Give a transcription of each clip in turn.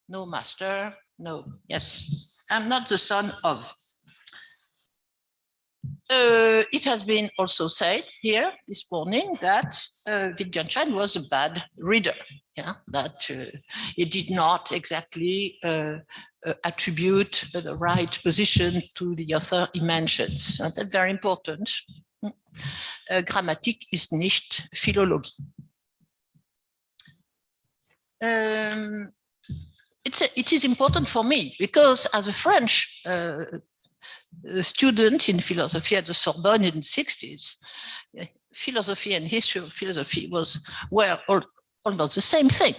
no master, no, yes, I'm not the son of. It has been also said here this morning that Wittgenstein was a bad reader, yeah, that he did not exactly attribute the right position to the author he mentions. That's very important. Grammatik ist nicht Philologie. It is important for me because as a French student in philosophy at the Sorbonne in the 60s, philosophy and history of philosophy were almost the same thing.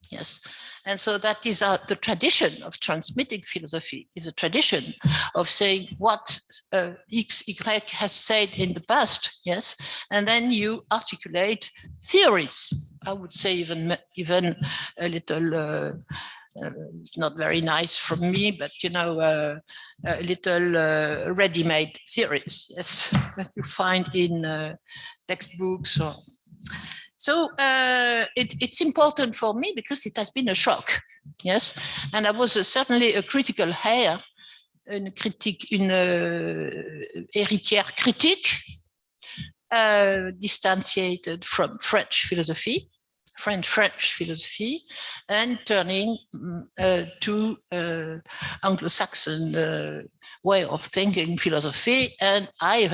Yes. And so that is the tradition of transmitting philosophy, is a tradition of saying what X, Y has said in the past, yes, and then you articulate theories. I would say even a little, it's not very nice from me, but you know, a little ready-made theories, yes, that you find in textbooks or. So it's important for me because it has been a shock, yes. And I was certainly a critical hair, une héritière critique, distantiated from French philosophy, French philosophy, and turning to Anglo-Saxon way of thinking philosophy. And I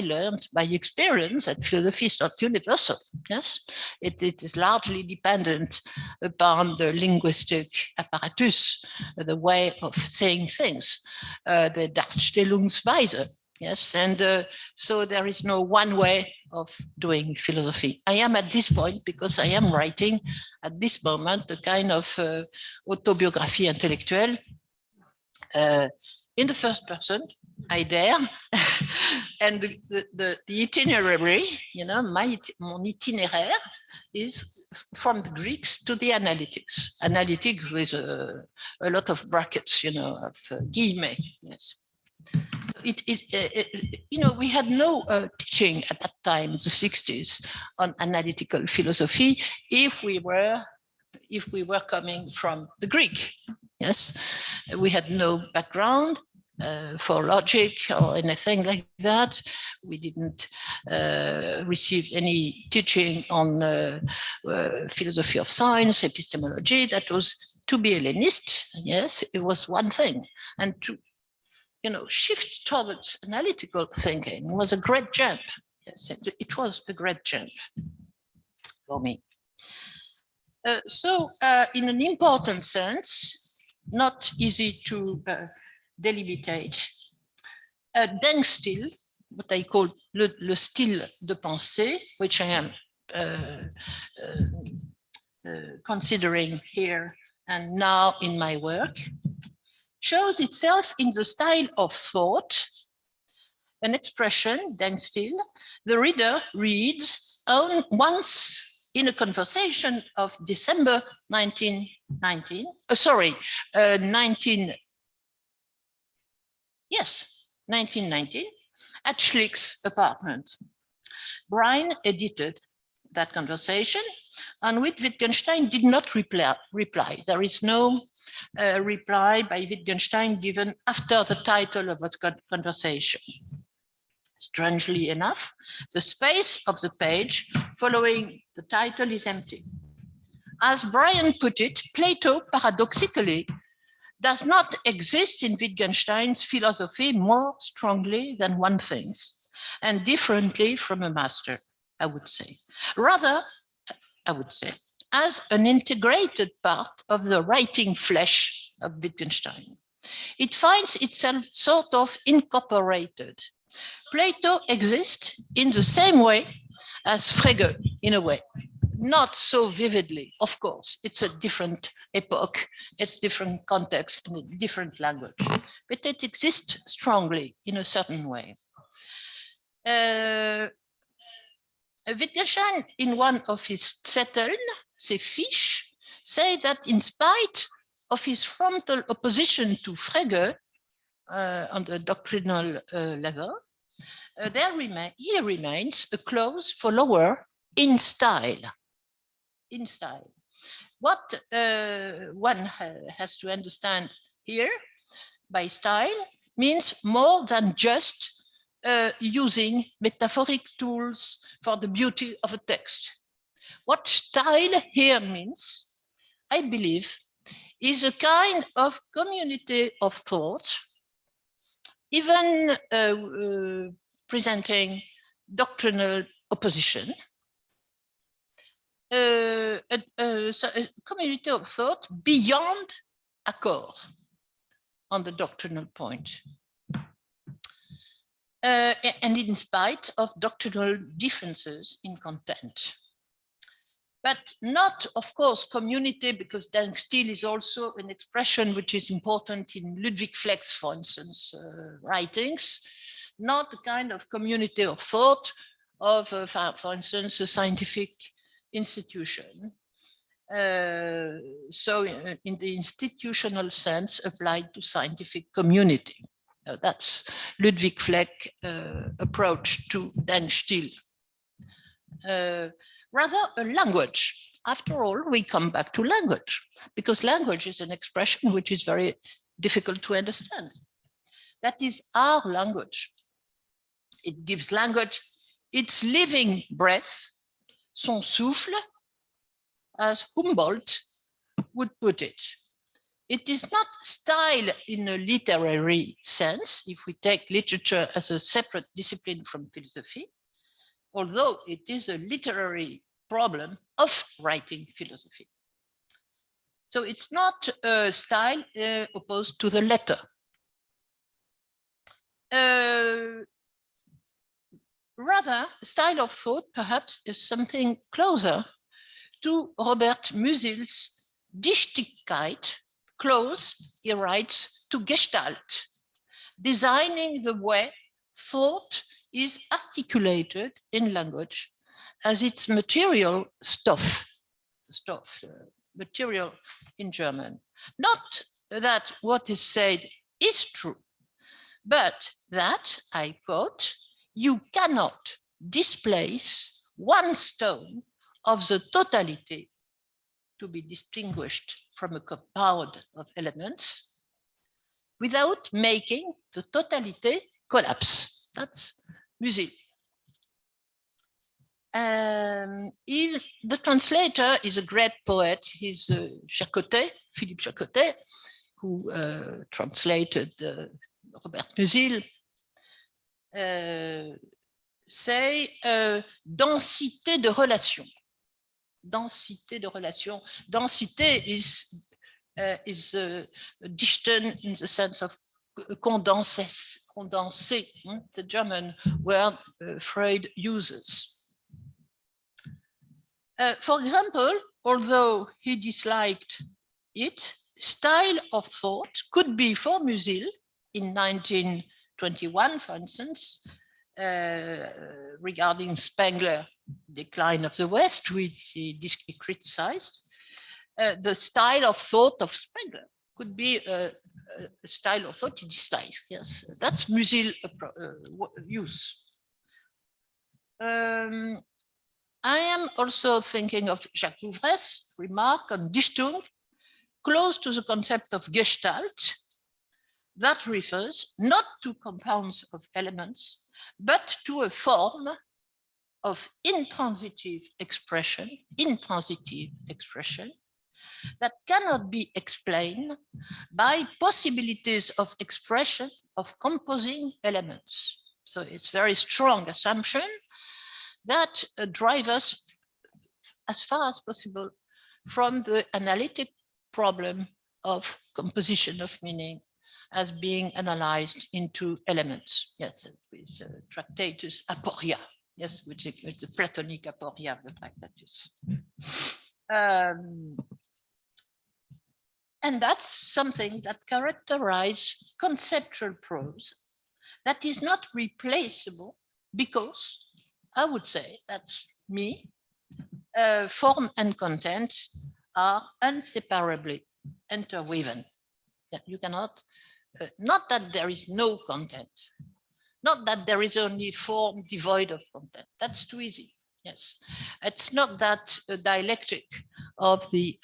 learned by experience that philosophy is not universal. Yes, it is largely dependent upon the linguistic apparatus, the way of saying things, the Darstellungsweise. Yes, and so there is no one way of doing philosophy. I am at this point because I am writing at this moment a kind of autobiographie intellectuelle in the first person, I dare, and the itinerary, you know, mon itinéraire is from the Greeks to the analytics. Analytics with a lot of brackets, you know, of guillemets, yes. You know, we had no teaching at that time, the 60s, on analytical philosophy if we were coming from the Greek. Yes, we had no background for logic or anything like that. We didn't receive any teaching on philosophy of science, epistemology. That was to be Hellenist. Yes, it was one thing, and to shift towards analytical thinking was a great jump. Yes, it was a great jump for me. So in an important sense, not easy to delimitate, Denkstil, what I call le style de pensée, which I am considering here and now in my work, shows itself in the style of thought, an expression, Denkstil, the reader reads once in a conversation of December 1919, at Schlick's apartment. Brian edited that conversation, on which Wittgenstein did not reply. There is no reply by Wittgenstein given after the title of the conversation. Strangely enough, the space of the page following the title is empty. As Brian put it, Plato, paradoxically, does not exist in Wittgenstein's philosophy more strongly than one thinks, and differently from a master, I would say. Rather, I would say, as an integrated part of the writing flesh of Wittgenstein. It finds itself sort of incorporated. Plato exists in the same way as Frege, in a way. Not so vividly, of course. It's a different epoch, it's different context, and a different language. But it exists strongly in a certain way. Wittgenstein, in one of his Zetteln, ses fiches, say that in spite of his frontal opposition to Frege on the doctrinal level, he remains a close follower in style. what one has to understand here by style means more than just using metaphoric tools for the beauty of a text. What style here means, I believe, is a kind of community of thought, even presenting doctrinal opposition, a community of thought beyond accord on the doctrinal point, and in spite of doctrinal differences in content. But not, of course, community, because then still is also an expression which is important in Ludwig Fleck's, for instance, writings, not the kind of community of thought of, for instance, a scientific institution. So in the institutional sense applied to scientific community. That's Ludwig Fleck approach to Den Stil. Rather a language. After all, we come back to language, because language is an expression which is very difficult to understand. That is our language. It gives language its living breath, son souffle, as Humboldt would put it. It is not style in a literary sense, if we take literature as a separate discipline from philosophy, although it is a literary problem of writing philosophy. So it's not a style opposed to the letter. Rather, style of thought perhaps is something closer to Robert Musil's Dichtigkeit, close, he writes, to Gestalt, designing the way thought is articulated in language as its material stuff, material in German. Not that what is said is true, but that, I quote, you cannot displace one stone of the totality to be distinguished from a compound of elements without making the totality collapse. That's Musil. The translator is a great poet. He's Jacotet, Philippe Jacotet, who translated Robert Musil. Say densité de relation. Densité de relation. Densité is dichten in the sense of condensé, the German word Freud uses. For example, although he disliked it, style of thought could be for Musil in 1921, for instance, regarding Spengler, Decline of the West, which he criticized. The style of thought of Spengler could be a style of thought he dislikes. Yes, that's Musil use. I am also thinking of Jacques Louvre's remark on Dichtung, close to the concept of Gestalt, that refers not to compounds of elements, but to a form of intransitive expression that cannot be explained by possibilities of expression of composing elements. So it's very strong assumption that drive us as far as possible from the analytic problem of composition of meaning as being analyzed into elements. Yes, with Tractatus aporia. Yes, which is the Platonic aporia of the Tractatus. And that's something that characterizes conceptual prose that is not replaceable because, I would say, that's me, form and content are inseparably interwoven. You cannot, not that there is no content, not that there is only form devoid of content. That's too easy. Yes, it's not that a dialectic of the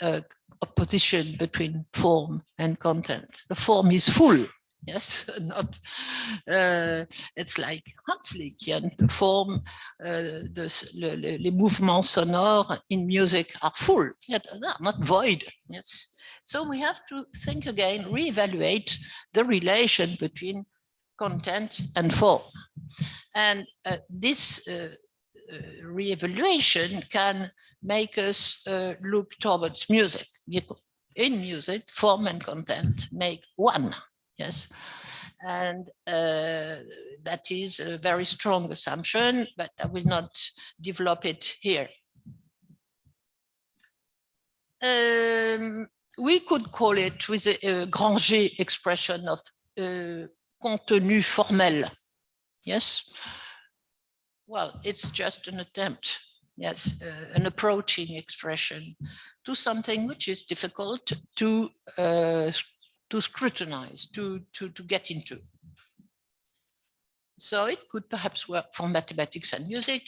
opposition between form and content. The form is full, yes, not, it's like Hanslick, the form, les mouvements sonores in music are full, yet they are not void, yes. So we have to think again, reevaluate the relation between content and form. And this reevaluation can make us look towards music. In music, form and content make one, yes. And that is a very strong assumption, but I will not develop it here. We could call it with a Granger expression of contenu formel. Yes. Well, it's just an attempt. Yes, an approaching expression to something which is difficult to scrutinize, to get into. So it could perhaps work for mathematics and music.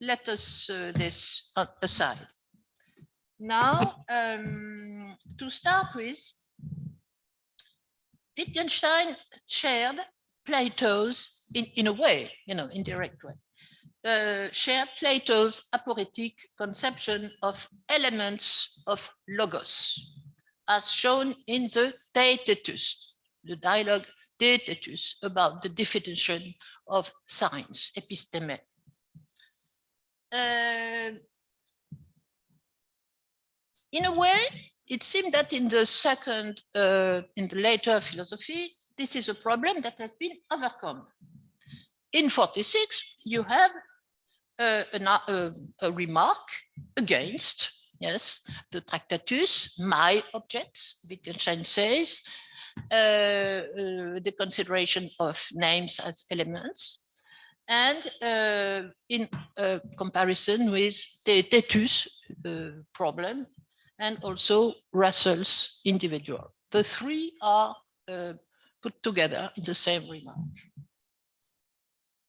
Let us this aside. Now, to start with, Wittgenstein shared Plato's, in a way, indirect way, shared Plato's aporetic conception of elements of logos, as shown in the Tractatus, the dialogue Tractatus about the definition of signs, episteme. In a way, it seemed that in the later philosophy, this is a problem that has been overcome. In 46, you have a remark against, yes, the Tractatus, my objects, Wittgenstein says, the consideration of names as elements, and in comparison with the Tractatus problem, and also Russell's individual. The three are put together in the same remark.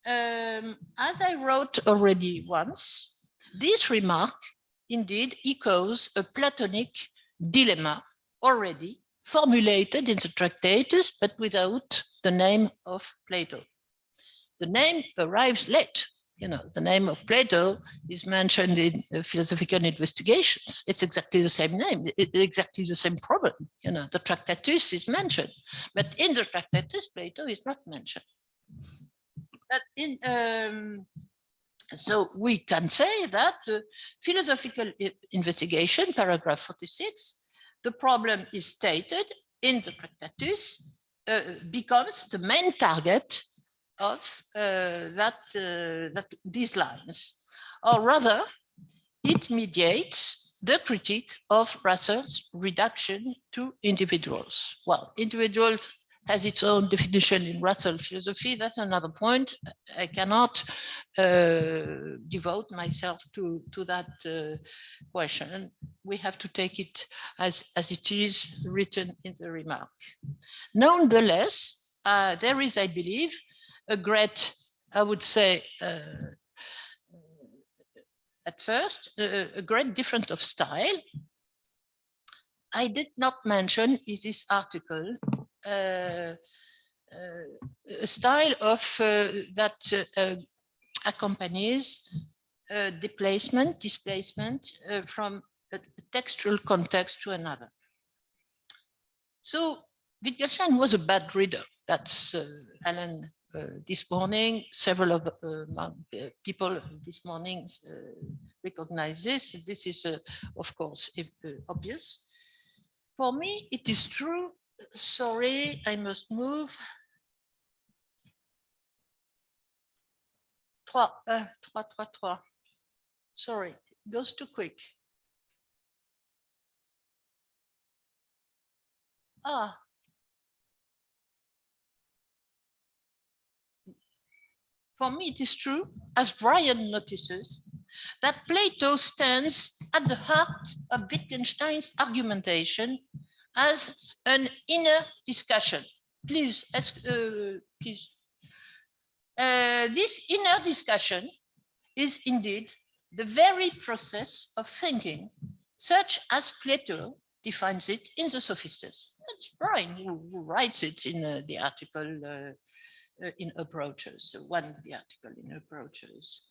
As I wrote already once, this remark indeed echoes a Platonic dilemma already formulated in the Tractatus, but without the name of Plato. The name arrives late. The name of Plato is mentioned in philosophical investigations. It's exactly the same name, exactly the same problem. The Tractatus is mentioned, but in the Tractatus, Plato is not mentioned. But so we can say that philosophical investigation, paragraph 46, the problem is stated in the Tractatus, becomes the main target of these lines, or rather, it mediates the critique of Russell's reduction to individuals. Well, individuals has its own definition in Russell philosophy. That's another point. I cannot devote myself to that question. We have to take it as it is written in the remark. Nonetheless, there is, I believe, a great, I would say, at first, a great difference of style. I did not mention in this article a style of that accompanies displacement from a textual context to another. So Wittgenstein was a bad reader. That's Alan this morning. Several of people this morning recognize this. This is, of course, obvious. For me, it is true. Sorry, I must move. Sorry, it goes too quick. For me, it is true, as Brian notices, that Plato stands at the heart of Wittgenstein's argumentation as an inner discussion. Please, please. This inner discussion is indeed the very process of thinking such as Plato defines it in the Sophistes. That's Brian who writes it in the article in Approaches, one of the article in Approaches.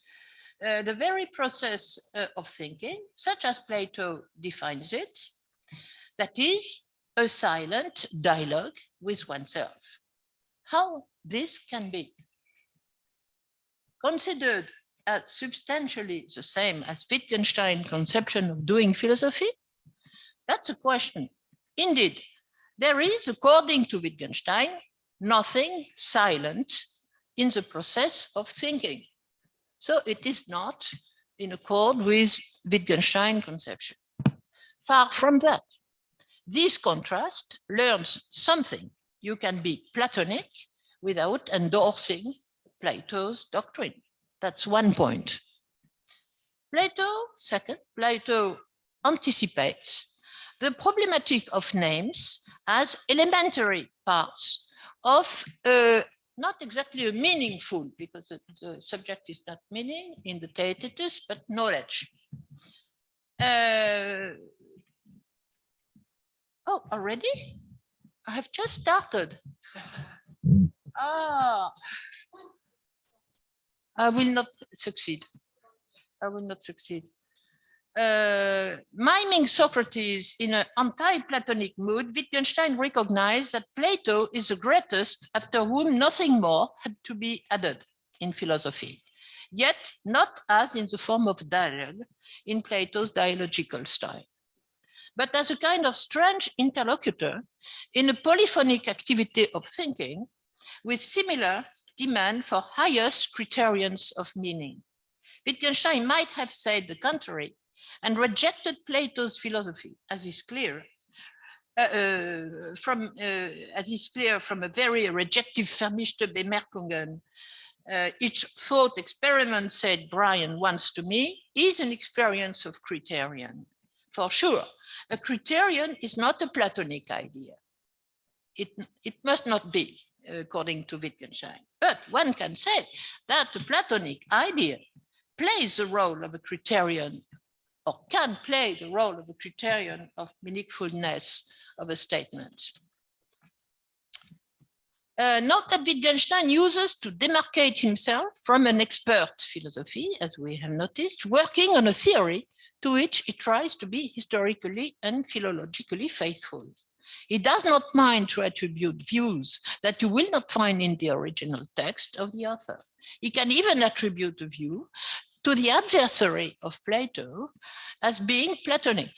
The very process of thinking, such as Plato defines it, that is a silent dialogue with oneself. How this can be considered as substantially the same as Wittgenstein's conception of doing philosophy? That's a question. Indeed, there is, according to Wittgenstein, nothing silent in the process of thinking. So it is not in accord with Wittgenstein's conception. Far from that. This contrast learns something. You can be Platonic without endorsing Plato's doctrine. That's one point. Second, Plato anticipates the problematic of names as elementary parts of not exactly a meaningful, because the subject is not meaning in the Tractatus, but knowledge. Oh, already? I have just started. Ah, I will not succeed. I will not succeed. Miming Socrates in an anti-Platonic mood, Wittgenstein recognized that Plato is the greatest after whom nothing more had to be added in philosophy, yet not as in the form of dialogue in Plato's dialogical style, but as a kind of strange interlocutor in a polyphonic activity of thinking with similar demand for highest criterions of meaning. Wittgenstein might have said the contrary and rejected Plato's philosophy, as is clear from a very rejective vermischte Bemerkungen. Each thought experiment, said Brian once to me, is an experience of criterion. For sure, a criterion is not a Platonic idea. It must not be, according to Wittgenstein. But one can say that the Platonic idea plays the role of a criterion, or can play the role of a criterion of meaningfulness of a statement. Note that Wittgenstein uses to demarcate himself from an expert philosophy, as we have noticed, working on a theory to which he tries to be historically and philologically faithful. He does not mind to attribute views that you will not find in the original text of the author. He can even attribute a view to the adversary of Plato as being Platonic.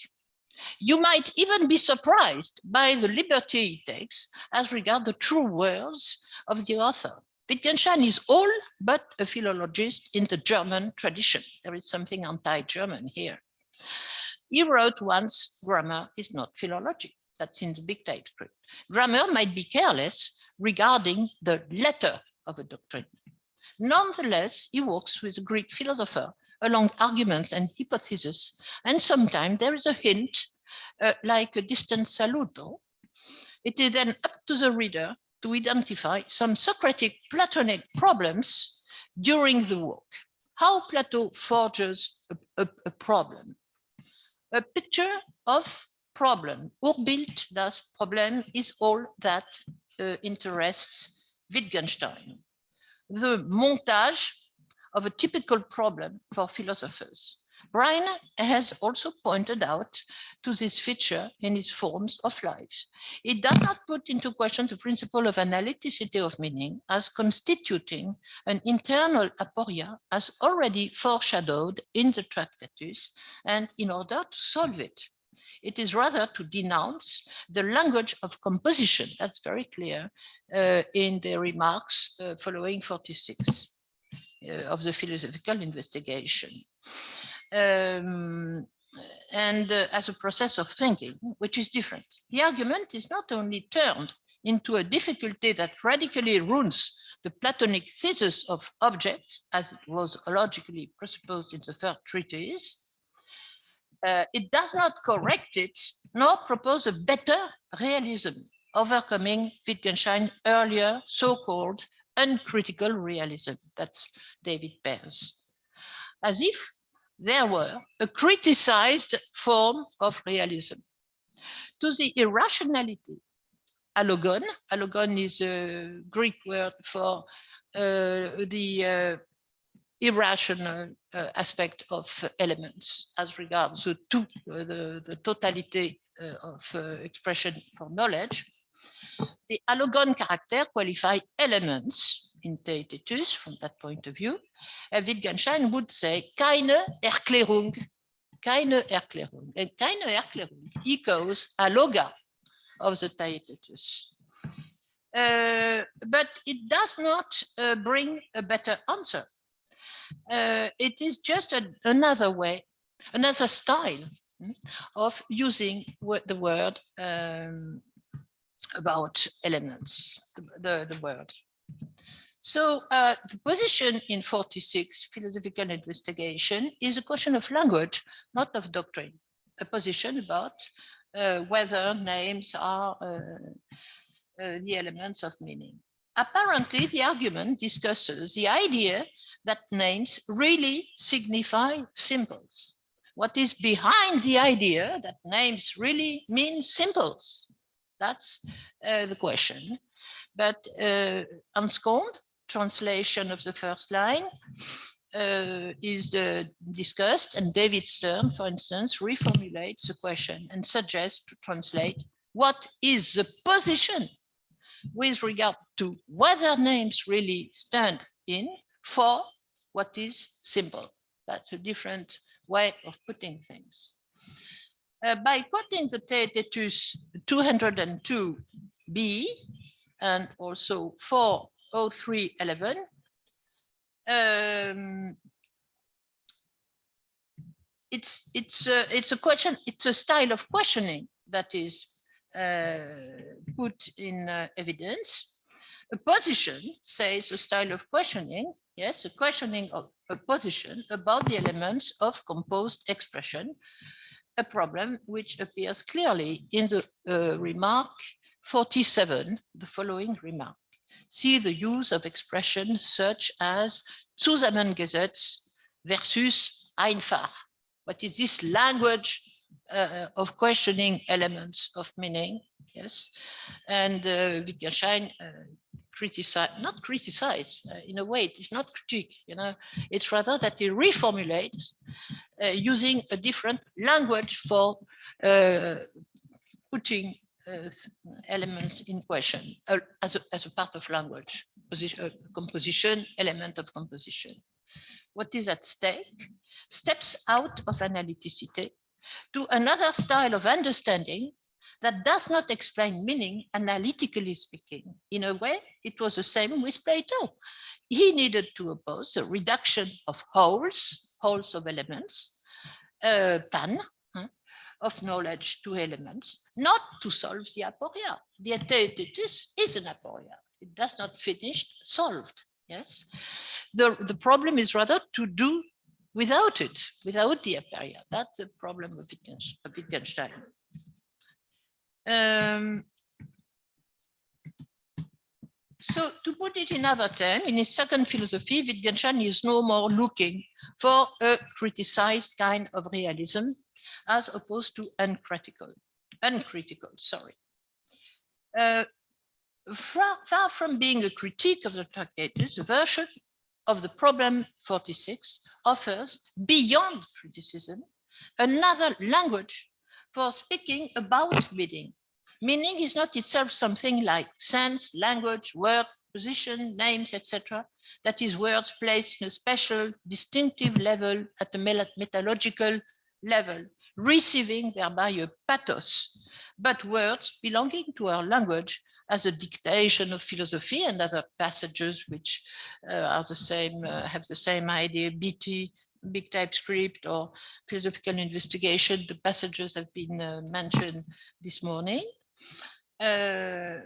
You might even be surprised by the liberty he takes as regards the true words of the author. Wittgenstein is all but a philologist in the German tradition. There is something anti-German here. He wrote once, grammar is not philology. That's in the big typescript. Grammar might be careless regarding the letter of a doctrine. Nonetheless, he works with a Greek philosopher along arguments and hypotheses, and sometimes there is a hint, like a distant saluto. It is then up to the reader to identify some Socratic Platonic problems during the work. How Plato forges a problem. A picture of problem. Urbild das Problem is all that interests Wittgenstein. The montage of a typical problem for philosophers. Brian has also pointed out to this feature in its forms of life. It does not put into question the principle of analyticity of meaning as constituting an internal aporia, as already foreshadowed in the Tractatus, and in order to solve it. It is rather to denounce the language of composition. That's very clear in the remarks following 46 of the philosophical investigation. And as a process of thinking, which is different. The argument is not only turned into a difficulty that radically ruins the Platonic thesis of objects, as it was logically presupposed in the third treatise, it does not correct it, nor propose a better realism, overcoming Wittgenstein's earlier so-called uncritical realism. That's David Pearce. As if there were a criticized form of realism. To the irrationality, allogon is a Greek word for the irrational aspect of elements as regards the totality of expression for knowledge. The allogon character qualify elements in Tractatus from that point of view. Wittgenstein would say keine Erklärung. Keine Erklärung. And keine Erklärung echoes alloga of the Tractatus. But it does not bring a better answer. It is just another way, another style of using the word about elements, the word. So the position in 46, philosophical investigation, is a question of language, not of doctrine. A position about whether names are the elements of meaning. Apparently, the argument discusses the idea that names really signify symbols. What is behind the idea that names really mean symbols? That's the question. But Anscombe, translation of the first line, is discussed, and David Stern, for instance, reformulates the question and suggests to translate what is the position with regard to whether names really stand in for what is symbol. That's a different way of putting things. By quoting the Tractatus 202b and also 40311, it's a question, it's a style of questioning that is put in evidence. A position says a style of questioning, yes, a questioning of a position about the elements of composed expression, a problem which appears clearly in the remark 47, the following remark. See the use of expressions such as Zusammengesetzt versus einfach. What is this language of questioning elements of meaning? Yes, and Wittgenstein not criticize, in a way, it is not critique, you know, it's rather that he reformulates using a different language for putting elements in question as a part of language, composition, element of composition. What is at stake steps out of analyticity to another style of understanding that does not explain meaning analytically speaking. In a way, it was the same with Plato. He needed to oppose the reduction of wholes of elements, pan, of knowledge to elements, not to solve the aporia. The Tractatus is an aporia. It does not finish solved, yes? The problem is rather to do without it, without the aporia. That's the problem of Wittgenstein. So to put it in other terms, in his second philosophy, Wittgenstein is no more looking for a criticized kind of realism as opposed to uncritical, sorry. Far from being a critique of the Tractatus, the version of the problem 46 offers, beyond criticism, another language for speaking about meaning. Meaning is not itself something like sense, language, word, position, names, etc. That is, words placed in a special, distinctive level at a metallurgical level, receiving thereby a pathos, but words belonging to our language as a dictation of philosophy and other passages which are the same, have the same idea, BT, big TypeScript, or philosophical investigation. The passages have been mentioned this morning. There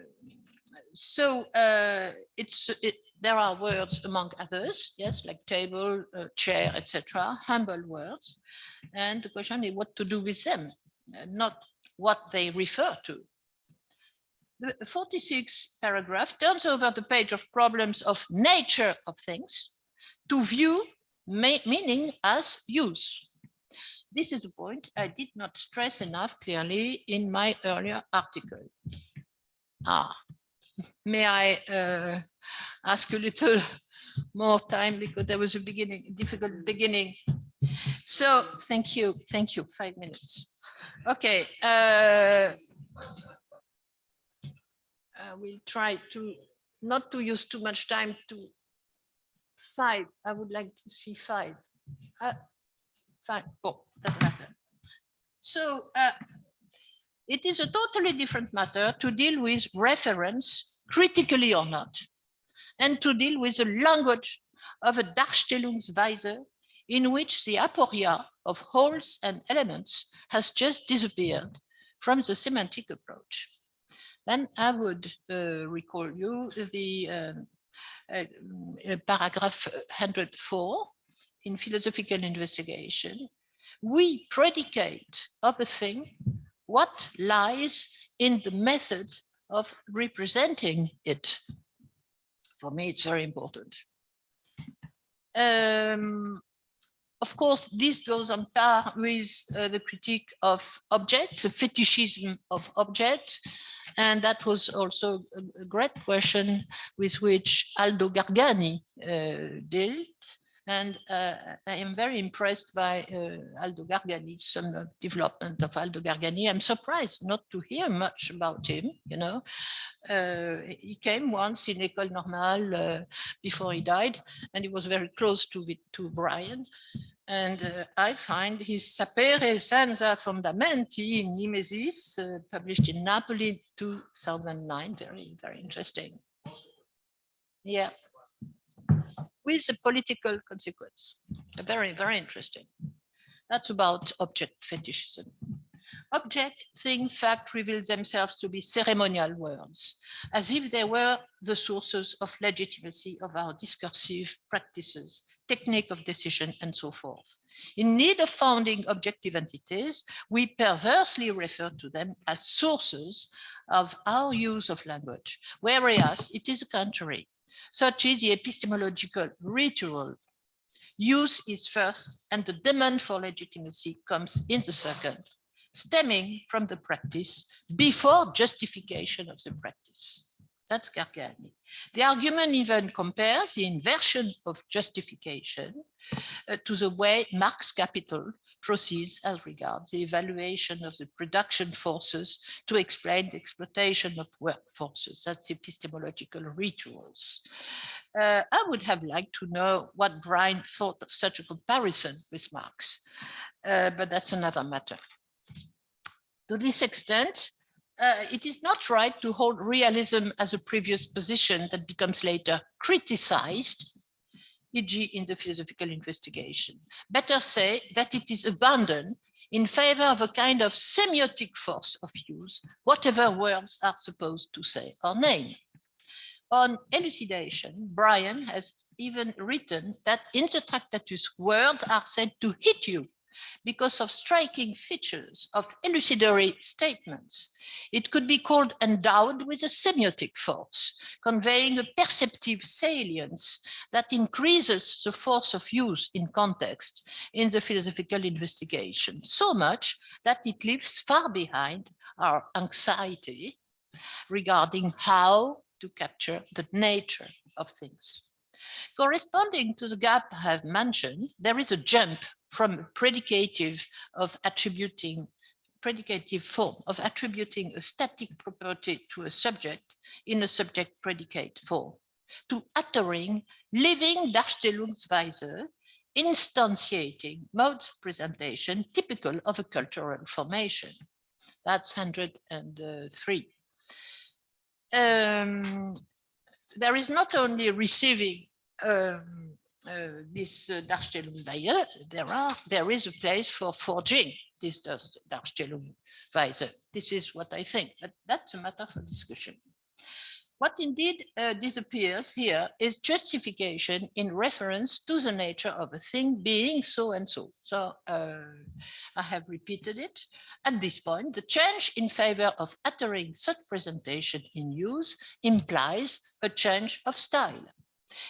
are words among others, yes, like table, chair, etc., humble words. And the question is what to do with them, not what they refer to. The 46th paragraph turns over the page of problems of nature of things to view meaning as use. This is a point I did not stress enough clearly in my earlier article. May I ask a little more time because there was a difficult beginning. So thank you, 5 minutes. Okay, I will try to not to use too much time to 5. I would like to see 5. 5. Oh, doesn't matter. So it is a totally different matter to deal with reference, critically or not, and to deal with the language of a Darstellungsweise in which the aporia of wholes and elements has just disappeared from the semantic approach. Then I would recall you the paragraph 104 in philosophical investigation. We predicate of a thing what lies in the method of representing it. For me, it's very important. Of course, this goes on par with the critique of objects, the fetishism of objects. And that was also a great question with which Aldo Gargani dealt. And I am very impressed by Aldo Gargani, some development of Aldo Gargani. I'm surprised not to hear much about him, you know. He came once in École Normale before he died, and he was very close to Brian. And I find his Sapere senza fondamenti in Mimesis, published in Napoli 2009, very, very interesting. Yeah. With a political consequence. Very, very interesting. That's about object fetishism. Object, thing, fact reveal themselves to be ceremonial words, as if they were the sources of legitimacy of our discursive practices, technique of decision, and so forth. In need of founding objective entities, we perversely refer to them as sources of our use of language, whereas it is the contrary. Such is the epistemological ritual. Use is first, and the demand for legitimacy comes in the second, stemming from the practice before justification of the practice. That's Gargani. The argument even compares the inversion of justification to the way Marx Capital proceeds as regards the evaluation of the production forces to explain the exploitation of work forces. That's epistemological rituals. I would have liked to know what Brian thought of such a comparison with Marx, but that's another matter. To this extent, it is not right to hold realism as a previous position that becomes later criticized, e.g. in the philosophical investigation. Better say that it is abandoned in favor of a kind of semiotic force of use, whatever words are supposed to say or name. On elucidation, Brian has even written that in the Tractatus, words are said to hit you because of striking features of elucidatory statements. It could be called endowed with a semiotic force, conveying a perceptive salience that increases the force of use in context in the philosophical investigation, so much that it leaves far behind our anxiety regarding how to capture the nature of things. Corresponding to the gap I have mentioned, there is a jump from predicative form of attributing a static property to a subject in a subject predicate form to uttering living Darstellungsweise, instantiating modes of presentation typical of a cultural formation. That's 103. There is not only receiving this Darstellungsweise, there is a place for forging this Darstellungsweise. This is what I think, but that's a matter for discussion. What indeed disappears here is justification in reference to the nature of a thing being so and so. So I have repeated it. At this point, the change in favor of uttering such presentation in use implies a change of style.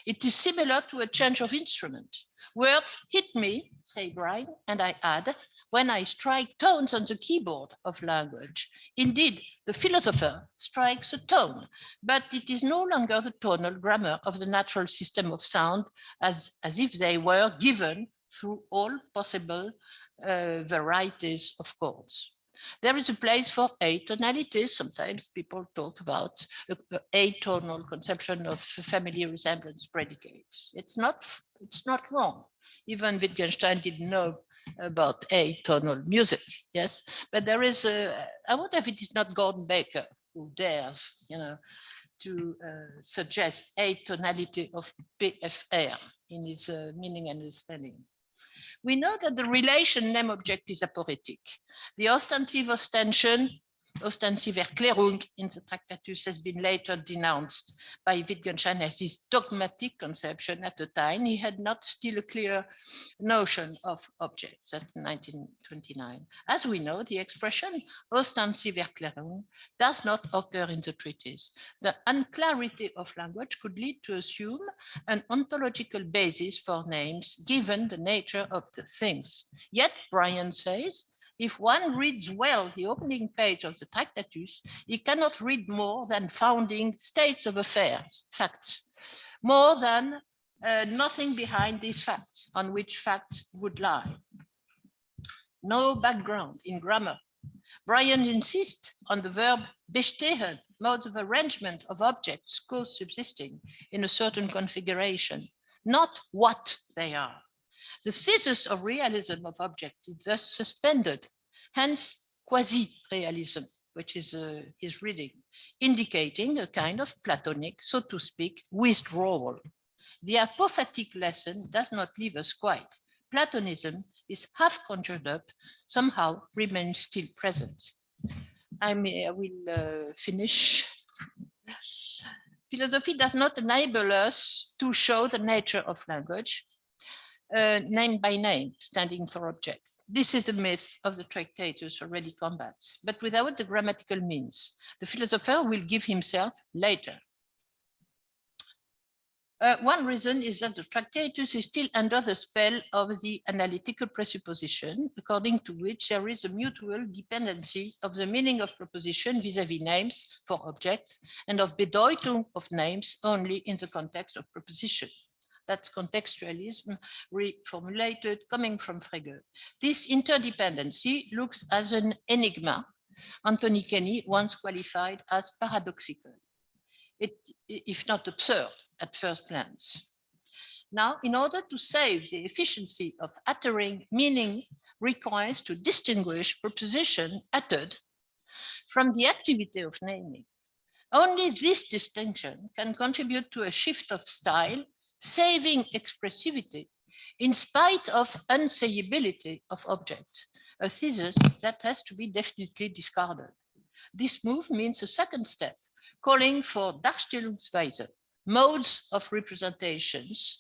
It is similar to a change of instrument. Words hit me, say Brian, and I add, when I strike tones on the keyboard of language. Indeed, the philosopher strikes a tone, but it is no longer the tonal grammar of the natural system of sound as if they were given through all possible varieties of chords. There is a place for atonality. Sometimes people talk about atonal conception of family resemblance predicates. It's not wrong. Even Wittgenstein didn't know about atonal music, yes. But there is I wonder if it is not Gordon Baker who dares, to suggest atonality of PFR in his meaning and understanding. We know that the relation name-object is aporetic. The ostensive ostension, ostensive Erklärung in the Tractatus has been later denounced by Wittgenstein as his dogmatic conception. At the time, he had not still a clear notion of objects at 1929. As we know, the expression ostensive Erklärung does not occur in the treatise. The unclarity of language could lead to assume an ontological basis for names given the nature of the things. Yet, Brian says, if one reads well the opening page of the Tractatus, he cannot read more than founding states of affairs, facts, more than nothing behind these facts, on which facts would lie. No background in grammar. Brian insists on the verb bestehen, mode of arrangement of objects co-subsisting in a certain configuration, not what they are. The thesis of realism of object is thus suspended, hence quasi-realism, which is his reading, indicating a kind of Platonic, so to speak, withdrawal. The apophatic lesson does not leave us quite. Platonism is half conjured up, somehow remains still present. I will finish. Philosophy does not enable us to show the nature of language, name by name, standing for object. This is the myth of the Tractatus already combats, but without the grammatical means. The philosopher will give himself later. One reason is that the Tractatus is still under the spell of the analytical presupposition, according to which there is a mutual dependency of the meaning of proposition vis-à-vis names for objects and of Bedeutung of names only in the context of proposition. That's contextualism reformulated coming from Frege. This interdependency looks as an enigma. Anthony Kenny once qualified as paradoxical, if not absurd at first glance. Now, in order to save the efficiency of uttering, meaning requires to distinguish proposition uttered from the activity of naming. Only this distinction can contribute to a shift of style, saving expressivity in spite of unsayability of objects, a thesis that has to be definitely discarded. This move means a second step, calling for Darstellungsweise. Modes of representations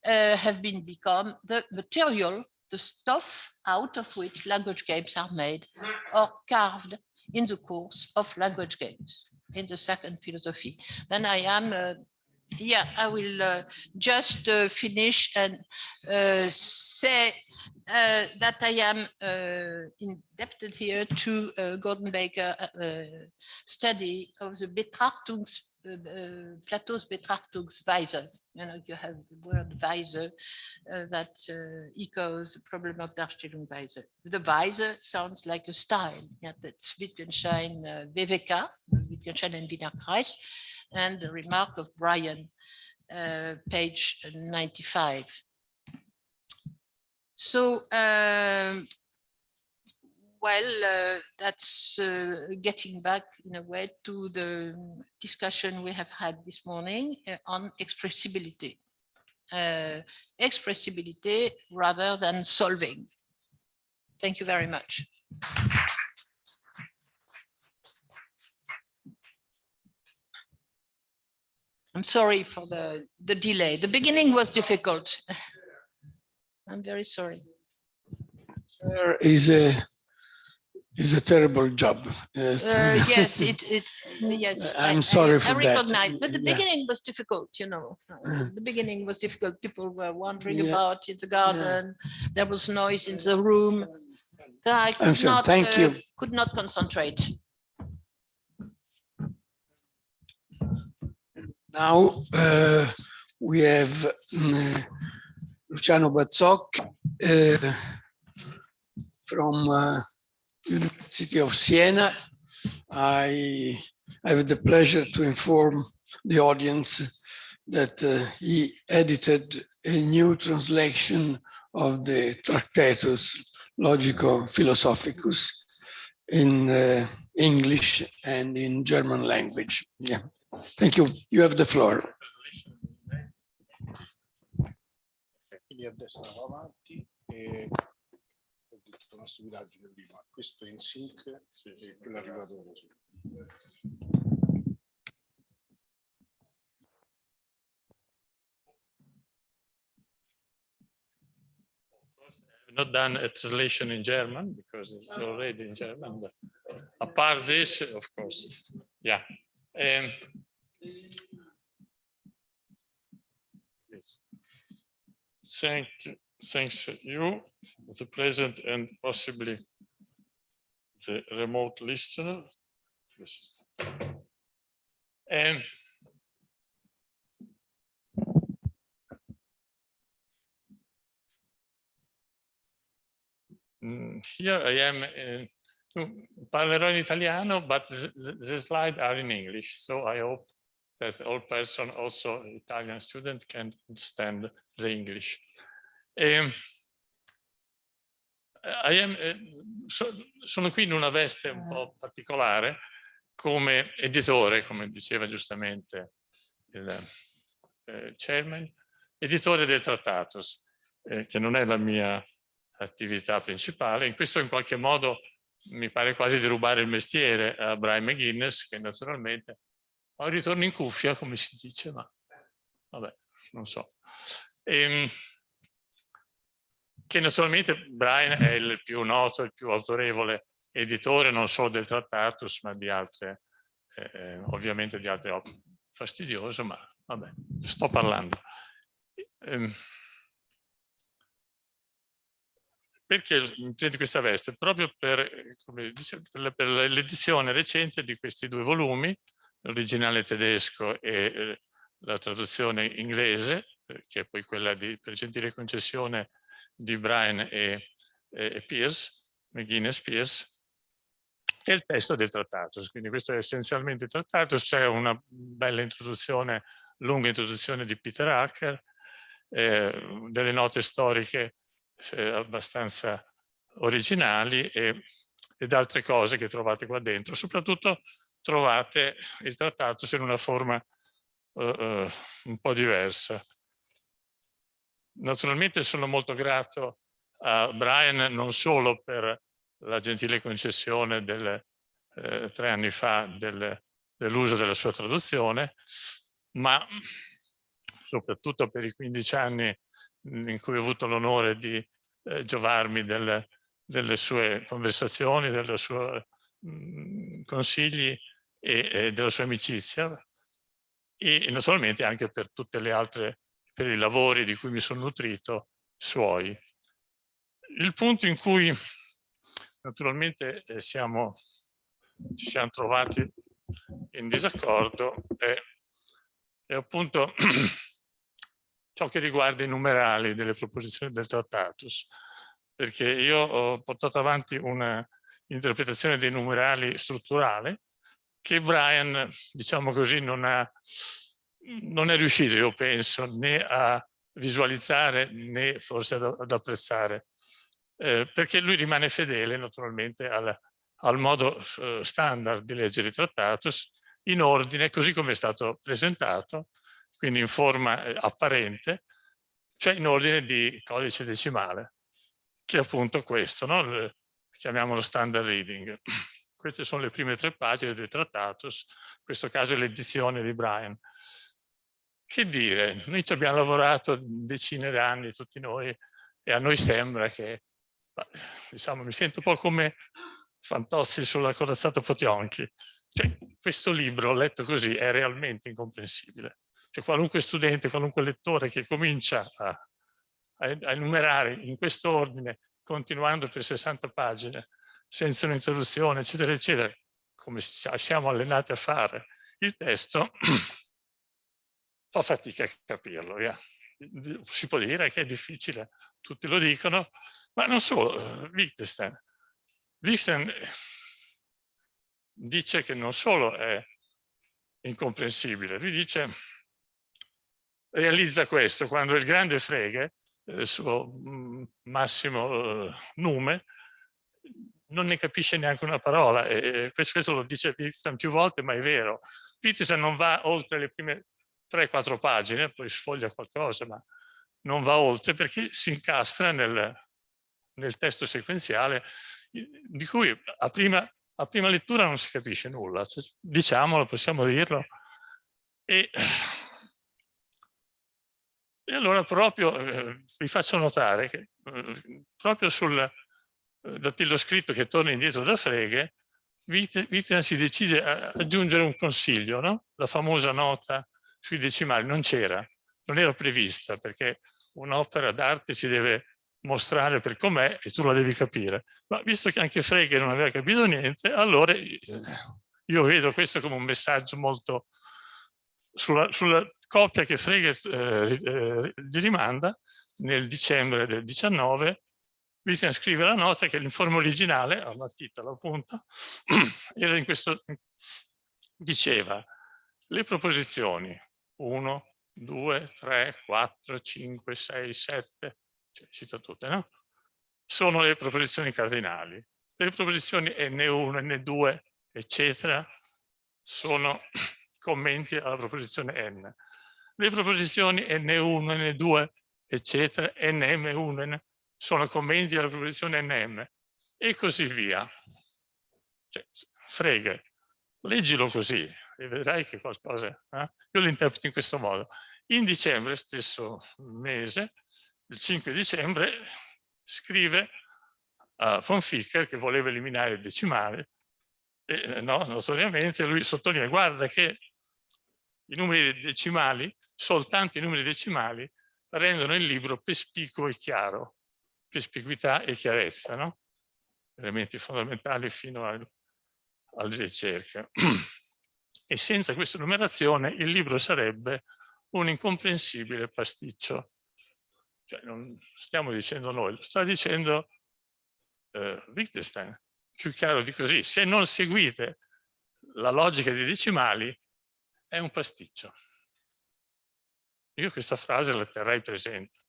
have become the material, the stuff out of which language games are made or carved in the course of language games, in the second philosophy. Then I am I will just finish and say that I am indebted here to Gordon Baker study of the Plato's Betrachtungsweise. You have the word Weise that echoes the problem of Darstellungsweise. The Weise sounds like a style. Yeah, that's Wittgenstein, WWK, Wittgenstein and Wiener Kreis. And the remark of Brian, page 95. So, that's getting back in a way to the discussion we have had this morning on expressibility. Expressibility rather than solving. Thank you very much. I'm sorry for the delay. The beginning was difficult. I'm very sorry. There is is a terrible job. Yes, yes. I'm sorry for I recognize, that. but the beginning was difficult, you know. The beginning was difficult. People were wandering about in the garden. There was noise in the room. So I could not concentrate. Now we have Luciano Bazzocchi from University of Siena. I have the pleasure to inform the audience that he edited a new translation of the Tractatus Logico-Philosophicus in English and in German language. Yeah. Thank you. You have the floor. Quindi a destra va avanti e ho detto una stupidaggine prima. Questo è in sync e quello è arrivato così. Not done a translation in German because it's already in German, but apart this, of course, yeah. Thanks you, the present and possibly the remote listener. Here I am, parlerò in italiano, but the slides are in English, so I hope that all person, also Italian student, can understand the English. Sono qui in una veste un po' particolare come editore, come diceva giustamente il chairman, editore del Tractatus, che non è la mia attività principale. In questo in qualche modo mi pare quasi di rubare il mestiere a Brian McGuinness, che naturalmente poi ritorno in cuffia, come si dice, ma vabbè, non so. Che naturalmente Brian è il più noto, il più autorevole editore non solo del Tractatus, ma di altre, ovviamente di altre opere. Fastidioso, ma vabbè, sto parlando. Perché mi prendo questa veste? Proprio per l'edizione recente di questi due volumi, l'originale tedesco e la traduzione inglese, che è poi quella per gentile concessione di Brian e McGuinness Pierce, e il testo del Tractatus. Quindi questo è essenzialmente il Tractatus, c'è una bella introduzione, lunga introduzione di Peter Hacker, delle note storiche abbastanza originali ed altre cose che trovate qua dentro. Soprattutto trovate il Tractatus in una forma un po' diversa. Naturalmente sono molto grato a Brian non solo per la gentile concessione 3 anni fa dell'uso della sua traduzione, ma soprattutto per i 15 anni in cui ho avuto l'onore di giovarmi delle sue conversazioni, dei suoi consigli e della sua amicizia, e naturalmente anche per tutte le altre, per i lavori di cui mi sono nutrito, suoi. Il punto in cui naturalmente ci siamo trovati in disaccordo è appunto ciò che riguarda i numerali delle proposizioni del Tractatus, perché io ho portato avanti una interpretazione dei numerali strutturale che Brian, diciamo così, non è riuscito, io penso, né a visualizzare né forse ad apprezzare, perché lui rimane fedele naturalmente al modo standard di leggere i Tractatus in ordine, così come è stato presentato, quindi in forma apparente, cioè in ordine di codice decimale, che è appunto questo, no? Chiamiamolo standard reading. Queste sono le prime 3 pagine del Tractatus, in questo caso è l'edizione di Brian. Che dire, noi ci abbiamo lavorato decine d'anni, tutti noi, e a noi sembra che, diciamo, mi sento un po' come Fantozzi sulla corazzata Potionchi. Cioè, questo libro letto così è realmente incomprensibile. Cioè, qualunque studente, qualunque lettore che comincia a enumerare in questo ordine, continuando per 60 pagine, senza un'introduzione, eccetera, eccetera, come siamo allenati a fare il testo, fa fatica a capirlo. Si può dire che è difficile, tutti lo dicono, ma non solo. Wittgenstein dice che non solo è incomprensibile, lui dice, realizza questo, quando il grande Frege, il suo massimo nume, non ne capisce neanche una parola, e questo lo dice Wittgenstein più volte, ma è vero. Wittgenstein non va oltre le prime 3-4 pagine, poi sfoglia qualcosa, ma non va oltre perché si incastra nel testo sequenziale, di cui a prima lettura non si capisce nulla, cioè, diciamolo, possiamo dirlo. E allora proprio vi faccio notare che proprio sul datillo scritto che torna indietro da Frege, Wittgenstein si decide a aggiungere un consiglio, no? La famosa nota sui decimali non c'era, non era prevista, perché un'opera d'arte si deve mostrare per com'è e tu la devi capire. Ma visto che anche Frege non aveva capito niente, allora io vedo questo come un messaggio molto sulla copia che Frege gli rimanda nel dicembre del 19. Bisogna scrivere la nota che l'informe originale, al titolo appunto, era in questo, diceva le proposizioni 1, 2, 3, 4, 5, 6, 7, cioè cito tutte, no? Sono le proposizioni cardinali. Le proposizioni N1, N2, eccetera, sono commenti alla proposizione N. Le proposizioni N1, N2, eccetera, NM1, sono commenti alla proposizione NM, e così via. Cioè, Frege, leggilo così e vedrai che qualcosa... Io lo interpreto in questo modo. In dicembre, stesso mese, il 5 dicembre, scrive a von Ficker, che voleva eliminare il decimale, e no, notoriamente lui sottolinea, guarda che i numeri decimali, soltanto i numeri decimali, rendono il libro perspicuo e chiaro, perspicuità e chiarezza, no? Elementi fondamentali fino alla ricerca. E senza questa numerazione il libro sarebbe un incomprensibile pasticcio. Cioè, non stiamo dicendo noi, lo sta dicendo Wittgenstein. Più chiaro di così, se non seguite la logica dei decimali, è un pasticcio. Io questa frase la terrei presente.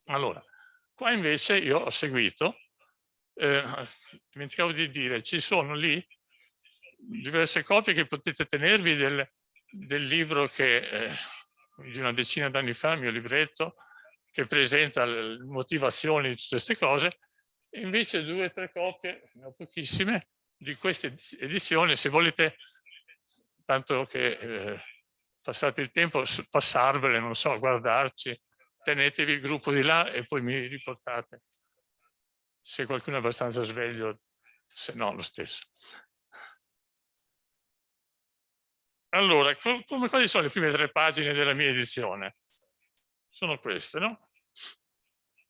Allora, qua invece io ho seguito, dimenticavo di dire, ci sono lì diverse copie che potete tenervi del libro che di una decina d'anni fa, il mio libretto, che presenta le motivazioni di tutte queste cose, e invece 2 o 3 copie, ne ho pochissime, di queste edizioni, se volete, tanto che passate il tempo, passarvele, non so, guardarci, tenetevi il gruppo di là e poi mi riportate. Se qualcuno è abbastanza sveglio, se no lo stesso. Allora, quali sono le prime 3 pagine della mia edizione? Sono queste, no?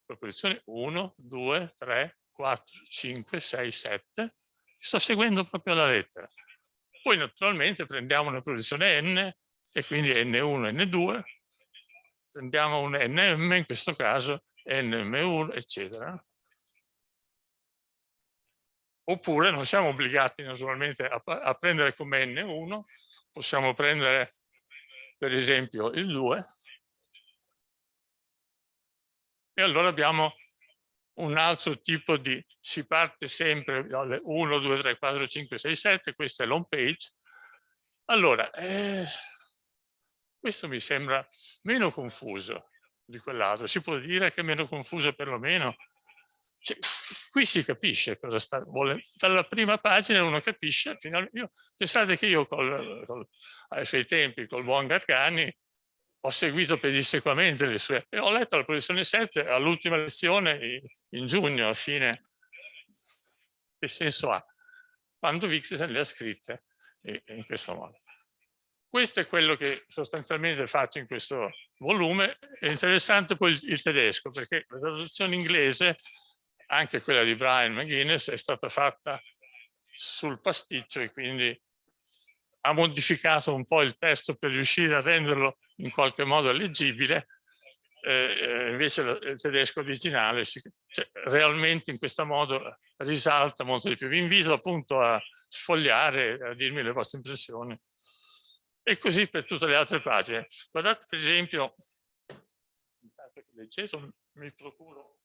Proposizione 1, 2, 3, 4, 5, 6, 7. Sto seguendo proprio la lettera. Poi naturalmente prendiamo una proposizione N, e quindi N1, N2. Prendiamo un NM, in questo caso NM1, eccetera. Oppure non siamo obbligati naturalmente a prendere come N1, possiamo prendere per esempio il 2, e allora abbiamo un altro tipo di, si parte sempre dalle 1, 2, 3, 4, 5, 6, 7, questa è l'home page. Allora, questo mi sembra meno confuso di quell'altro, si può dire che è meno confuso perlomeno. Cioè, qui si capisce cosa vuole. Dalla prima pagina uno capisce. Pensate che io ai suoi tempi col buon Gargani ho seguito pedissequamente le sue, e ho letto la posizione 7 all'ultima lezione in giugno, a fine che senso ha? Quando Wittgenstein le ha scritte in questo modo. Questo è quello che sostanzialmente faccio in questo volume. È interessante poi il tedesco, perché la traduzione inglese, anche quella di Brian McGuinness, è stata fatta sul pasticcio e quindi ha modificato un po' il testo per riuscire a renderlo in qualche modo leggibile. Invece il tedesco originale realmente in questo modo risalta molto di più. Vi invito appunto a sfogliare, a dirmi le vostre impressioni. E così per tutte le altre pagine. Guardate per esempio, intanto che leggete, mi procuro.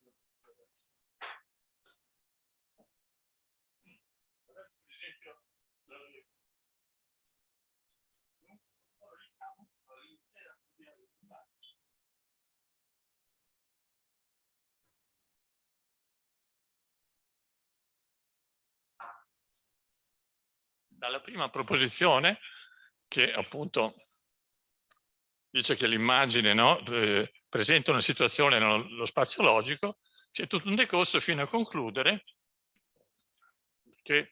Dalla prima proposizione, che appunto dice che l'immagine, no, presenta una situazione nello spazio logico, c'è tutto un decorso fino a concludere che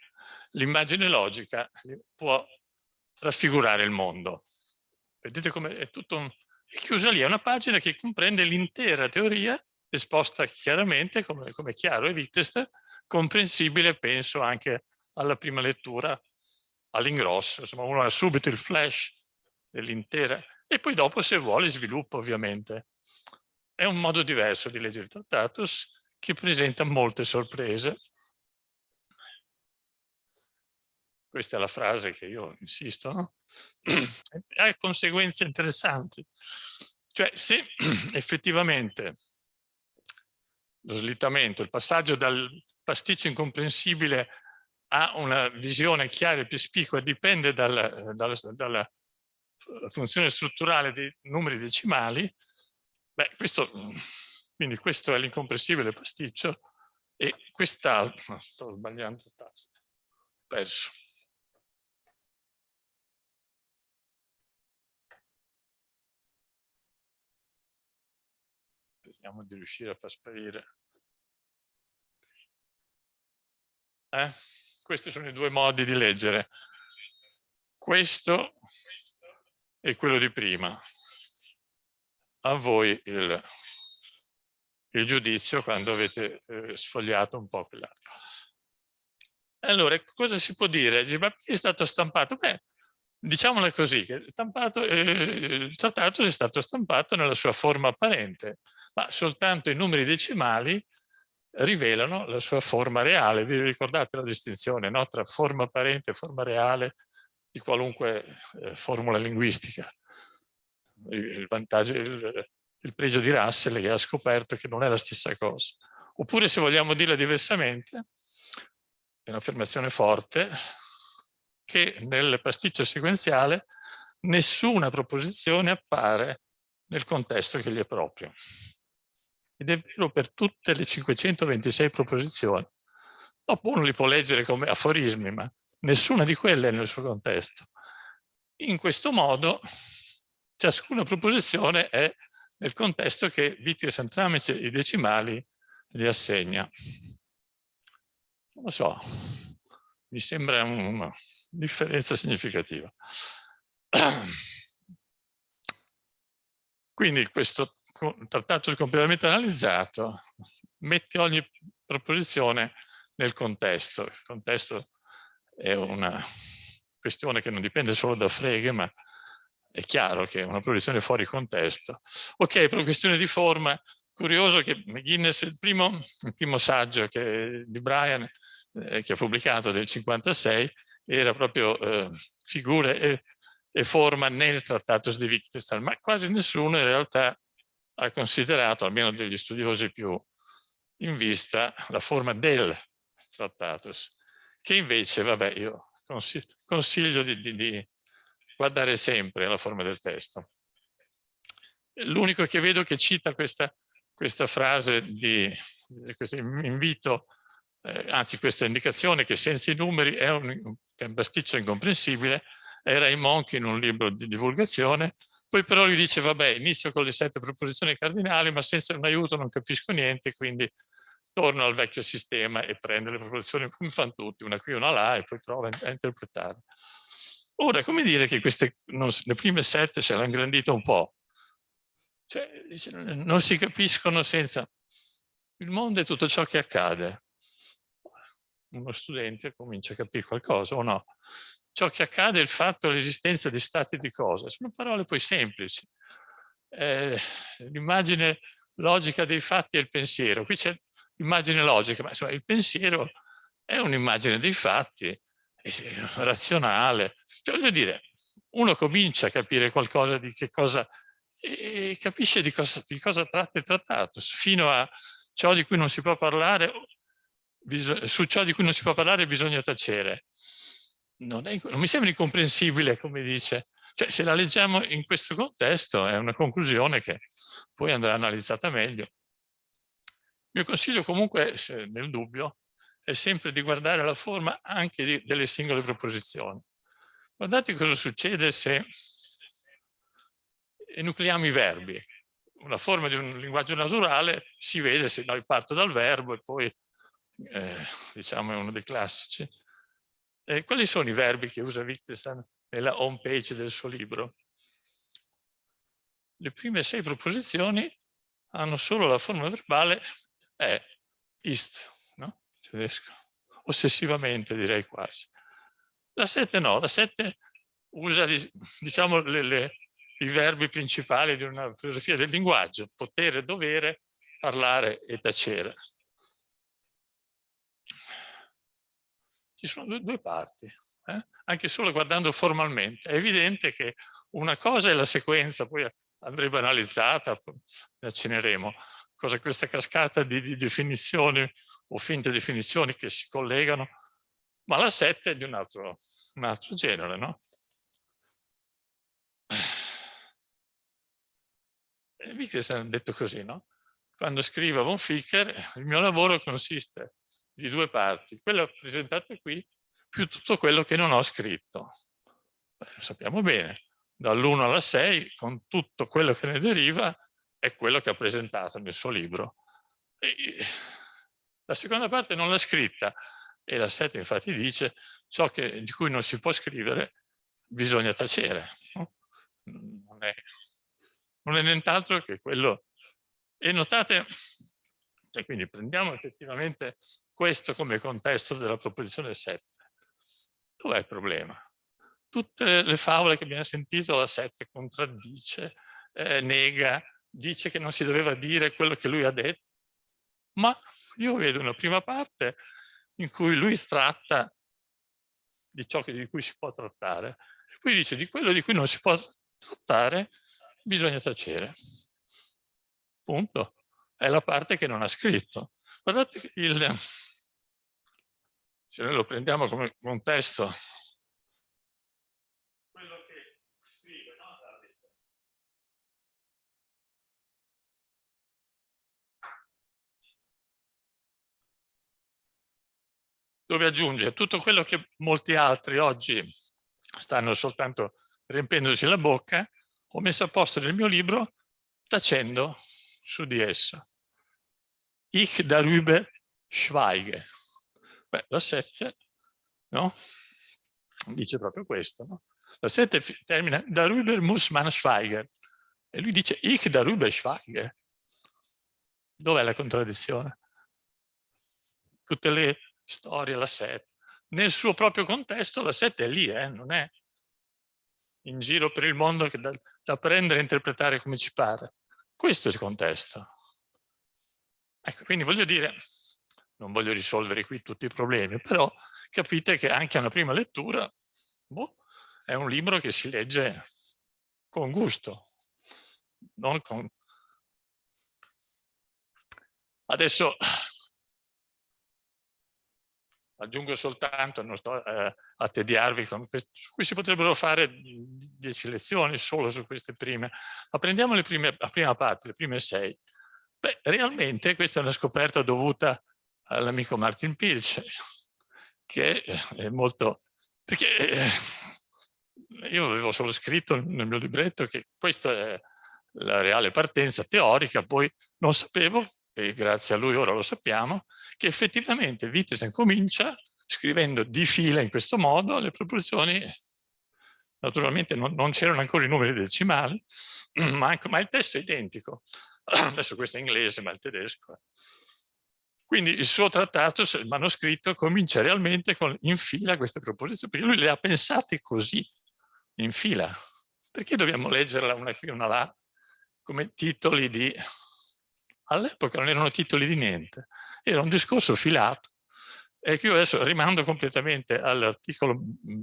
l'immagine logica può raffigurare il mondo. Vedete come è tutto è chiusa lì, è una pagina che comprende l'intera teoria esposta chiaramente, come è chiaro, e Wittgenstein, comprensibile, penso, anche alla prima lettura, all'ingrosso. Insomma, uno ha subito il flash dell'intera e poi dopo, se vuole, sviluppa ovviamente. È un modo diverso di leggere il Tractatus che presenta molte sorprese. Questa è la frase che io insisto, no? Ha conseguenze interessanti. Cioè, se effettivamente lo slittamento, il passaggio dal pasticcio incomprensibile a una visione chiara e più spicua dipende dalla funzione strutturale dei numeri decimali, beh, quindi questo è l'incomprensibile pasticcio e quest'altro, sto sbagliando il tasto, perso. Speriamo di riuscire a far sparire. Questi sono i due modi di leggere. Questo e quello di prima. A voi il giudizio quando avete sfogliato un po' quell'altro. Allora, cosa si può dire? Ma perché è stato stampato? Beh, diciamola così, che il Tractatus è stato stampato nella sua forma apparente, ma soltanto i numeri decimali rivelano la sua forma reale. Vi ricordate la distinzione, no? Tra forma apparente e forma reale di qualunque formula linguistica? Il vantaggio, il pregio di Russell che ha scoperto che non è la stessa cosa. Oppure, se vogliamo dirla diversamente, è un'affermazione forte, che nel pasticcio sequenziale nessuna proposizione appare nel contesto che gli è proprio. Ed è vero per tutte le 526 proposizioni. Dopo uno li può leggere come aforismi, ma nessuna di quelle è nel suo contesto. In questo modo ciascuna proposizione è nel contesto che Wittgenstein tramite i decimali gli assegna. Non lo so, mi sembra una differenza significativa. Quindi questo Tractatus completamente analizzato mette ogni proposizione nel contesto. Il contesto è una questione che non dipende solo da Frege, ma è chiaro che è una proposizione fuori contesto. Ok, per questione di forma, curioso che McGuinness, il primo saggio di Brian, che ha pubblicato del 56, era proprio figure e forma nel Tractatus di Wittgenstein, ma quasi nessuno in realtà ha considerato, almeno degli studiosi più in vista, la forma del Tractatus, che invece, vabbè, io consiglio di guardare sempre la forma del testo. L'unico che vedo che cita questa frase questo invito, anzi questa indicazione che senza i numeri è un pasticcio incomprensibile, era Raymond in un libro di divulgazione. Poi però lui dice, vabbè, inizio con le 7 proposizioni cardinali, ma senza un aiuto non capisco niente, quindi torno al vecchio sistema e prendo le proposizioni come fanno tutti, una qui, una là, e poi provo a interpretare. Ora, come dire che le prime 7 se l'hanno ingrandito un po'? Cioè, non si capiscono senza il mondo e tutto ciò che accade. Uno studente comincia a capire qualcosa o no? Ciò che accade è il fatto dell'esistenza di stati di cose. Sono parole poi semplici. L'immagine logica dei fatti è il pensiero. Qui c'è l'immagine logica, ma insomma il pensiero è un'immagine dei fatti, è razionale. Cioè, voglio dire, uno comincia a capire qualcosa di che cosa e capisce di cosa tratta il Tractatus, fino a ciò di cui non si può parlare, su ciò di cui non si può parlare bisogna tacere. Non mi sembra incomprensibile, come dice. Cioè, se la leggiamo in questo contesto è una conclusione che poi andrà analizzata meglio. Il mio consiglio comunque, nel dubbio, è sempre di guardare la forma anche delle singole proposizioni. Guardate cosa succede se enucleiamo i verbi. Una forma di un linguaggio naturale si vede se noi parto dal verbo e poi, diciamo, è uno dei classici. Quali sono i verbi che usa Wittgenstein nella home page del suo libro? Le prime 6 proposizioni hanno solo la forma verbale ist, no? Tedesco. Ossessivamente, direi quasi. La 7 no, la 7 usa, diciamo, i verbi principali di una filosofia del linguaggio: potere, dovere, parlare e tacere. Ci sono due parti, anche solo guardando formalmente. È evidente che una cosa è la sequenza, poi andrebbe analizzata, ne accenneremo, cosa questa cascata di definizioni o finte definizioni che si collegano, ma la 7 è di un altro genere, no? Wittgenstein ha detto così, no? Quando scrivo a von Ficker, il mio lavoro consiste di 2 parti, quella presentata qui più tutto quello che non ho scritto. Beh, lo sappiamo bene, dall'1 alla 6, con tutto quello che ne deriva, è quello che ha presentato nel suo libro. La seconda parte non l'ha scritta, e la 7 infatti dice ciò di cui non si può scrivere bisogna tacere. No? Non è nient'altro che quello. E notate, cioè, quindi prendiamo effettivamente questo come contesto della proposizione 7. Dov'è il problema? Tutte le favole che abbiamo sentito, la 7 contraddice, nega, dice che non si doveva dire quello che lui ha detto, ma io vedo una prima parte in cui lui tratta di ciò di cui si può trattare, e poi dice di quello di cui non si può trattare bisogna tacere. Punto. È la parte che non ha scritto. Guardate, se noi lo prendiamo come contesto, quello che scrive, no? Dove aggiunge tutto quello che molti altri oggi stanno soltanto riempiendosi la bocca, ho messo a posto nel mio libro tacendo su di esso. Ich darüber schweige. Beh, la 7, no? Dice proprio questo, no? La 7 termina darüber muss man schweigen. E lui dice ich darüber schweige. Dov'è la contraddizione? Tutte le storie, la 7. Nel suo proprio contesto la 7 è lì, non è in giro per il mondo che da prendere e interpretare come ci pare. Questo è il contesto. Ecco, quindi voglio dire, non voglio risolvere qui tutti i problemi, però capite che anche a una prima lettura è un libro che si legge con gusto, non con... Adesso aggiungo soltanto, non sto a tediarvi con questo, su cui si potrebbero fare 10 lezioni solo su queste prime, ma prendiamo la prima parte, le prime 6. Beh, realmente questa è una scoperta dovuta all'amico Martin Pilch, che è molto... perché io avevo solo scritto nel mio libretto che questa è la reale partenza teorica, poi non sapevo e grazie a lui ora lo sappiamo, che effettivamente Wittgenstein comincia scrivendo di fila in questo modo le proporzioni. Naturalmente non c'erano ancora i numeri decimali, ma il testo è identico. Adesso questo è inglese, ma il tedesco. Quindi il suo Tractatus, il manoscritto, comincia realmente con in fila queste proposizioni, perché lui le ha pensate così, in fila. Perché dobbiamo leggerla una qui e una là come titoli di... All'epoca non erano titoli di niente, era un discorso filato. E che io adesso rimando completamente all'articolo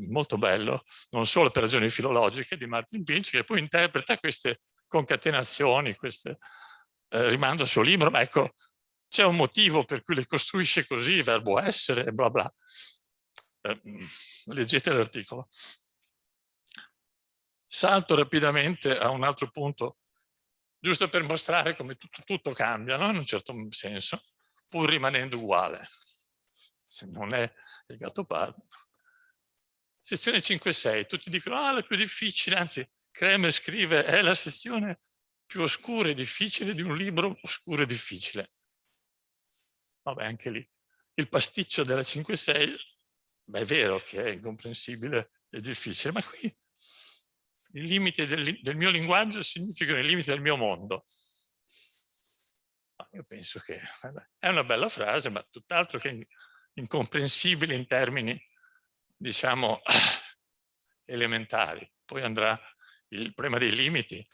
molto bello, non solo per ragioni filologiche, di Martin Pilch, che poi interpreta queste concatenazioni, rimando al suo libro, ma ecco, c'è un motivo per cui le costruisce così, verbo essere, bla bla. Leggete l'articolo. Salto rapidamente a un altro punto, giusto per mostrare come tutto cambia, no? In un certo senso, pur rimanendo uguale. Se non è il Gattopardo. Sezione 5-6, tutti dicono, la più difficile, anzi, Kremer scrive, è la sezione più oscura e difficile di un libro oscuro e difficile. Vabbè, anche lì. Il pasticcio della 5-6, beh, è vero che è incomprensibile e difficile, ma qui i limiti del mio linguaggio significano i limiti del mio mondo. Io penso che è una bella frase, ma tutt'altro che incomprensibile in termini, diciamo, elementari. Poi andrà il problema dei limiti.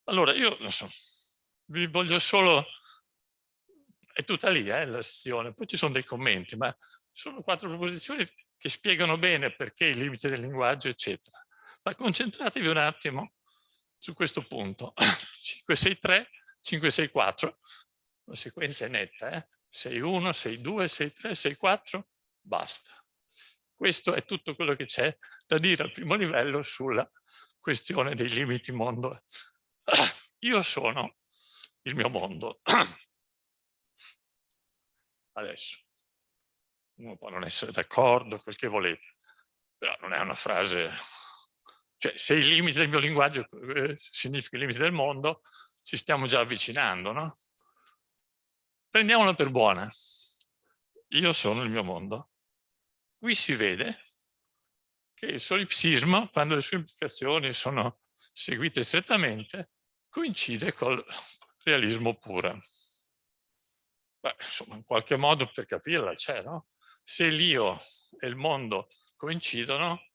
Allora, io non so, vi voglio solo... È tutta lì, la sezione. Poi ci sono dei commenti, ma sono 4 proposizioni che spiegano bene perché i limiti del linguaggio, eccetera. Ma concentratevi un attimo su questo punto. 5-6-3, 5-6-4. La sequenza è netta, 6-1, 6-2, 6-3, 6-4, basta. Questo è tutto quello che c'è da dire al primo livello sulla questione dei limiti mondo. Io sono il mio mondo. Adesso, uno può non essere d'accordo, quel che volete, però non è una frase... Cioè, se i limiti del mio linguaggio significano i limiti del mondo, ci stiamo già avvicinando, no? Prendiamola per buona. Io sono il mio mondo. Qui si vede che il solipsismo, quando le sue implicazioni sono seguite strettamente, coincide col realismo puro. Beh, insomma, in qualche modo per capirla c'è, no? Se l'io e il mondo coincidono,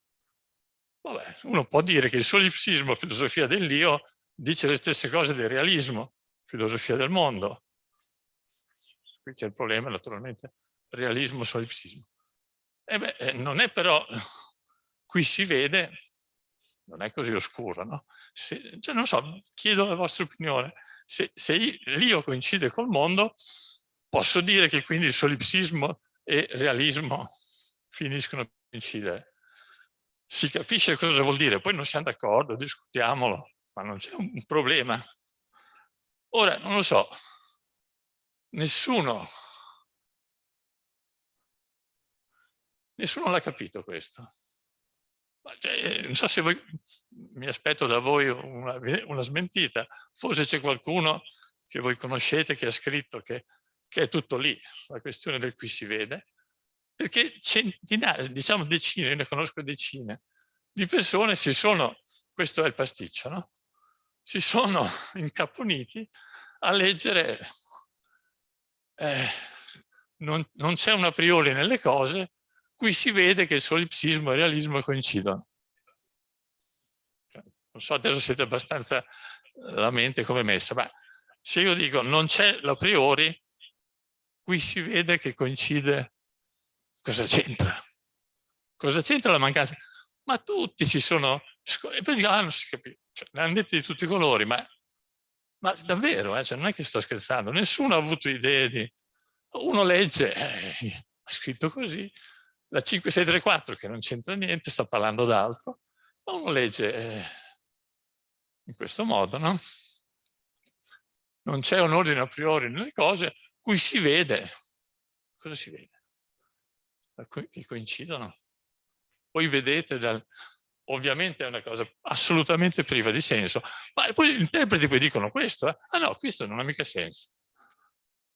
vabbè, uno può dire che il solipsismo, filosofia dell'io, dice le stesse cose del realismo, filosofia del mondo. Qui c'è il problema, naturalmente, realismo, solipsismo. Non è però, qui si vede, non è così oscuro, no? Cioè, non so, chiedo la vostra opinione. Se l'io coincide col mondo, posso dire che quindi il solipsismo e il realismo finiscono a coincidere. Si capisce cosa vuol dire, poi non siamo d'accordo, discutiamolo, ma non c'è un problema. Ora, non lo so, nessuno l'ha capito questo. Cioè, non so se voi, mi aspetto da voi una smentita, forse c'è qualcuno che voi conoscete che ha scritto che è tutto lì, la questione del qui si vede, perché centinaia, diciamo decine, io ne conosco decine, di persone questo è il pasticcio, no? Si sono incaponiti a leggere, non c'è un a priori nelle cose, qui si vede che il solipsismo e il realismo coincidono. Non so, adesso siete abbastanza la mente come messa, ma se io dico non c'è l'a priori, qui si vede che coincide, cosa c'entra? Cosa c'entra la mancanza? Ma tutti si sono... E poi dico, non si capisce. Cioè, ne hanno detto di tutti i colori, ma davvero, cioè, non è che sto scherzando. Nessuno ha avuto idee di... Uno legge, ha scritto così, la 5634 che non c'entra niente, sta parlando d'altro, ma uno legge in questo modo, no? Non c'è un ordine a priori nelle cose, qui si vede. Cosa si vede? Che coincidono. Poi vedete, ovviamente è una cosa assolutamente priva di senso, ma poi gli interpreti poi dicono questo, ah no, questo non ha mica senso.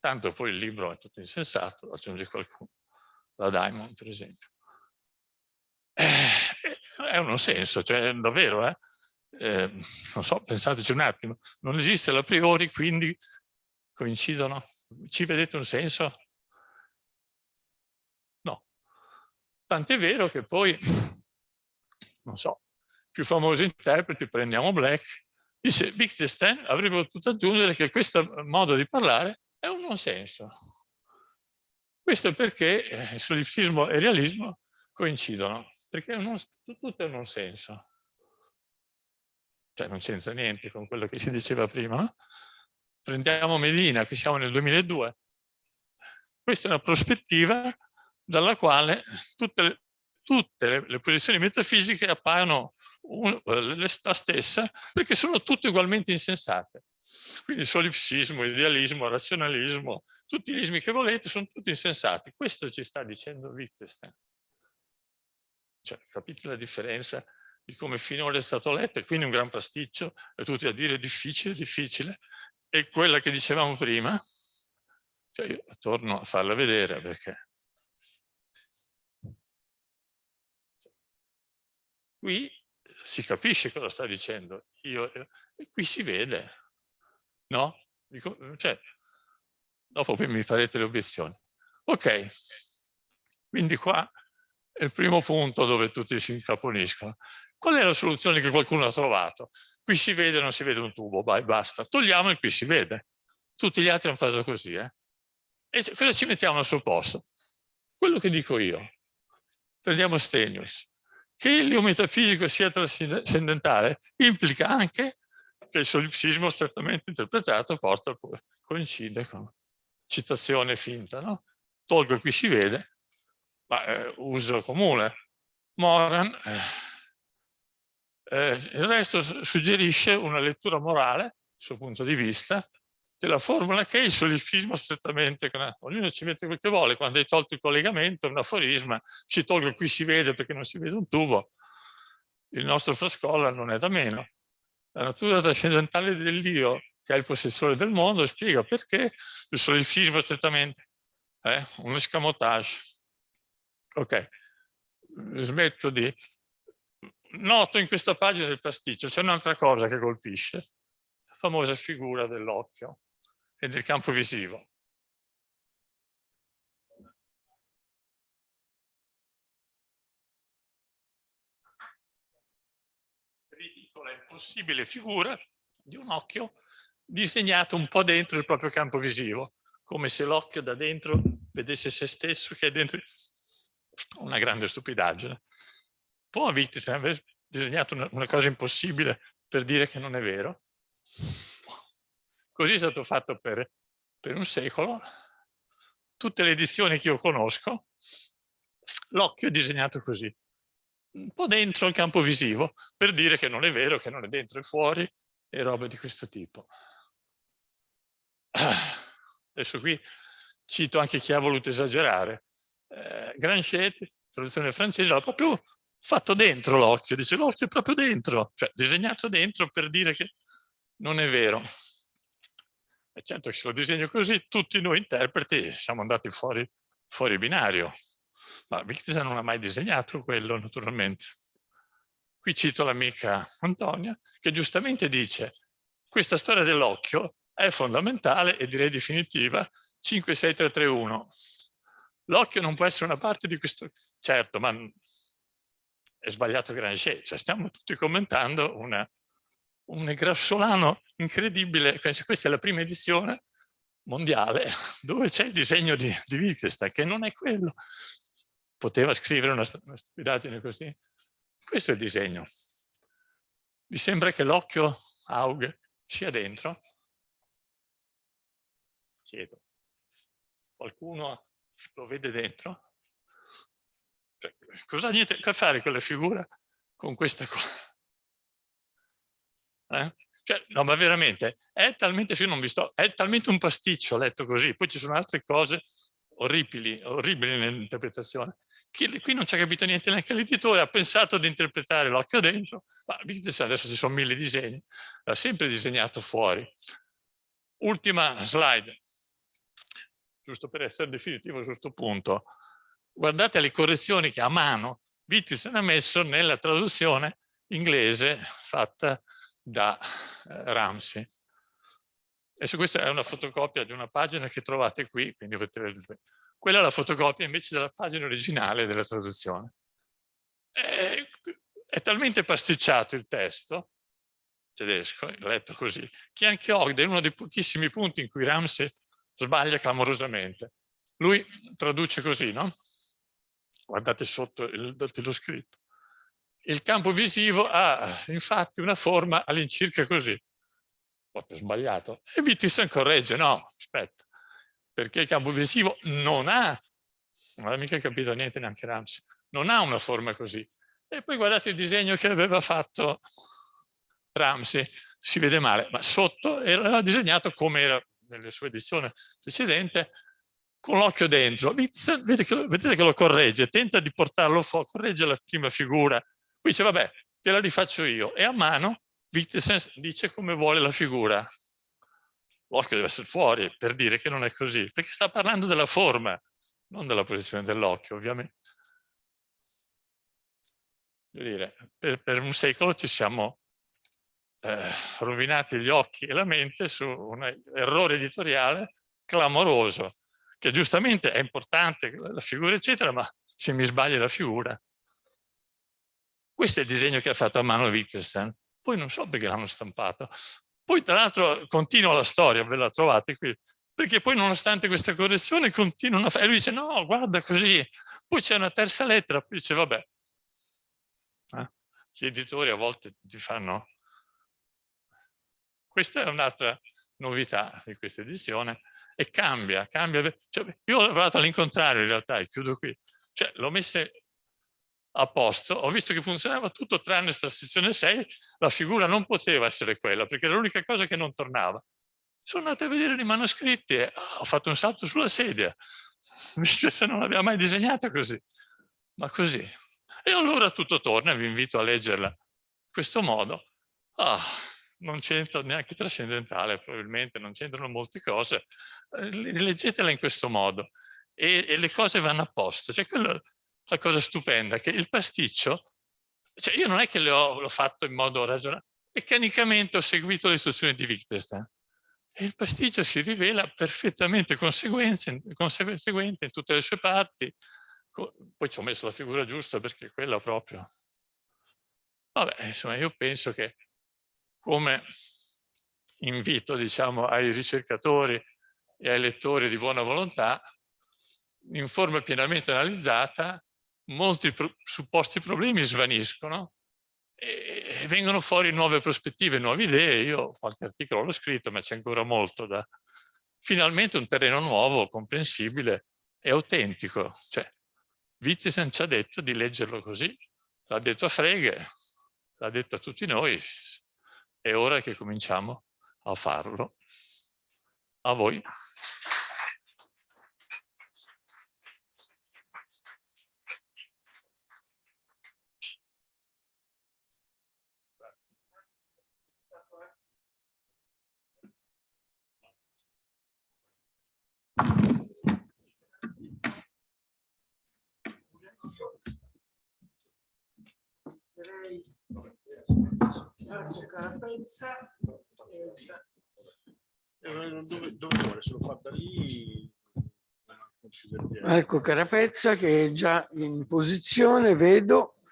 tanto poi il libro è tutto insensato, aggiunge qualcuno, la Diamond per esempio. È un non senso, cioè davvero, non so, pensateci un attimo, non esiste l'a priori, quindi coincidono? Ci vedete un senso? No. Tant'è vero che poi, non so, più famosi interpreti, prendiamo Black, dice Wittgenstein avrebbe potuto aggiungere che questo modo di parlare è un non senso. Questo è perché solipsismo e realismo coincidono, perché tutto è un non senso. Cioè non c'entra niente con quello che si diceva prima, no? Prendiamo Medina, qui siamo nel 2002. Questa è una prospettiva dalla quale tutte le posizioni metafisiche appaiono la stessa, perché sono tutte ugualmente insensate. Quindi solipsismo, idealismo, razionalismo, tutti gli ismi che volete sono tutti insensati. Questo ci sta dicendo Wittgenstein. Cioè, capite la differenza di come finora è stato letto? E quindi un gran pasticcio, e tutti a dire difficile, difficile. E quella che dicevamo prima, cioè io torno a farla vedere perché qui si capisce cosa sta dicendo. E qui si vede, no? Cioè, dopo poi mi farete le obiezioni. Ok, quindi qua è il primo punto dove tutti si incaponiscono. Qual è la soluzione che qualcuno ha trovato? Qui si vede, non si vede un tubo, vai, basta. Togliamo e qui si vede. Tutti gli altri hanno fatto così, E cosa ci mettiamo al suo posto? Quello che dico io. Prendiamo Stenius. Che il lio metafisico sia trascendentale implica anche che il solipsismo strettamente interpretato coincide con citazione finta, no? Tolgo e qui si vede, ma uso comune. Morra, il resto suggerisce una lettura morale, dal suo punto di vista, della formula che il solipsismo strettamente, ognuno ci mette quel che vuole, quando hai tolto il collegamento, un aforisma, ci tolgo qui si vede perché non si vede un tubo, il nostro Frascolla non è da meno. La natura trascendentale dell'io, che è il possessore del mondo, spiega perché il solipsismo strettamente è un escamotage. Ok, smetto di... Noto in questa pagina del pasticcio c'è un'altra cosa che colpisce, la famosa figura dell'occhio e del campo visivo. Ridicola e impossibile figura di un occhio disegnato un po' dentro il proprio campo visivo, come se l'occhio da dentro vedesse se stesso che è dentro una grande stupidaggine. Può Wittgenstein aver disegnato una cosa impossibile per dire che non è vero? Così è stato fatto per un secolo. Tutte le edizioni che io conosco, l'occhio è disegnato così, un po' dentro il campo visivo, per dire che non è vero, che non è dentro e fuori, e robe di questo tipo. Adesso qui cito anche chi ha voluto esagerare. Granchette, traduzione francese, l'ha proprio fatto dentro l'occhio, dice l'occhio è proprio dentro, cioè disegnato dentro per dire che non è vero. E certo che se lo disegno così, tutti noi interpreti siamo andati fuori binario, ma Wittgenstein non ha mai disegnato quello, naturalmente. Qui cito l'amica Antonia, che giustamente dice questa storia dell'occhio è fondamentale e direi definitiva, 56331. L'occhio non può essere una parte di questo... Certo, ma è sbagliato Granchette, cioè stiamo tutti commentando un grassolano incredibile. Questa è la prima edizione mondiale dove c'è il disegno di Wittgenstein, che non è quello. Poteva scrivere una stupidaggine così. Questo è il disegno. Vi sembra che l'occhio Aug sia dentro? Chiedo. Qualcuno lo vede dentro? Cioè, cosa ha niente a che fare quella figura con questa cosa? Cioè, no, ma veramente, è talmente, se io non vi sto, è talmente un pasticcio letto così, poi ci sono altre cose orribili nell'interpretazione, che qui non ci ha capito niente neanche l'editore, ha pensato di interpretare l'occhio dentro, ma adesso ci sono 1000 disegni, l'ha sempre disegnato fuori. Ultima slide. giusto per essere definitivo su questo punto, guardate le correzioni che a mano Wittgenstein ha messo nella traduzione inglese fatta da Ramsey. E su questa è una fotocopia di una pagina che trovate qui, quindi potete vedere. Quella è la fotocopia invece della pagina originale della traduzione. È talmente pasticciato il testo tedesco, letto così, che anche Ogden è uno dei pochissimi punti in cui Ramsey sbaglia clamorosamente. Lui traduce così, no? Guardate sotto lo scritto. Il campo visivo ha infatti una forma all'incirca così. Proprio sbagliato. E Wittgenstein corregge, no, aspetta, perché il campo visivo non ha mica capito niente neanche Ramsey, non ha una forma così. E poi guardate il disegno che aveva fatto Ramsey, si vede male, ma sotto era disegnato come era nelle sue edizioni precedente, con l'occhio dentro. Vedete che lo corregge, tenta di portarlo fuori, corregge la prima figura, poi dice vabbè, te la rifaccio io, e a mano Wittgenstein dice come vuole la figura. L'occhio deve essere fuori per dire che non è così, perché sta parlando della forma, non della posizione dell'occhio, ovviamente. Devo dire, per un secolo ci siamo rovinati gli occhi e la mente su un errore editoriale clamoroso, che giustamente è importante, la figura eccetera, ma se mi sbaglia la figura. Questo è il disegno che ha fatto a mano Wittgenstein. Poi non so perché l'hanno stampato. Poi tra l'altro continua la storia, ve la trovate qui, perché poi nonostante questa correzione continuano a fare, e lui dice no, guarda così. Poi c'è una terza lettera, poi dice vabbè. Gli editori a volte ti fanno... Questa è un'altra novità di questa edizione e cambia. Cioè, io ho lavorato all'incontrario in realtà, e chiudo qui. Cioè, l'ho messa a posto, ho visto che funzionava tutto tranne questa sezione 6, la figura non poteva essere quella, perché era l'unica cosa che non tornava. Sono andato a vedere i manoscritti e ho fatto un salto sulla sedia, visto se non l'aveva mai disegnata così. Ma così. E allora tutto torna, vi invito a leggerla in questo modo. Non c'entra neanche trascendentale, probabilmente non c'entrano molte cose. Leggetela in questo modo e le cose vanno a posto. Cioè, la cosa stupenda è che il pasticcio, cioè io non è che l'ho fatto in modo ragionevole, meccanicamente ho seguito le istruzioni di Wittgenstein e il pasticcio si rivela perfettamente conseguente in tutte le sue parti. Poi ci ho messo la figura giusta perché quella proprio. Vabbè, insomma, io penso che come invito, diciamo, ai ricercatori e ai lettori di buona volontà, in forma pienamente analizzata, molti supposti problemi svaniscono e vengono fuori nuove prospettive, nuove idee. Io qualche articolo l'ho scritto, ma c'è ancora molto da... Finalmente un terreno nuovo, comprensibile e autentico. Cioè, Wittgenstein ci ha detto di leggerlo così, l'ha detto a Frege, l'ha detto a tutti noi, è ora che cominciamo a farlo. A voi. Grazie Carapezza. Dove vuole? Se lo fa da lì. Ecco Carapezza che è già in posizione, vedo.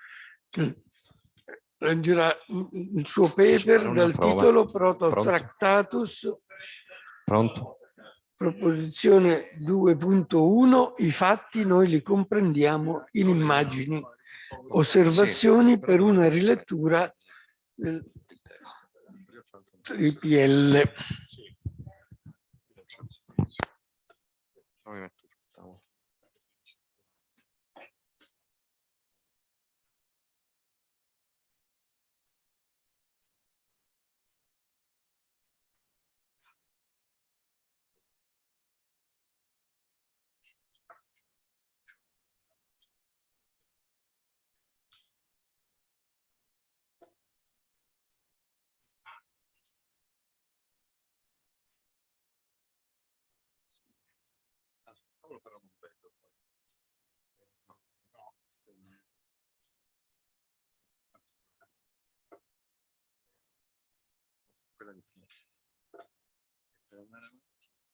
Leggerà il suo paper dal titolo Prototractatus. Pronto? Proposizione 2.1, i fatti noi li comprendiamo in immagini. Osservazioni per una rilettura del TPL.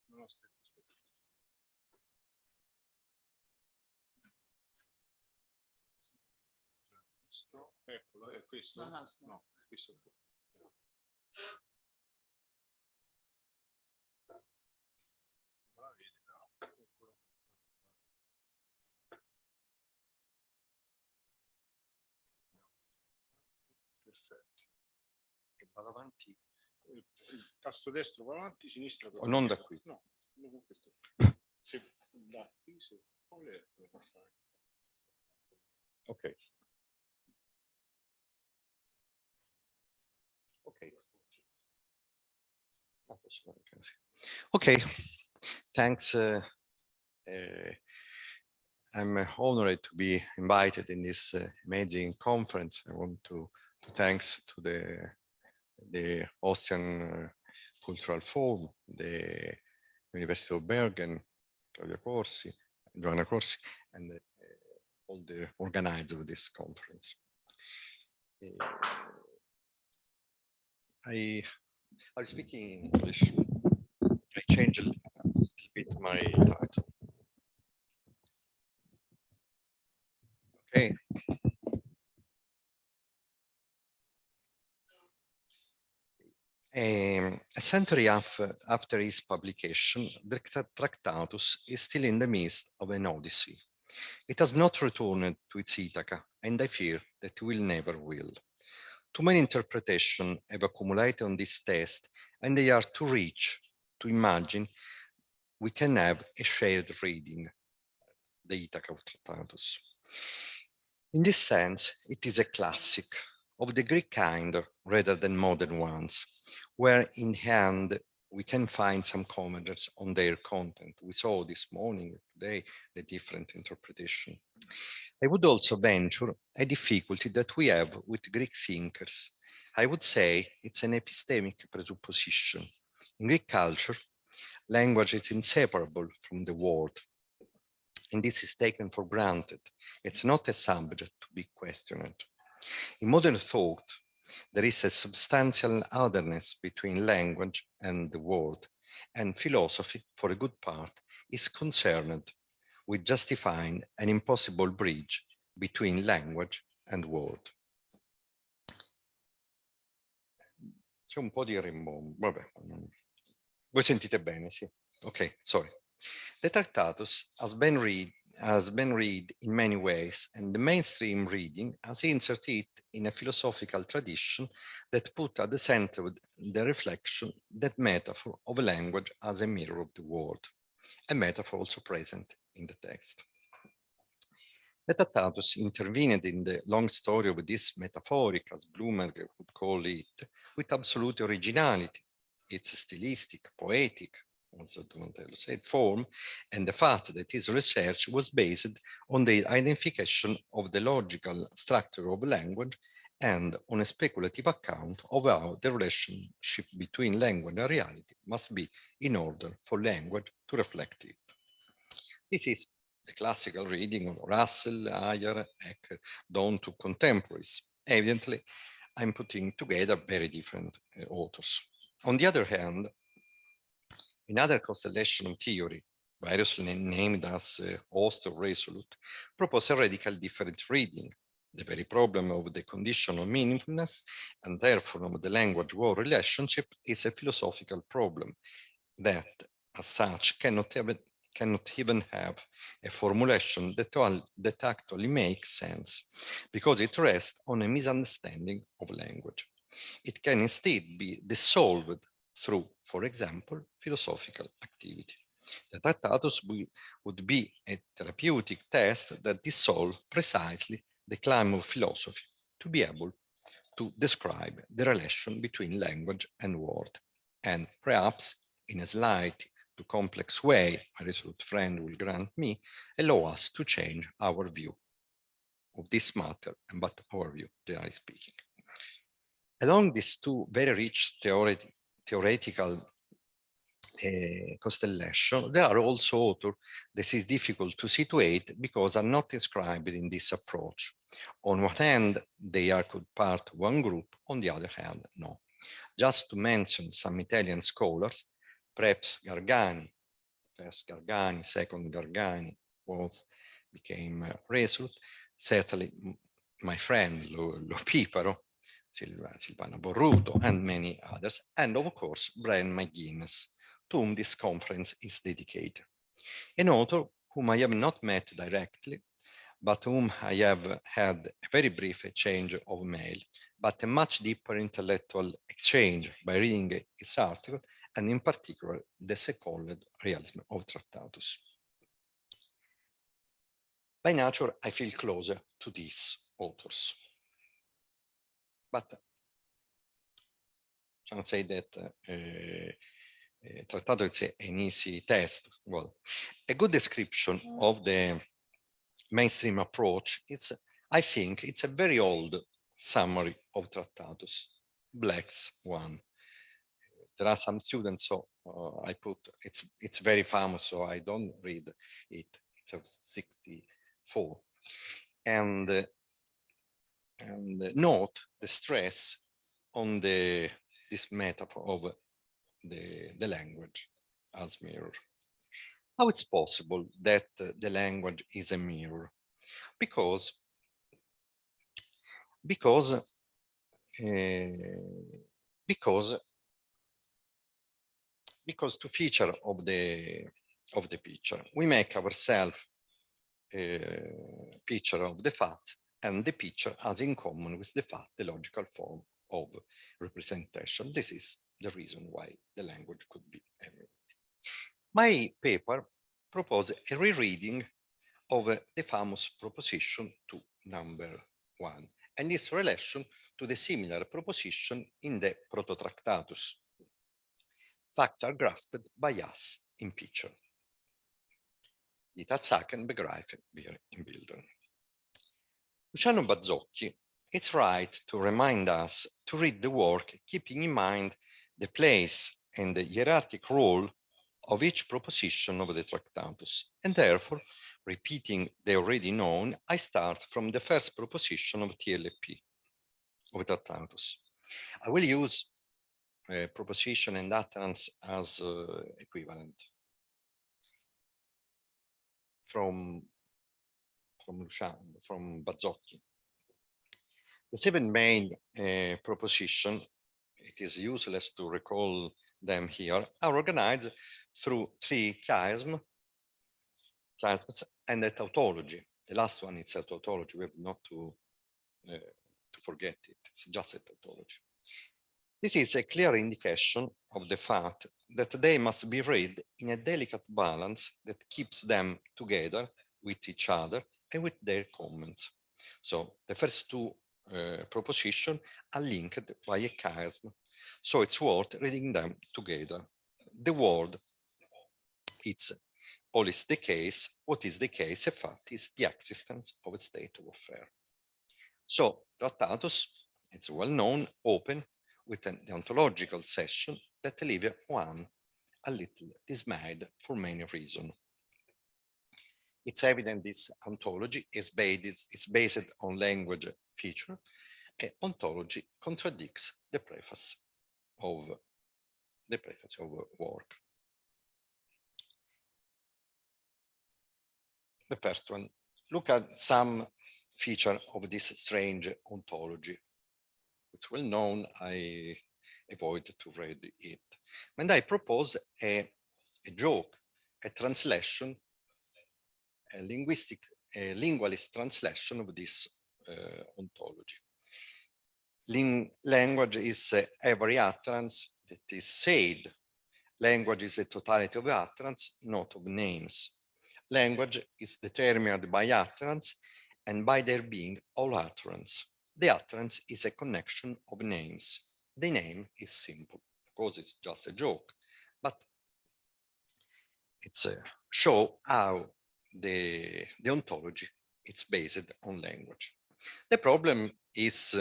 No, aspetta. Eccolo, è questo? No, questo. Perfetto. Che vado avanti. Il tasto destro va avanti, sinistra. O non da qui. No, non questo. Se da qui, se vuole, lo può fare. Ok. Okay, thanks. I'm honored to be invited in this amazing conference. I want to thanks to the Austrian Cultural Forum, the University of Bergen, Claudia Corsi, Joanna Corsi, and all the organizers of this conference. I'll speak in English. I changed a little bit my title. Okay. A century after his publication, the Tractatus is still in the midst of an odyssey. It has not returned to its Ithaca, and I fear that it will never will. Too many interpretations have accumulated on this text, and they are too rich to imagine we can have a shared reading, the Ithaca of Tractatus. In this sense, it is a classic of the Greek kind rather than modern ones, where in hand we can find some comments on their content. We saw this morning, today, the different interpretation. I would also venture a difficulty that we have with Greek thinkers. I would say it's an epistemic presupposition. In Greek culture, language is inseparable from the word, and this is taken for granted. It's not a subject to be questioned. In modern thought, there is a substantial otherness between language and the word, and philosophy, for a good part, is concerned with justifying an impossible bridge between language and word. C'è un po' di rimbombo, vabbè. Voi sentite bene, sì? Ok, sorry. The Tractatus has been read in many ways, and the mainstream reading has inserted it in a philosophical tradition that put at the center of the reflection that metaphor of a language as a mirror of the world, a metaphor also present in the text. The Tractatus intervened in the long story of this metaphoric, as Blumenberg would call it, with absolute originality, its stylistic, poetic, as Donatello said, form, and the fact that his research was based on the identification of the logical structure of language and on a speculative account of how the relationship between language and reality must be in order for language to reflect it. This is the classical reading of Russell, Ayer, Eck, down to contemporaries. Evidently, I'm putting together very different authors. On the other hand, another constellation of theory, variously named as Host or Resolute, propose a radical different reading. The very problem of the condition of meaningfulness, and therefore of the language-word relationship, is a philosophical problem that, as such, cannot even have a formulation that actually makes sense, because it rests on a misunderstanding of language. It can instead be dissolved through, for example, philosophical activity. The Tractatus would be a therapeutic test that dissolves precisely the claim of philosophy to be able to describe the relation between language and word, and perhaps in a slight too complex way, my resolute friend will grant me, allow us to change our view of this matter, but our view, generally speaking. Along these two very rich theoretical constellation, there are also authors that is difficult to situate because are not described in this approach. On one hand, they are could part of one group, on the other hand, no. Just to mention some Italian scholars, perhaps Gargani, first Gargani, second Gargani became Result, certainly my friend Lo Piparo, Silvana Borruto, and many others, and of course, Brian McGuinness, to whom this conference is dedicated. An author whom I have not met directly, but whom I have had a very brief exchange of mail, but a much deeper intellectual exchange by reading his article, and in particular, the so-called realism of Tractatus. By nature, I feel closer to these authors. But I can't say that Tractatus is an easy test. Well, a good description of the mainstream approach, I think it's a very old summary of Tractatus, Black's one. There are some students, so I put, it's very famous, so I don't read it. It's of 64. And note the stress on this metaphor of the language as mirror. How it's possible that the language is a mirror? Because two features of the picture. We make ourselves a picture of the fact, and the picture has in common with the fact the logical form of representation. This is the reason why the language could be a mirror. My paper proposes a rereading of the famous proposition 2, number 1, and its relation to the similar proposition in the Prototractatus. Facts are grasped by us in picture. Die Tatsachen begreifen wir im Bildern. Luciano Bazzocchi, it's right to remind us to read the work keeping in mind the place and the hierarchic role of each proposition of the Tractatus, and therefore, repeating the already known, I start from the first proposition of TLP, of Tractatus. I will use proposition and utterance as equivalent from Luciano, from Bazzocchi. The 7 main propositions, it is useless to recall them here, are organized through 3 chiasms and a tautology. The last one is a tautology. We have not to forget it. It's just a tautology. This is a clear indication of the fact that they must be read in a delicate balance that keeps them together with each other and with their comments. So the first 2 propositions are linked by a chiasm, so it's worth reading them together. The word, it's always the case. What is the case? A fact is the existence of a state of affair. So Tractatus, it's well known, open with an ontological session that leaves one a little dismayed for many reasons. It's evident this ontology is based on language feature. Ontology contradicts the preface of work. The first one, look at some feature of this strange ontology. It's well known, I avoid to read it. And I propose a joke, a translation, a lingualist translation of this ontology. Language is every utterance that is said. Language is a totality of utterance, not of names. Language is determined by utterance and by there being all utterance. The utterance is a connection of names. The name is simple, because it's just a joke, but it's a show how the ontology is based on language. The problem is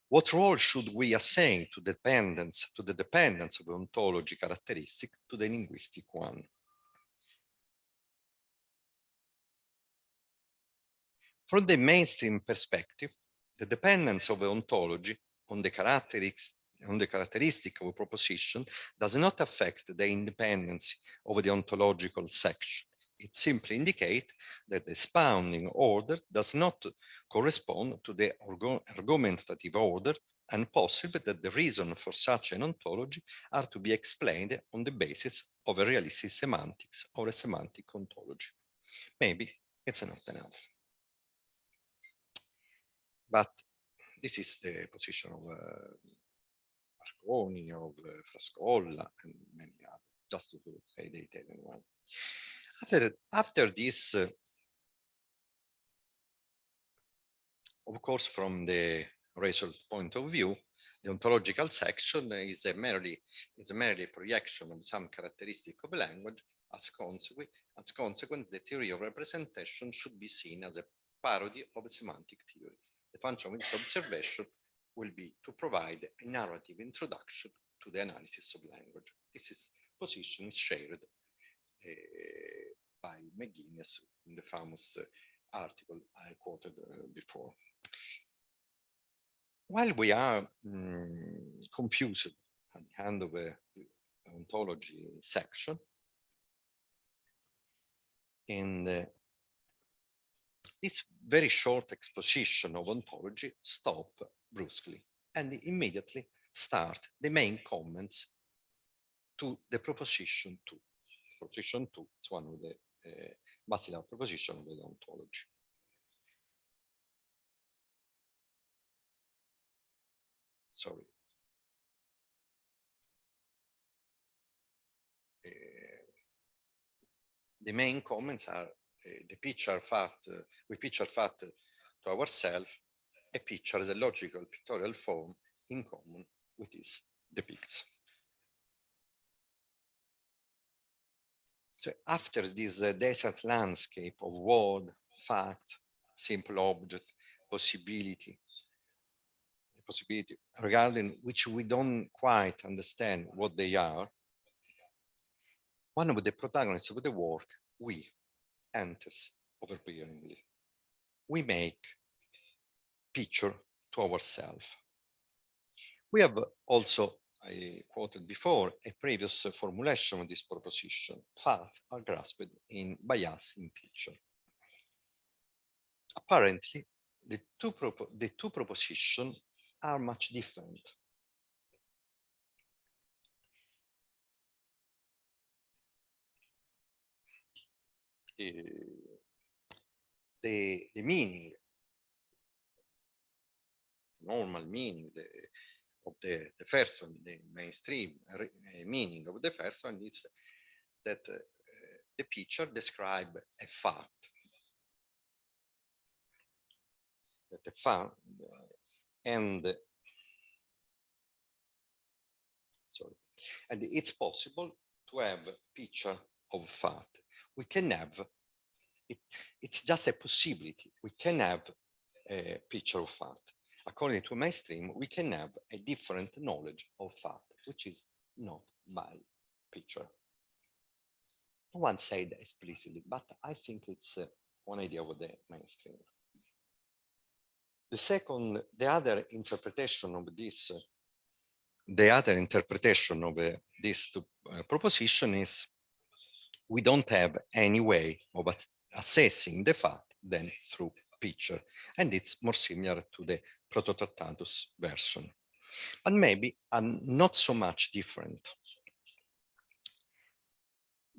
What role should we assign to the dependence of ontology characteristic to the linguistic one? From the mainstream perspective, the dependence of ontology on the characteristic of a proposition does not affect the independence of the ontological section. It simply indicates that the expounding order does not correspond to the argumentative order, and possible that the reason for such an ontology are to be explained on the basis of a realistic semantics or a semantic ontology. Maybe it's not enough. But this is the position of Marconi, of Frascolla, and many others, just to say the Italian one. After this, of course, from the result point of view, the ontological section is merely a projection of some characteristic of language. As consequence, the theory of representation should be seen as a parody of a semantic theory. The function of this observation will be to provide a narrative introduction to the analysis of language. This position is shared by McGuinness in the famous article I quoted before. While we are confused at the end of the ontology section, in this very short exposition of ontology stop brusquely and immediately start the main comments to the proposition 2. Proposition 2 is one of the basilar proposition of the ontology. Sorry. The main comments are we picture fact to ourselves. A picture is a logical pictorial form in common with its depicts. So after this desert landscape of word, fact, simple object, possibility regarding which we don't quite understand what they are, one of the protagonists of the work, we, enters overbearingly. We make picture to ourselves. We have also, I quoted before, a previous formulation of this proposition. Facts are grasped by us in picture. Apparently, the two propositions are much different. The meaning, normal meaning of the first one, the mainstream meaning of the first one is that the picture describes a fact. That the fact and it's possible to have a picture of fact. We can have it. It's just a possibility. We can have a picture of fact. According to mainstream, we can have a different knowledge of fact, which is not by picture. No one said explicitly, but I think it's one idea of the mainstream. The other interpretation of this proposition is we don't have any way of assessing the fact than through picture, and it's more similar to the Prototractatus version, but maybe not so much different.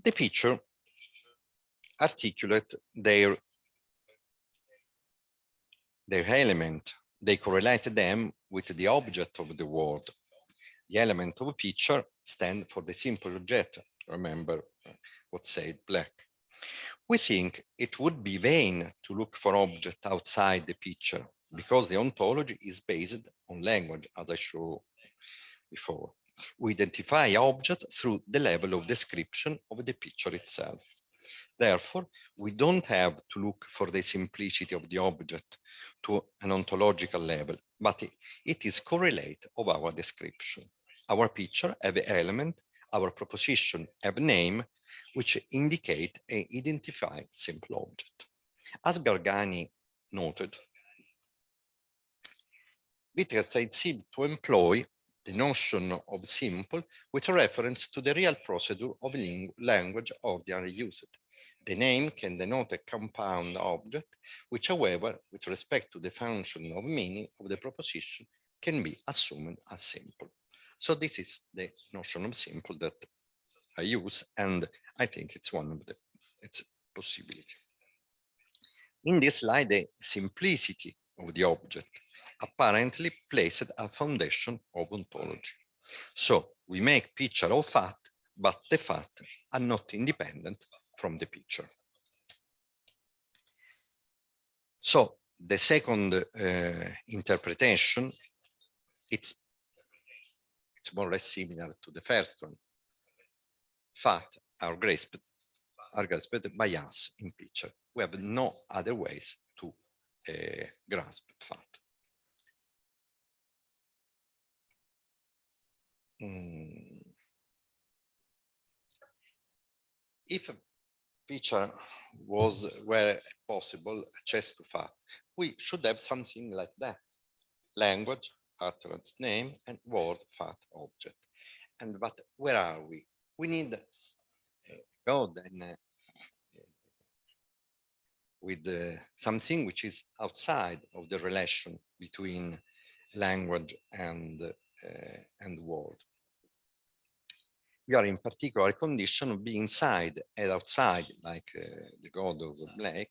The picture articulate their element. They correlate them with the object of the word. The element of a picture stand for the simple object. Remember what said Black. We think it would be vain to look for object outside the picture because the ontology is based on language, as I showed before. We identify object through the level of description of the picture itself. Therefore, we don't have to look for the simplicity of the object to an ontological level. but it is correlate of our description. Our picture have element, our proposition have name, which indicate and identify simple object. As Gargani noted, Wittgenstein seemed to employ the notion of simple with reference to the real procedure of language ordinarily used. The name can denote a compound object, which, however, with respect to the function of meaning of the proposition, can be assumed as simple. So this is the notion of simple that I use, and I think it's one of the possibility. In this slide, the simplicity of the object apparently placed a foundation of ontology. So we make picture of fact, but the fact are not independent from the picture. So the second interpretation, it's more or less similar to the first one. Fact are grasped by us in picture. We have no other ways to grasp fact. If a picture were possible access to fact, we should have something like that: language, utterance, name, and word, fact, object. But where are we? We need God and with something which is outside of the relation between language and word. We are in particular condition of being inside and outside, like the God of the Black,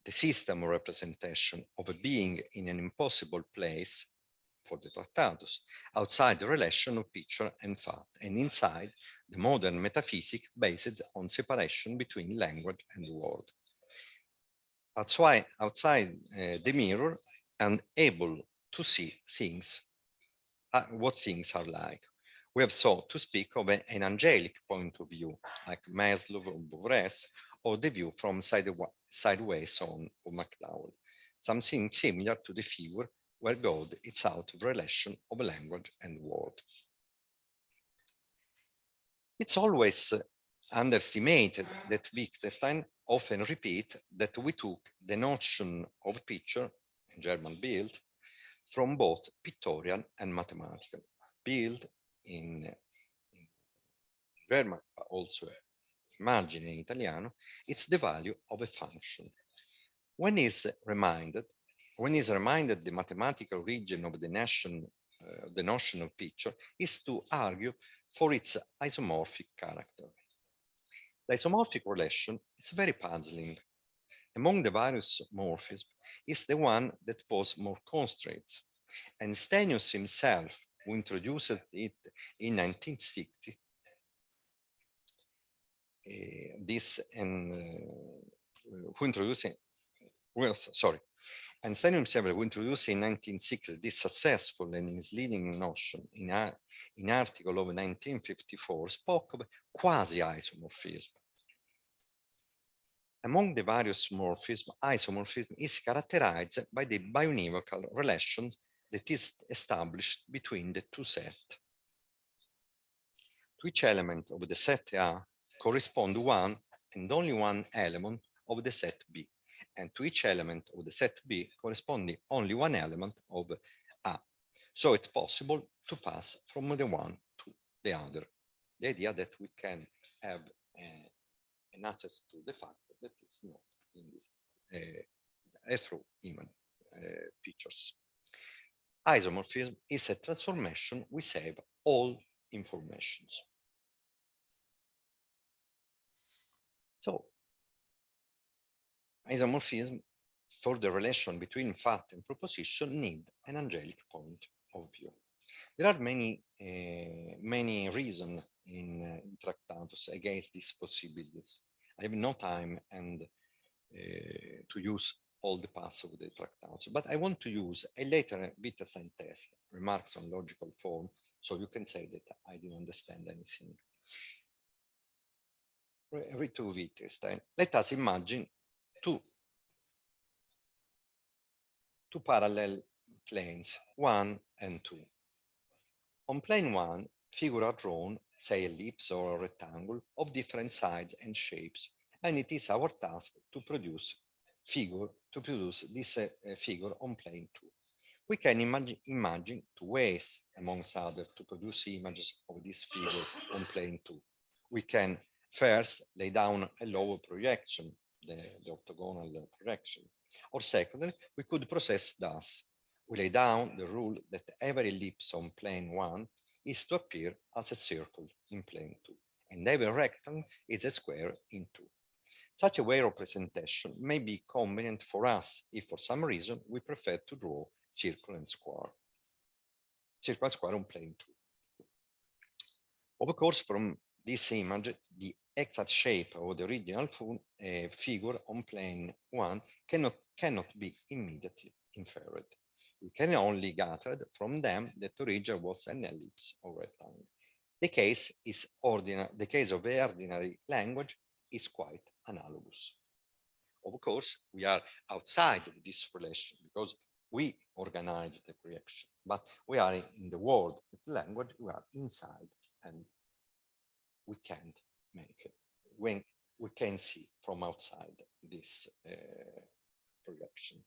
the system of representation of a being in an impossible place for the Tractatus, outside the relation of picture and fact, and inside the modern metaphysics based on separation between language and word. Outside the mirror and able to see things, what things are like. We have sought to speak of an angelic point of view, like Maslow or Bouvres, or the view from sideways on of McDowell, something similar to the figure where God is out of relation of language and word. It's always underestimated that Wittgenstein often repeat that we took the notion of picture, in German Bild, from both pictorial and mathematical. Bild in German, but also immagini in Italiano, it's the value of a function. When is reminded the mathematical origin of the notion of picture is to argue for its isomorphic character. The isomorphic relation is very puzzling. Among the various morphisms, is the one that poses more constraints. And Stenius himself, who introduced it in 1960, and Stenius himself, who introduced in 1960 this successful and misleading notion in article of 1954, spoke of quasi-isomorphism. Among the various morphisms, isomorphism is characterized by the biunivocal relations that is established between the two sets. To each element of the set A correspond one and only one element of the set B, and to each element of the set B corresponding only one element of A. So it's possible to pass from the one to the other. The idea that we can have an access to the fact that it's not in this through even pictures. Isomorphism is a transformation we save all informations. So isomorphism for the relation between fact and proposition need an angelic point of view. There are many reasons in Tractatus against these possibilities. I have no time and to use all the parts of the Tractatus, but I want to use a later Wittgenstein test, remarks on logical form, so you can say that I didn't understand anything. Read to Wittgenstein. Let us imagine two parallel planes 1 and 2. On plane 1, figures are drawn, say ellipse or a rectangle, of different sides and shapes, and it is our task to produce this figure on plane 2. We can imagine two ways, amongst others, to produce images of this figure on plane 2. We can first lay down a lower projection, the orthogonal projection, or secondly, we could process thus. We lay down the rule that every ellipse on plane 1 is to appear as a circle in plane 2, and every rectangle is a square in 2. Such a way of presentation may be convenient for us if for some reason we prefer to draw circle and square on plane 2. Of course, from this image, the exact shape of the original figure on plane 1 cannot be immediately inferred. We can only gather from them that the origin was an ellipse or rectangle. The case of the ordinary language is quite analogous. Of course, we are outside of this relation because we organize the projection, but we are in the world of the language, we are inside, and we can't make it. When we can see from outside this projection.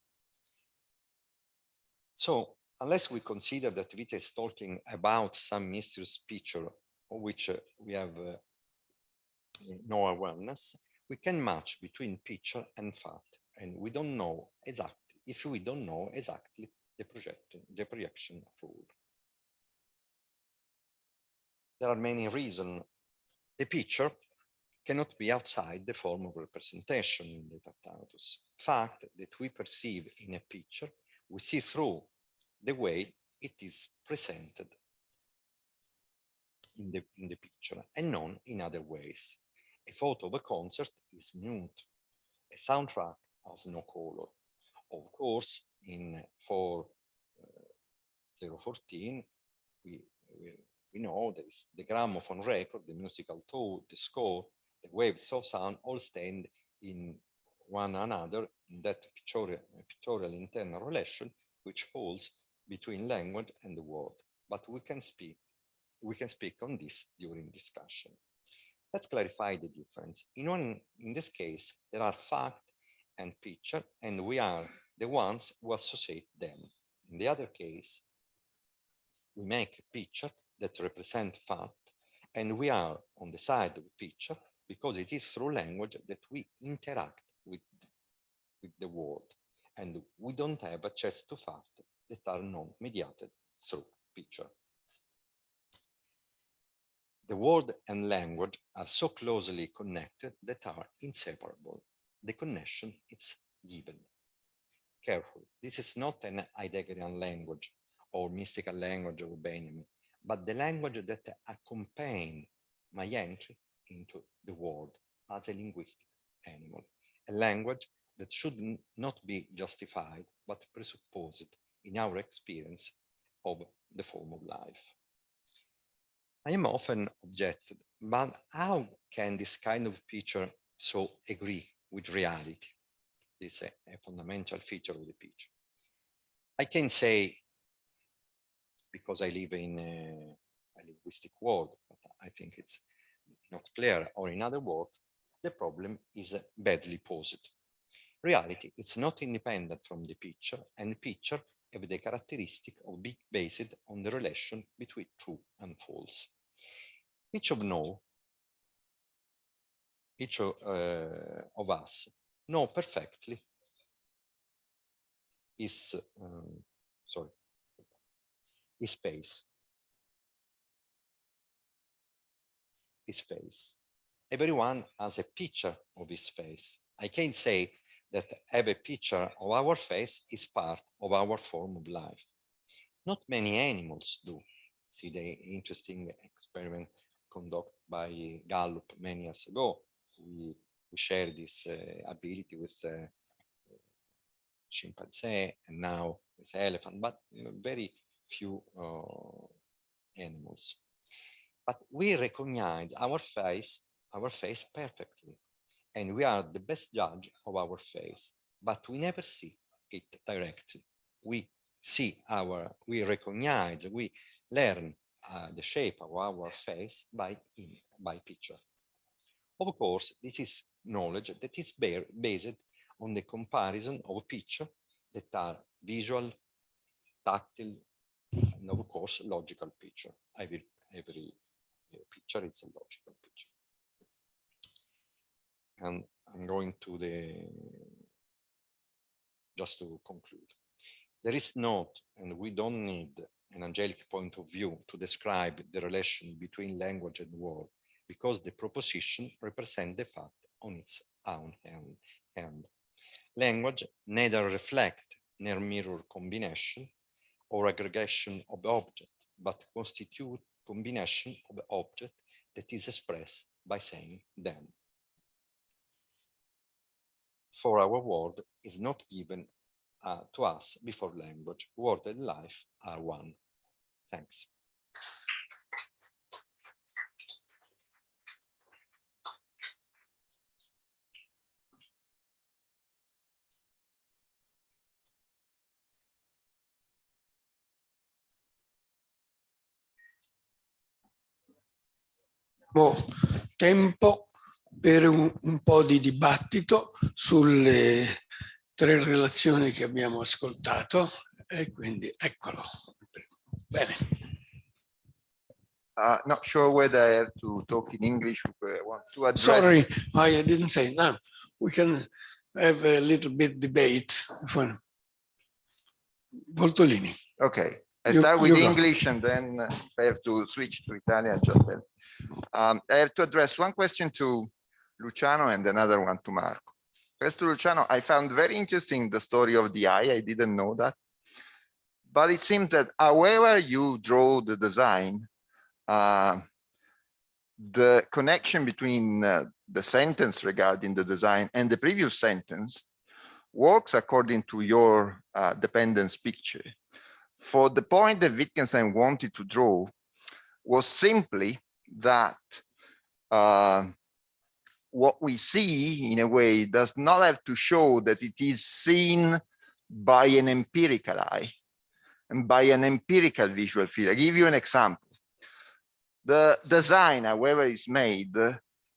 So, unless we consider that Vita is talking about some mysterious picture of which we have no awareness, we can match between picture and fact, and we don't know exactly, if we don't know exactly the projection rule. There are many reasons. The picture cannot be outside the form of representation in the Tractatus. Fact that we perceive in a picture, we see through the way it is presented in the picture and not in other ways. A photo of a concert is mute. A soundtrack has no color. Of course, in 4014, we know there is the gramophone record, the musical tool, the score, the waves of sound all stand in one another in that pictorial internal relation which holds between language and the world. But we can speak on this during discussion. Let's clarify the difference. In this case, there are fact and picture, and we are the ones who associate them. In the other case, we make a picture that represents fact, and we are on the side of the picture because it is through language that we interact with the world, and we don't have access to facts that are not mediated through picture. The world and language are so closely connected that are inseparable. The connection is given. Careful, this is not an Heideggerian language or mystical language of Benjamin, but the language that accompanies my entry into the world as a linguistic animal, a language that should not be justified, but presupposed in our experience of the form of life. I am often objected, but how can this kind of picture so agree with reality? This is a fundamental feature of the picture. I can say, because I live in a linguistic world, but I think it's not clear, or in other words, the problem is badly posed. Reality is not independent from the picture, and the picture have the characteristic of being based on the relation between true and false. Each of us know perfectly his face. Everyone has a picture of his face. I can say that have a picture of our face is part of our form of life. Not many animals do. See the interesting experiment conducted by Gallup many years ago. We share this ability with chimpanzee and now with elephant, but very few animals. But we recognize our face perfectly, and we are the best judge of our face, but we never see it directly. We we recognize, we learn the shape of our face by picture. Of course, this is knowledge that is based on the comparison of picture that are visual, tactile, and of course, logical picture. Every picture is a logical picture. And I'm going to just to conclude. There is not, and we don't need an angelic point of view to describe the relation between language and word, because the proposition represents the fact on its own hand. Language neither reflect nor mirror combination or aggregation of object, but constitute combination of object that is expressed by saying them. For our word is not given to us before language. Word and life are one. Thanks. Tempo per un po' di dibattito sulle tre relazioni che abbiamo ascoltato, e quindi eccolo. Bene. Not sure whether I have to talk in English. I want to address. Sorry, I didn't say. No, we can have a little bit debate. Voltolini. Okay, I start with English and then if I have to switch to Italian, just tell. I have to address one question to Luciano and another one to Marco. First to Luciano, I found very interesting the story of the eye. I didn't know that. But it seems that however you draw the design, the connection between the sentence regarding the design and the previous sentence works according to your dependence picture. For the point that Wittgenstein wanted to draw was simply that what we see in a way does not have to show that it is seen by an empirical eye and by an empirical visual field. I give you an example. The design, however it's made,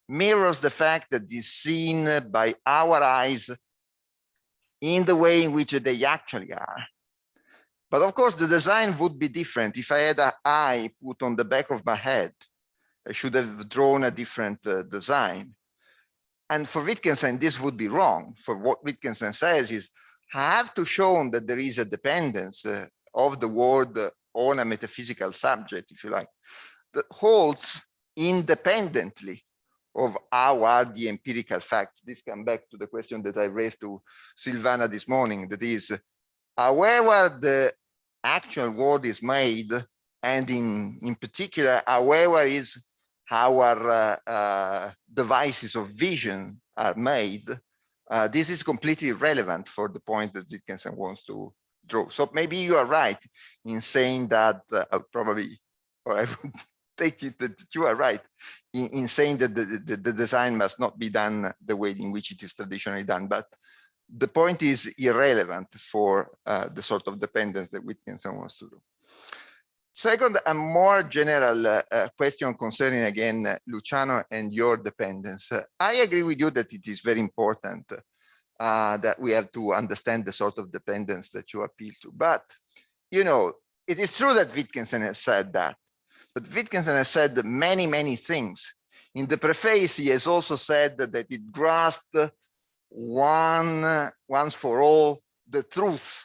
mirrors the fact that it is seen by our eyes in the way in which they actually are. But of course, the design would be different. If I had an eye put on the back of my head, I should have drawn a different design. And for Wittgenstein, this would be wrong. For what Wittgenstein says is, I have to show that there is a dependence of the word on a metaphysical subject, if you like, that holds independently of how are the empirical facts. This comes back to the question that I raised to Silvana this morning, that is, however the actual word is made, and in particular, however is our devices of vision are made, this is completely irrelevant for the point that Wittgenstein wants to draw. So maybe you are right in saying that, probably, or I would take it that you are right in saying that the design must not be done the way in which it is traditionally done. But the point is irrelevant for the sort of dependence that Wittgenstein wants to do. Second, a more general question concerning, again, Luciano and your dependence. I agree with you that it is very important that we have to understand the sort of dependence that you appeal to. But, you know, it is true that Wittgenstein has said that. But Wittgenstein has said many, many things. In the preface, he has also said that it grasped once for all the truth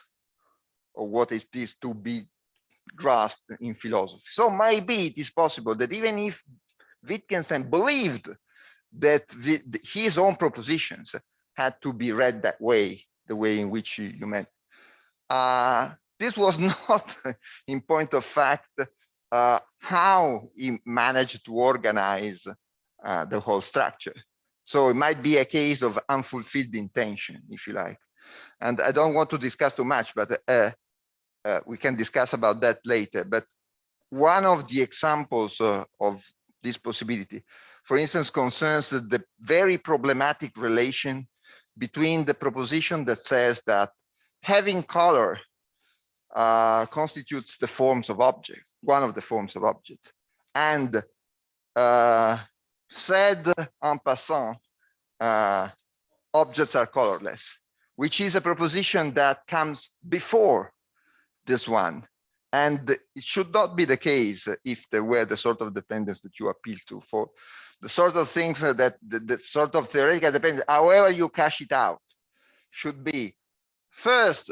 of what is this to be grasped in philosophy. So maybe it is possible that even if Wittgenstein believed that his own propositions had to be read that way, the way in which you meant, this was not, in point of fact, how he managed to organize the whole structure. So it might be a case of unfulfilled intention, if you like. And I don't want to discuss too much, but we can discuss about that later. But one of the examples of this possibility, for instance, concerns the very problematic relation between the proposition that says that having color constitutes the forms of objects, one of the forms of objects. And said en passant, objects are colorless, which is a proposition that comes before this one. And it should not be the case if there were the sort of dependence that you appeal to. For the sort of things that the sort of theoretical dependence, however you cash it out, should be first,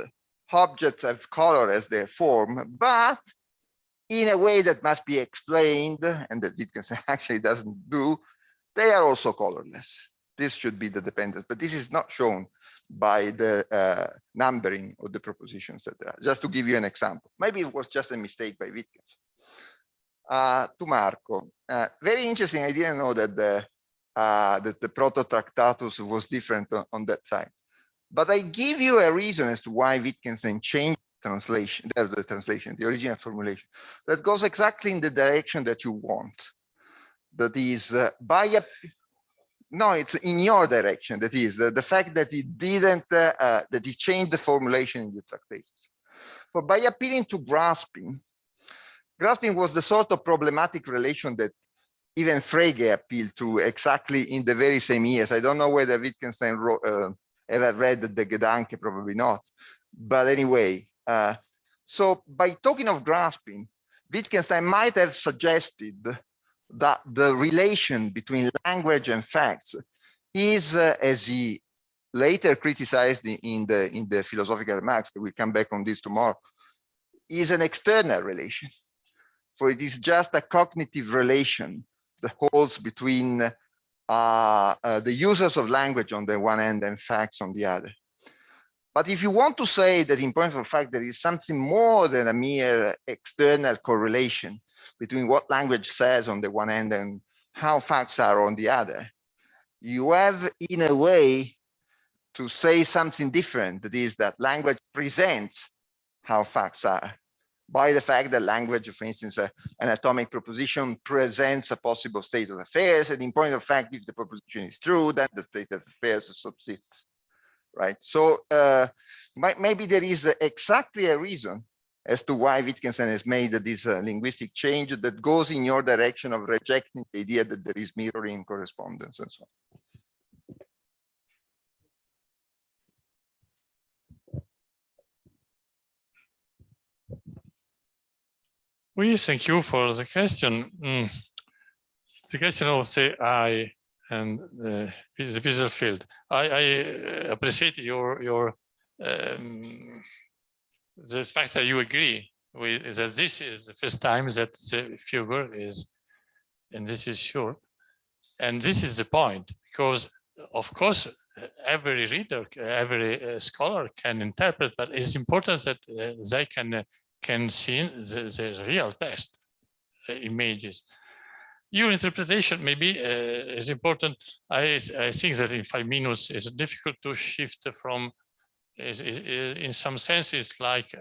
objects have color as their form, but in a way that must be explained, and that Wittgenstein actually doesn't do, they are also colorless. This should be the dependence, but this is not shown by the numbering of the propositions that there are. Just to give you an example. Maybe it was just a mistake by Wittgenstein. To Marco, very interesting. I didn't know that the Prototractatus was different on that side. But I give you a reason as to why Wittgenstein changed the original formulation, that goes exactly in the direction that you want. That is no, it's in your direction. That is the fact that it didn't, that it changed the formulation in the Tractatus. For by appealing to grasping was the sort of problematic relation that even Frege appealed to exactly in the very same years. I don't know whether Wittgenstein wrote, ever read the Gedanke, probably not. But anyway, so by talking of grasping, Wittgenstein might have suggested that the relation between language and facts is, as he later criticized in the philosophical remarks, we'll come back on this tomorrow, is an external relation. For it is just a cognitive relation that holds between the users of language on the one hand and facts on the other. But if you want to say that in point of fact there is something more than a mere external correlation between what language says on the one hand and how facts are on the other, you have in a way to say something different. That is that language presents how facts are by the fact that language, for instance, an atomic proposition presents a possible state of affairs, and in point of fact, if the proposition is true, then the state of affairs subsists, right? So maybe there is exactly a reason as to why Wittgenstein has made this linguistic change that goes in your direction of rejecting the idea that there is mirroring correspondence and so on. We thank you for the question. The question of say I and the visual field. I appreciate your the fact that you agree with that this is the first time that the figure is, and this is sure, and this is the point, because of course every reader, every scholar can interpret, but it's important that they can see the real text images. Your interpretation maybe is important. I think that in 5 minutes it's difficult to shift from, in some sense, it's like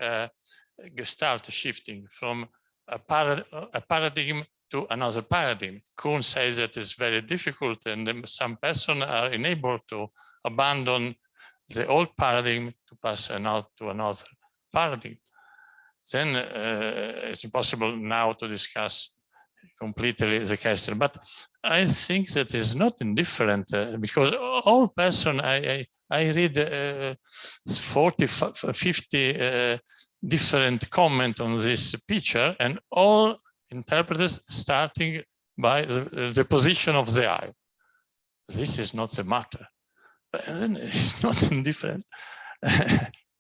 Gestalt shifting from a paradigm to another paradigm. Kuhn says that it's very difficult, and some persons are unable to abandon the old paradigm to pass to another paradigm. Then it's impossible now to discuss completely the question. But I think that is not indifferent because all person I read 40, 50 different comments on this picture, and all interpreters starting by the position of the eye. This is not the matter. Then it's not indifferent.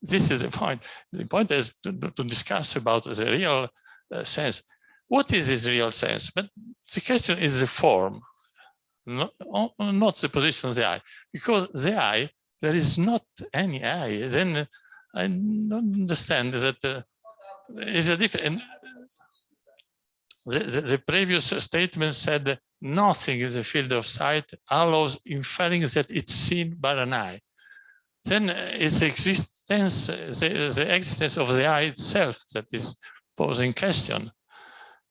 This is the point. The point is to discuss about the real sense. What is this real sense? But the question is the form, not the position of the eye. Because the eye, there is not any eye. Then I don't understand that is a different. The previous statement said nothing in the field of sight allows inferring that it's seen by an eye. Then its existence, the existence of the eye itself that is posing question.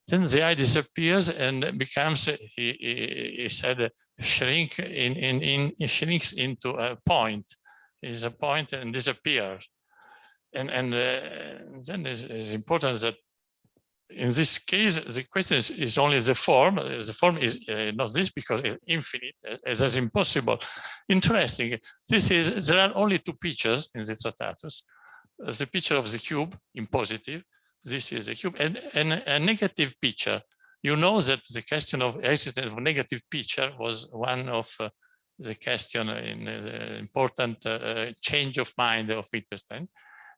Then the eye disappears and becomes, he said, shrinks into a point. Is a point and disappears. And then it's important that in this case, the question is only the form. The form is not this because it's infinite, that's impossible. Interesting. There are only two pictures in the Tractatus. The picture of the cube in positive. This is the cube, and a negative picture. You know that the question of existence of negative picture was one of the question in the important change of mind of Wittgenstein.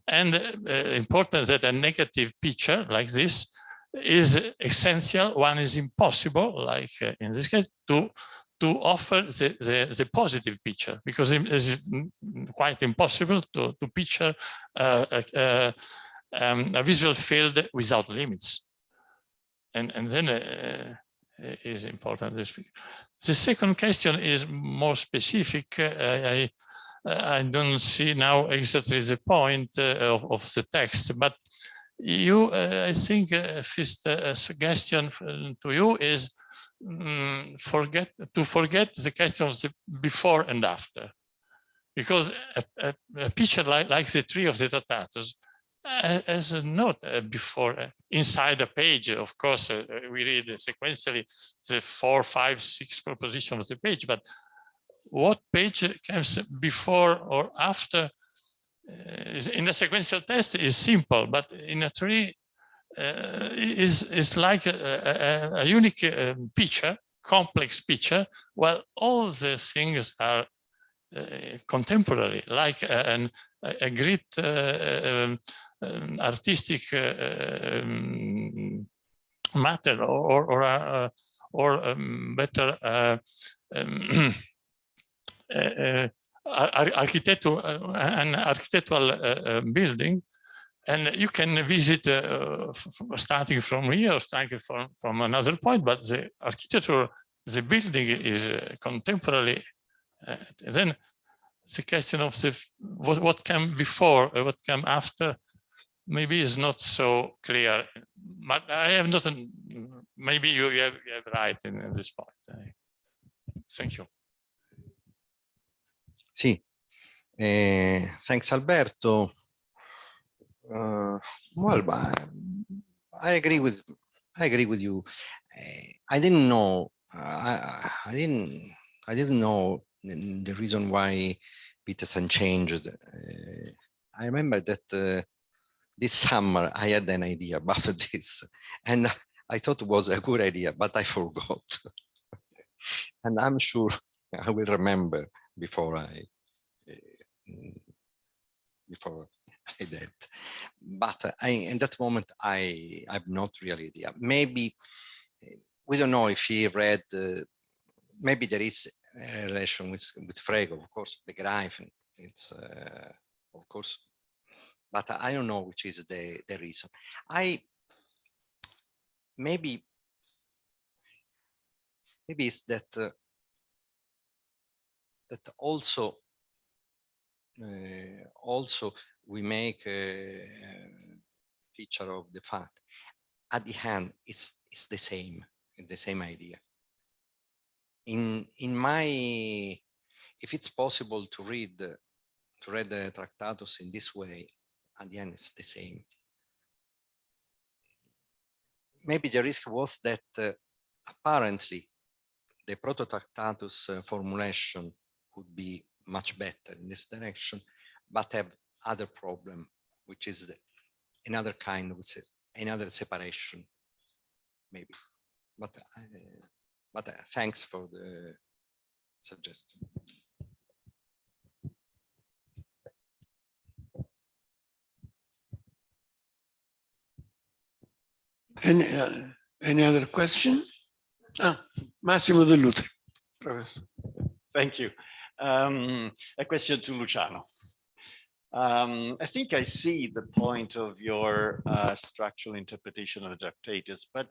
And important that a negative picture like this is essential. One is impossible, like in this case, to offer the positive picture, because it is quite impossible to picture a visual field without limits. And then is important. The second question is more specific. I don't see now exactly the point of the text, but you, I think, first suggestion to you is forget the question of the before and after, because a picture like the tree of the Tractatus as a note before inside a page. Of course, we read sequentially the 4, 5, 6 propositions of the page, but what page comes before or after in the sequential test is simple, but in a tree is like a unique picture, complex picture, while all the things are contemporary, like a great artistic matter, or better an architectural building, and you can visit starting from here or starting from another point, but the architecture, the building is contemporary. Then the question of what came before, what came after, maybe is not so clear. But I have not. Maybe you have right in this point. Thank you. Sì, thanks Alberto. Well, I agree with you. I didn't know. I didn't know the reason why Wittgenstein changed. I remember that this summer I had an idea about this, and I thought it was a good idea, but I forgot. And I'm sure I will remember before I did. But in that moment, I have not really idea. Maybe we don't know if he read. Maybe there is a relation with Frege, of course, Begreifen. It's of course, but I don't know which is the reason. Maybe it's that that also we make a picture of the fact. At the end, it's the same idea. In my, if it's possible to read the Tractatus in this way, at the end it's the same. Maybe the risk was that apparently the Prototractatus formulation would be much better in this direction, but have other problem, which is another kind of another separation, maybe. But thanks for the suggestion. Any other question? Massimo Dell'Utri. Thank you. A question to Luciano. I think I see the point of your structural interpretation of the Tractatus, but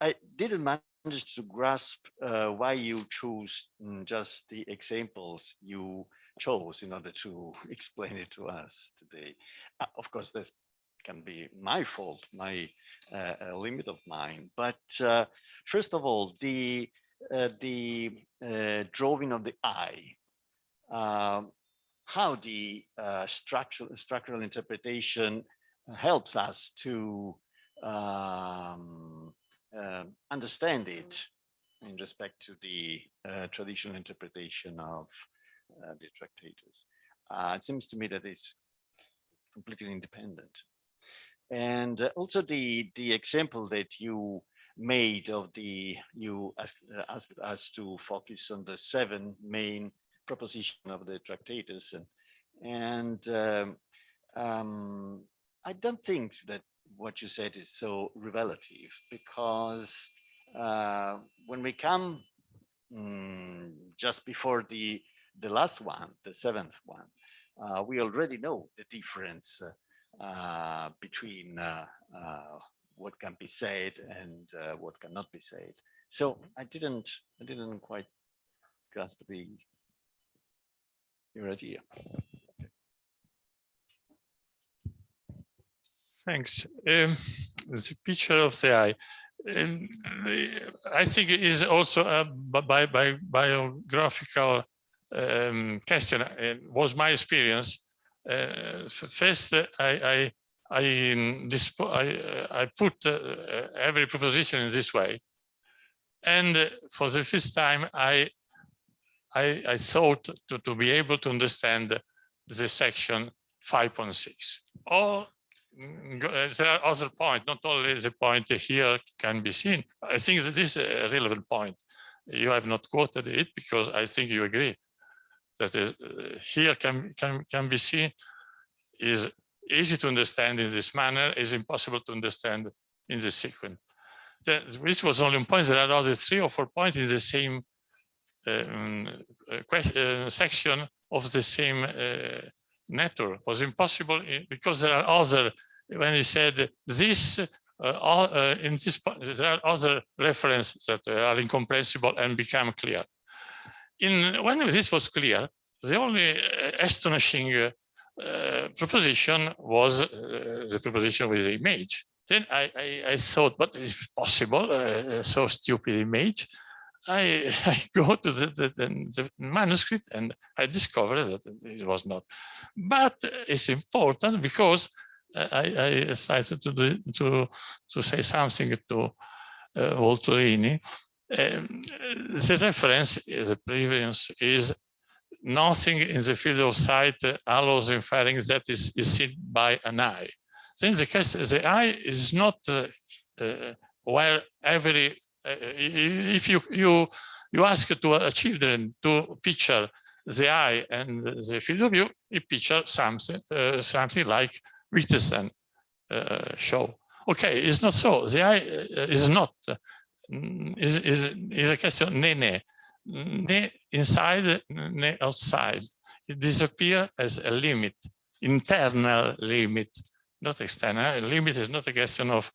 I didn't manage to grasp why you chose just the examples you chose in order to explain it to us today. Of course, this can be my fault, my limit of mine. But first of all, the drawing of the eye. how the structural interpretation helps us to understand it in respect to the traditional interpretation of the Tractatus. It seems to me that it's completely independent. And also the example that you made of you asked us to focus on the 7 main propositions of the Tractatus. And I don't think that what you said is so revelative, because when we come just before the last one, the 7th one, we already know the difference between what can be said and what cannot be said. So I didn't quite grasp your idea. Thanks. The picture of the eye, I think it is also a biographical question. Was my experience. First, I put every proposition in this way, and for the first time, I thought to be able to understand the section 5.6. Or there are other points, not only the point here can be seen. I think that this is a relevant point. You have not quoted it because I think you agree that here can be seen, is easy to understand in this manner, is impossible to understand in this sequence. This was only one point. There are other 3 or 4 points in the same section of the same network. It was impossible because there are other, when he said this, in this, there are other references that are incomprehensible and become clear. When this was clear, the only astonishing proposition was the proposition with the image. Then I thought, but it's possible, so stupid image. I go to the manuscript and I discovered that it was not. But it's important because I decided to say something to Volturini. The reference, the preference is nothing in the field of sight allows inferring that is seen by an eye. Then the case, the eye is not where every if you ask to a children to picture the eye and the field of view, you picture something like Wittgenstein show. Okay, it's not so. The eye is not is a question ne inside, ne outside. It disappears as a limit, internal limit, not external. A limit is not a question of.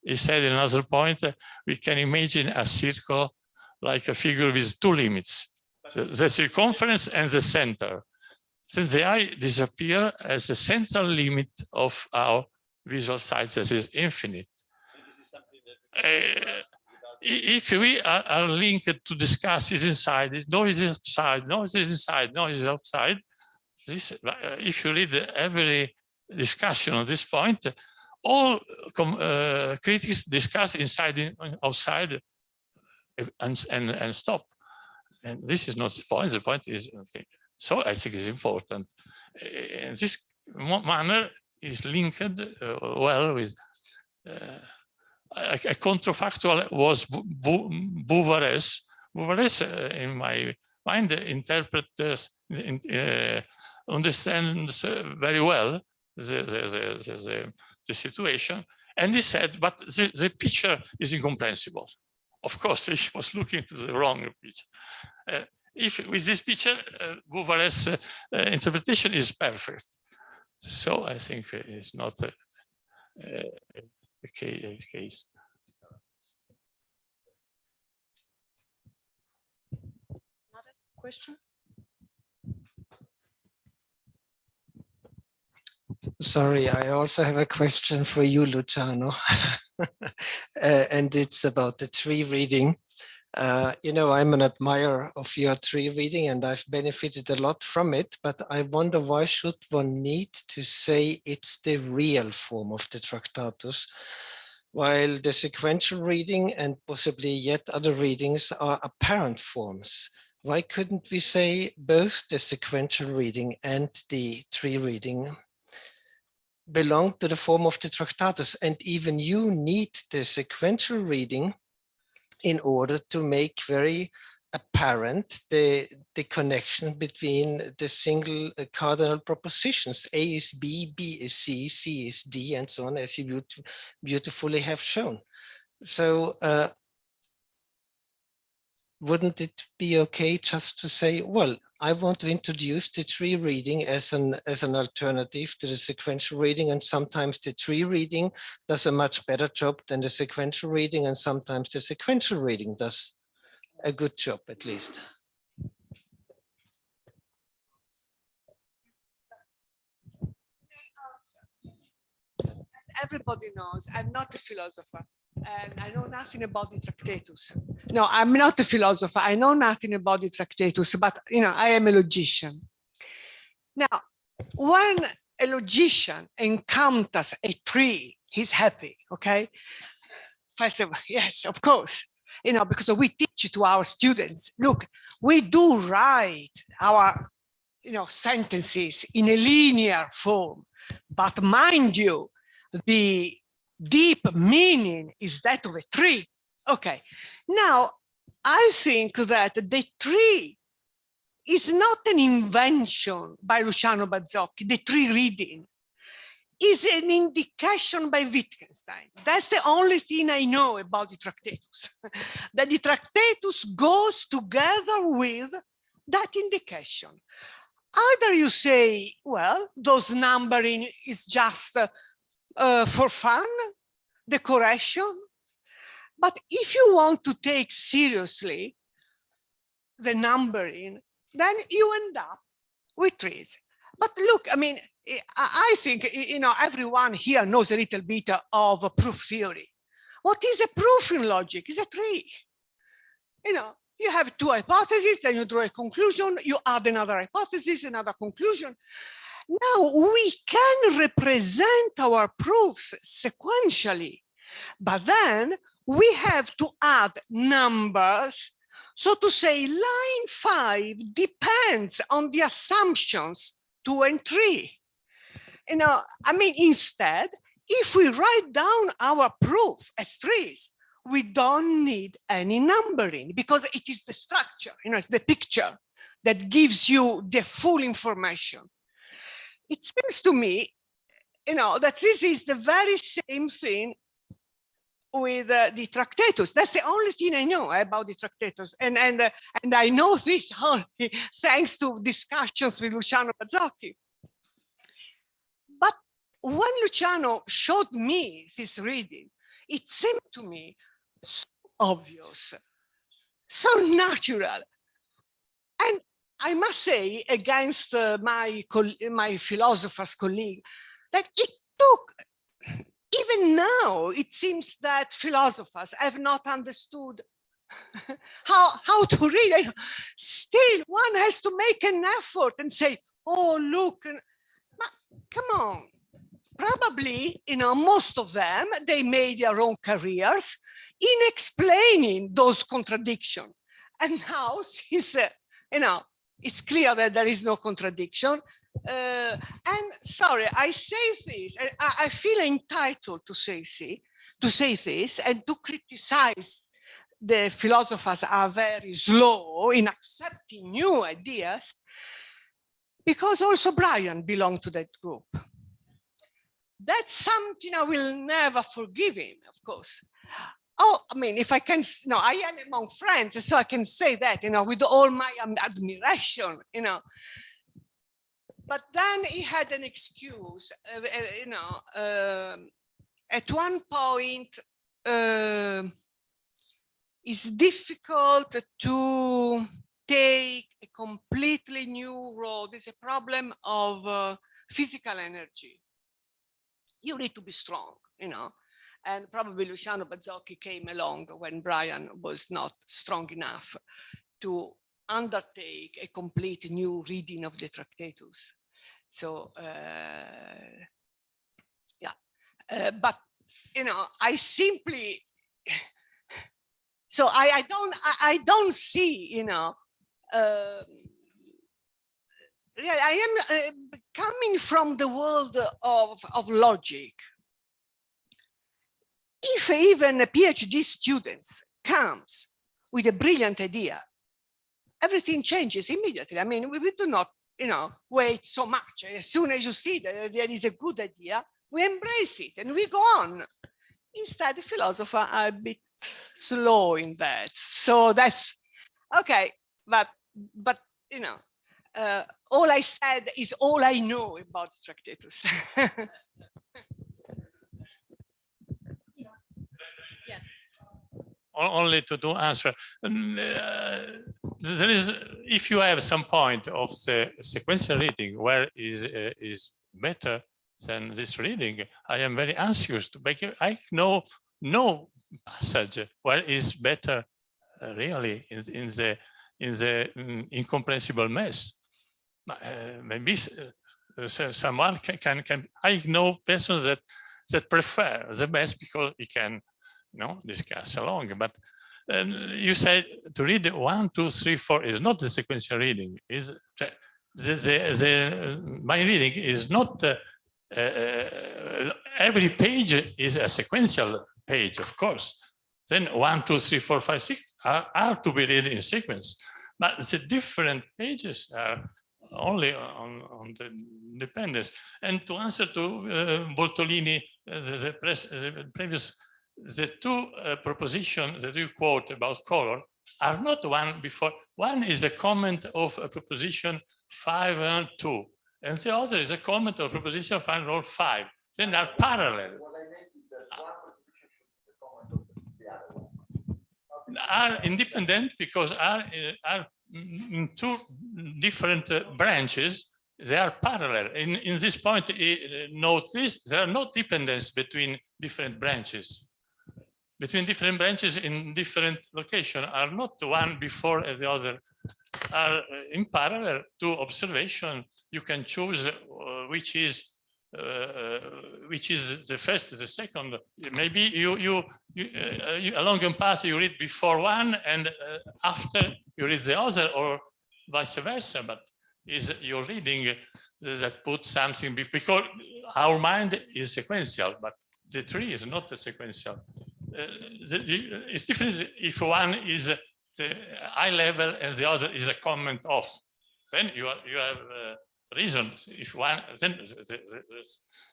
He said in another point, we can imagine a circle like a figure with 2 limits, the circumference and the center. Then the eye disappears as the central limit of our visual sight that is infinite. If we are linked to discuss is inside, this noise is outside, noise is inside, noise is outside, this, if you read every discussion on this point, all critics discuss inside and outside and stop. And this is not the point. The point is, okay. So I think it's important. And this manner is linked well with a counterfactual was Bouvarès. Bouvarès, in my mind, understands very well the situation, and he said, but the picture is incomprehensible. Of course, he was looking to the wrong picture. If with this picture, Bouvarès' interpretation is perfect. So I think it's not a case. Another question? Sorry, I also have a question for you, Luciano. And it's about the tree reading. You know, I'm an admirer of your tree reading and I've benefited a lot from it, but I wonder why should one need to say it's the real form of the Tractatus, while the sequential reading and possibly yet other readings are apparent forms? Why couldn't we say both the sequential reading and the tree reading belong to the form of the Tractatus? And even you need the sequential reading in order to make very apparent the connection between the single cardinal propositions. A is B, B is C, C is D, and so on, as you beautifully have shown. So wouldn't it be okay just to say, well, I want to introduce the tree reading as an alternative to the sequential reading, and sometimes the tree reading does a much better job than the sequential reading, and sometimes the sequential reading does a good job, at least. As everybody knows, I'm not a philosopher. And I know nothing about the Tractatus. No, I'm not a philosopher. I know nothing about the Tractatus, but you know, I am a logician. Now, when a logician encounters a tree, he's happy, okay? First of all, yes, of course, you know, because we teach it to our students. Look, we do write our, you know, sentences in a linear form, but mind you, the deep meaning is that of a tree. Okay, now I think that the tree is not an invention by Luciano Bazzocchi. The tree reading is an indication by Wittgenstein. That's the only thing I know about the Tractatus. That the Tractatus goes together with that indication. Either you say, well, those numbering is just for fun, decoration. But if you want to take seriously the numbering, then you end up with trees. But look, I mean, I think, you know, everyone here knows a little bit of proof theory. What is a proof in logic? It's a tree. You know, you have two hypotheses, then you draw a conclusion, you add another hypothesis, another conclusion. Now we can represent our proofs sequentially, but then we have to add numbers. So to say line 5 depends on the assumptions 2 and 3. You know, I mean, instead, if we write down our proof as trees, we don't need any numbering because it is the structure, you know, it's the picture that gives you the full information. It seems to me, you know, that this is the very same thing with the Tractatus. That's the only thing I know about the Tractatus. And I know this only thanks to discussions with Luciano Bazzocchi. But when Luciano showed me this reading, it seemed to me so obvious, so natural. And I must say, against my philosopher's colleague, that it took, even now, it seems that philosophers have not understood how to read. Still, one has to make an effort and say, oh, look, come on. Probably, you know, most of them, they made their own careers in explaining those contradictions. And now, since, you know, it's clear that there is no contradiction. And sorry, I say this, I feel entitled to say this and to criticize the philosophers are very slow in accepting new ideas, because also Brian belonged to that group. That's something I will never forgive him, of course. Oh, I mean, if I can, no, I am among friends, so I can say that, you know, with all my admiration, you know. But then he had an excuse, you know, at one point, it's difficult to take a completely new road. It's a problem of physical energy. You need to be strong, you know. And probably Luciano Bazzocchi came along when Brian was not strong enough to undertake a complete new reading of the Tractatus. So, but, you know, I simply, so I don't see, you know, yeah, I am coming from the world of logic. If even a PhD student comes with a brilliant idea, everything changes immediately. I mean, we do not, you know, wait so much. As soon as you see that there is a good idea, we embrace it and we go on. Instead, the philosophers are a bit slow in that. So that's okay. But you know, all I said is all I know about Tractatus. Only to answer. There is, if you have some point of the sequential reading where is better than this reading, I am very anxious to make it. I know no passage where is better really in the incomprehensible mess. Maybe someone can. I know persons that prefer the mess because he can, you know, discuss along. But you said to read 1, 2, 3, 4 is not the sequential reading. Is my reading is not every page is a sequential page, of course. Then 1, 2, 3, 4, 5, 6 are to be read in sequence, but the different pages are only on the dependence. And to answer to Bortolini, the previous. The two propositions that you quote about color are not one before. One is a comment of a proposition 5 and 2, and the other is a comment of proposition 5 and 5. Then they are parallel. Are independent because are in two different branches. They are parallel. In this point, note this: there are no dependence between different branches. Between different branches in different locations are not one before and the other, are in parallel to observation. You can choose which is the first, the second. Maybe you along a path you read before one and after you read the other, or vice versa. But is your reading that put something, because our mind is sequential, but the tree is not a sequential. It's different if one is the eye level and the other is a comment of. Then you have reason. If one, then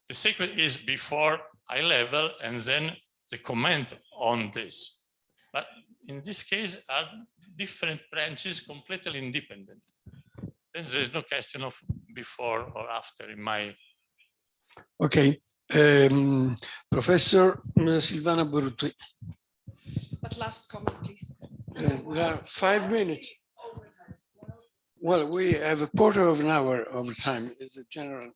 the sequence is before eye level and then the comment on this. But in this case, are different branches completely independent. Then there is no question of before or after in my. Okay. Professor Silvana Boruti. But last comment, please. There are 5 minutes. Well, we have a quarter of an hour of time. Is a general.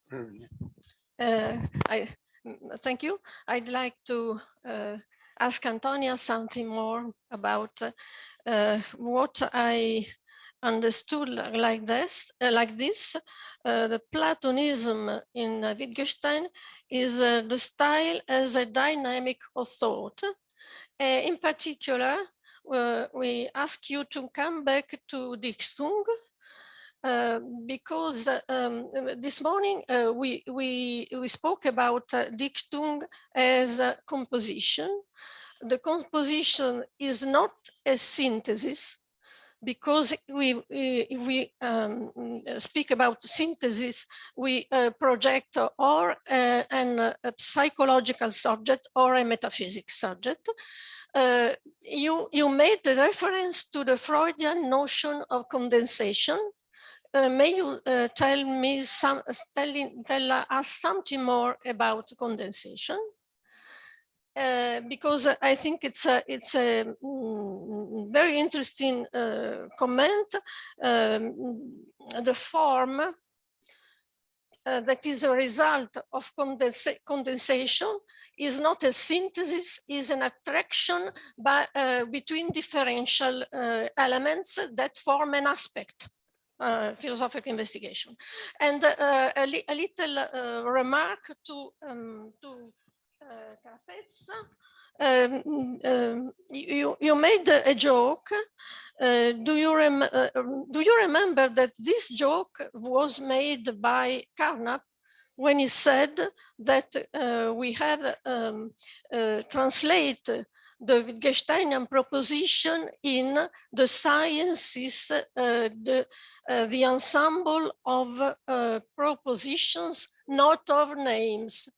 Thank you. I'd like to ask Antonia something more about what I understood like this. The Platonism in Wittgenstein is the style as a dynamic of thought. In particular, we ask you to come back to Dichtung, because this morning we spoke about Dichtung as a composition. The composition is not a synthesis, because we speak about synthesis, we project or a psychological subject or a metaphysic subject. You made the reference to the Freudian notion of condensation. May you tell us something more about condensation? Because I think it's a very interesting comment. The form that is a result of condensation is not a synthesis, is an attraction between differential elements that form an aspect. Philosophical investigation. And a little remark to Carapezza. You made a joke. Do you remember that this joke was made by Carnap when he said that we have translate the Wittgensteinian proposition in the sciences, the ensemble of propositions, not of names.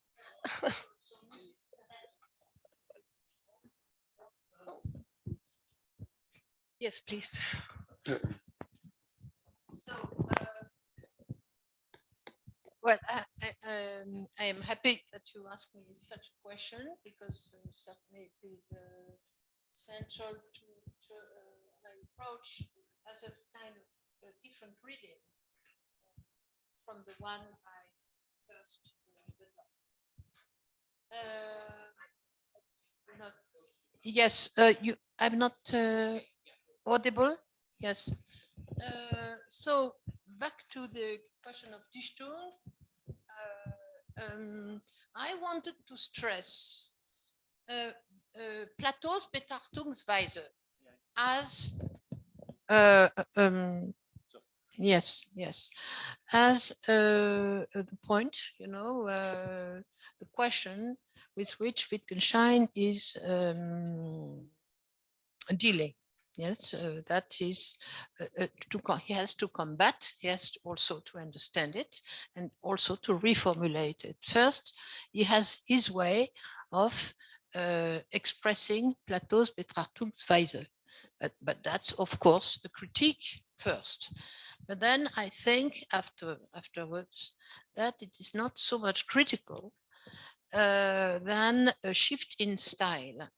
Yes, please. Well, I am happy that you asked me such a question, because certainly it is central to my approach as a kind of different reading from the one I first developed. Yes, I'm not audible. Yes. So back to the question of Dichtung. I wanted to stress Plato's Betrachtungsweise as yes, as the point, the question with which Wittgenstein is dealing. Yes, that is, he has to combat, he has also to understand it, and also to reformulate it. First, he has his way of expressing Plato's Betrachtungsweise, but that's of course a critique first. But then I think afterwards that it is not so much critical than a shift in style,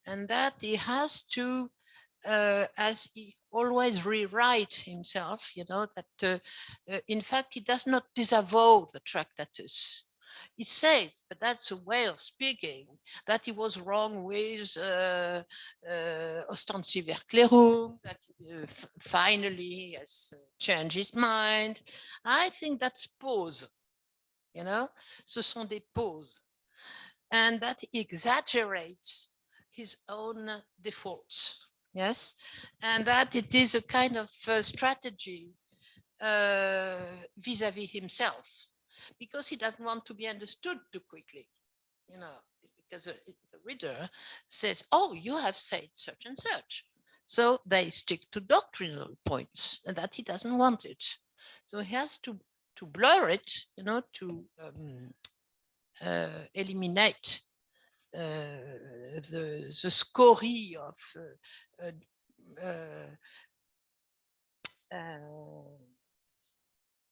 and that he has to, as he always rewrite himself, that in fact he does not disavow the Tractatus. He says, but that's a way of speaking, that he was wrong with ostensive Erklärung, that finally he has changed his mind. I think that's pause, ce sont des pauses, and that exaggerates his own defaults. Yes, and that it is a kind of strategy vis-a-vis himself, because he doesn't want to be understood too quickly, because the reader says, oh, you have said such and such. So they stick to doctrinal points, and that he doesn't want it. So he has to blur it, to eliminate the scoria of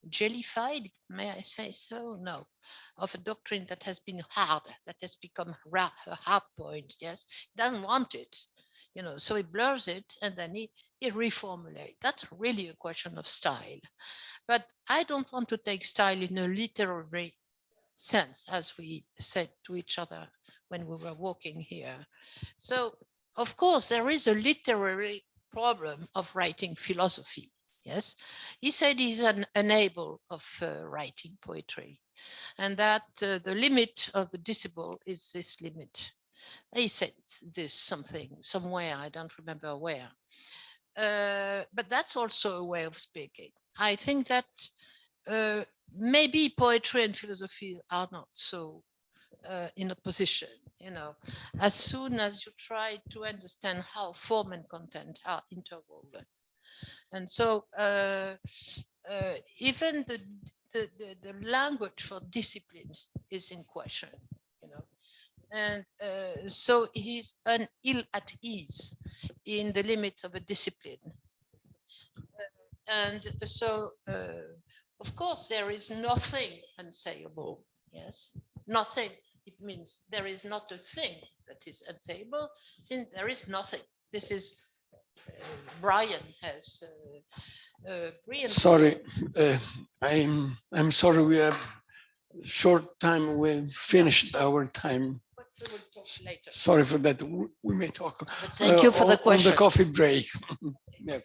jellified, may I say so? No, of a doctrine that has been hard, that has become a hard point. Yes, he doesn't want it, so he blurs it and then he reformulates. That's really a question of style. But I don't want to take style in a literary sense, as we said to each other when we were walking here. So, of course, there is a literary problem of writing philosophy. Yes, he said he's unable of writing poetry, and that the limit of the disciple is this limit. He said this somewhere, I don't remember where. But that's also a way of speaking. I think that maybe poetry and philosophy are not so in opposition, as soon as you try to understand how form and content are interwoven. And so even the language for disciplines is in question, and so he's ill at ease in the limits of a discipline. And so, of course, there is nothing unsayable. Yes, nothing. It means there is not a thing that is unsayable, since there is nothing. This is Brian has brilliant. Sorry, I'm sorry. We have short time. We've finished our time. But We will talk later. Sorry for that. We may talk. But thank you for the question. On the coffee break. Yeah.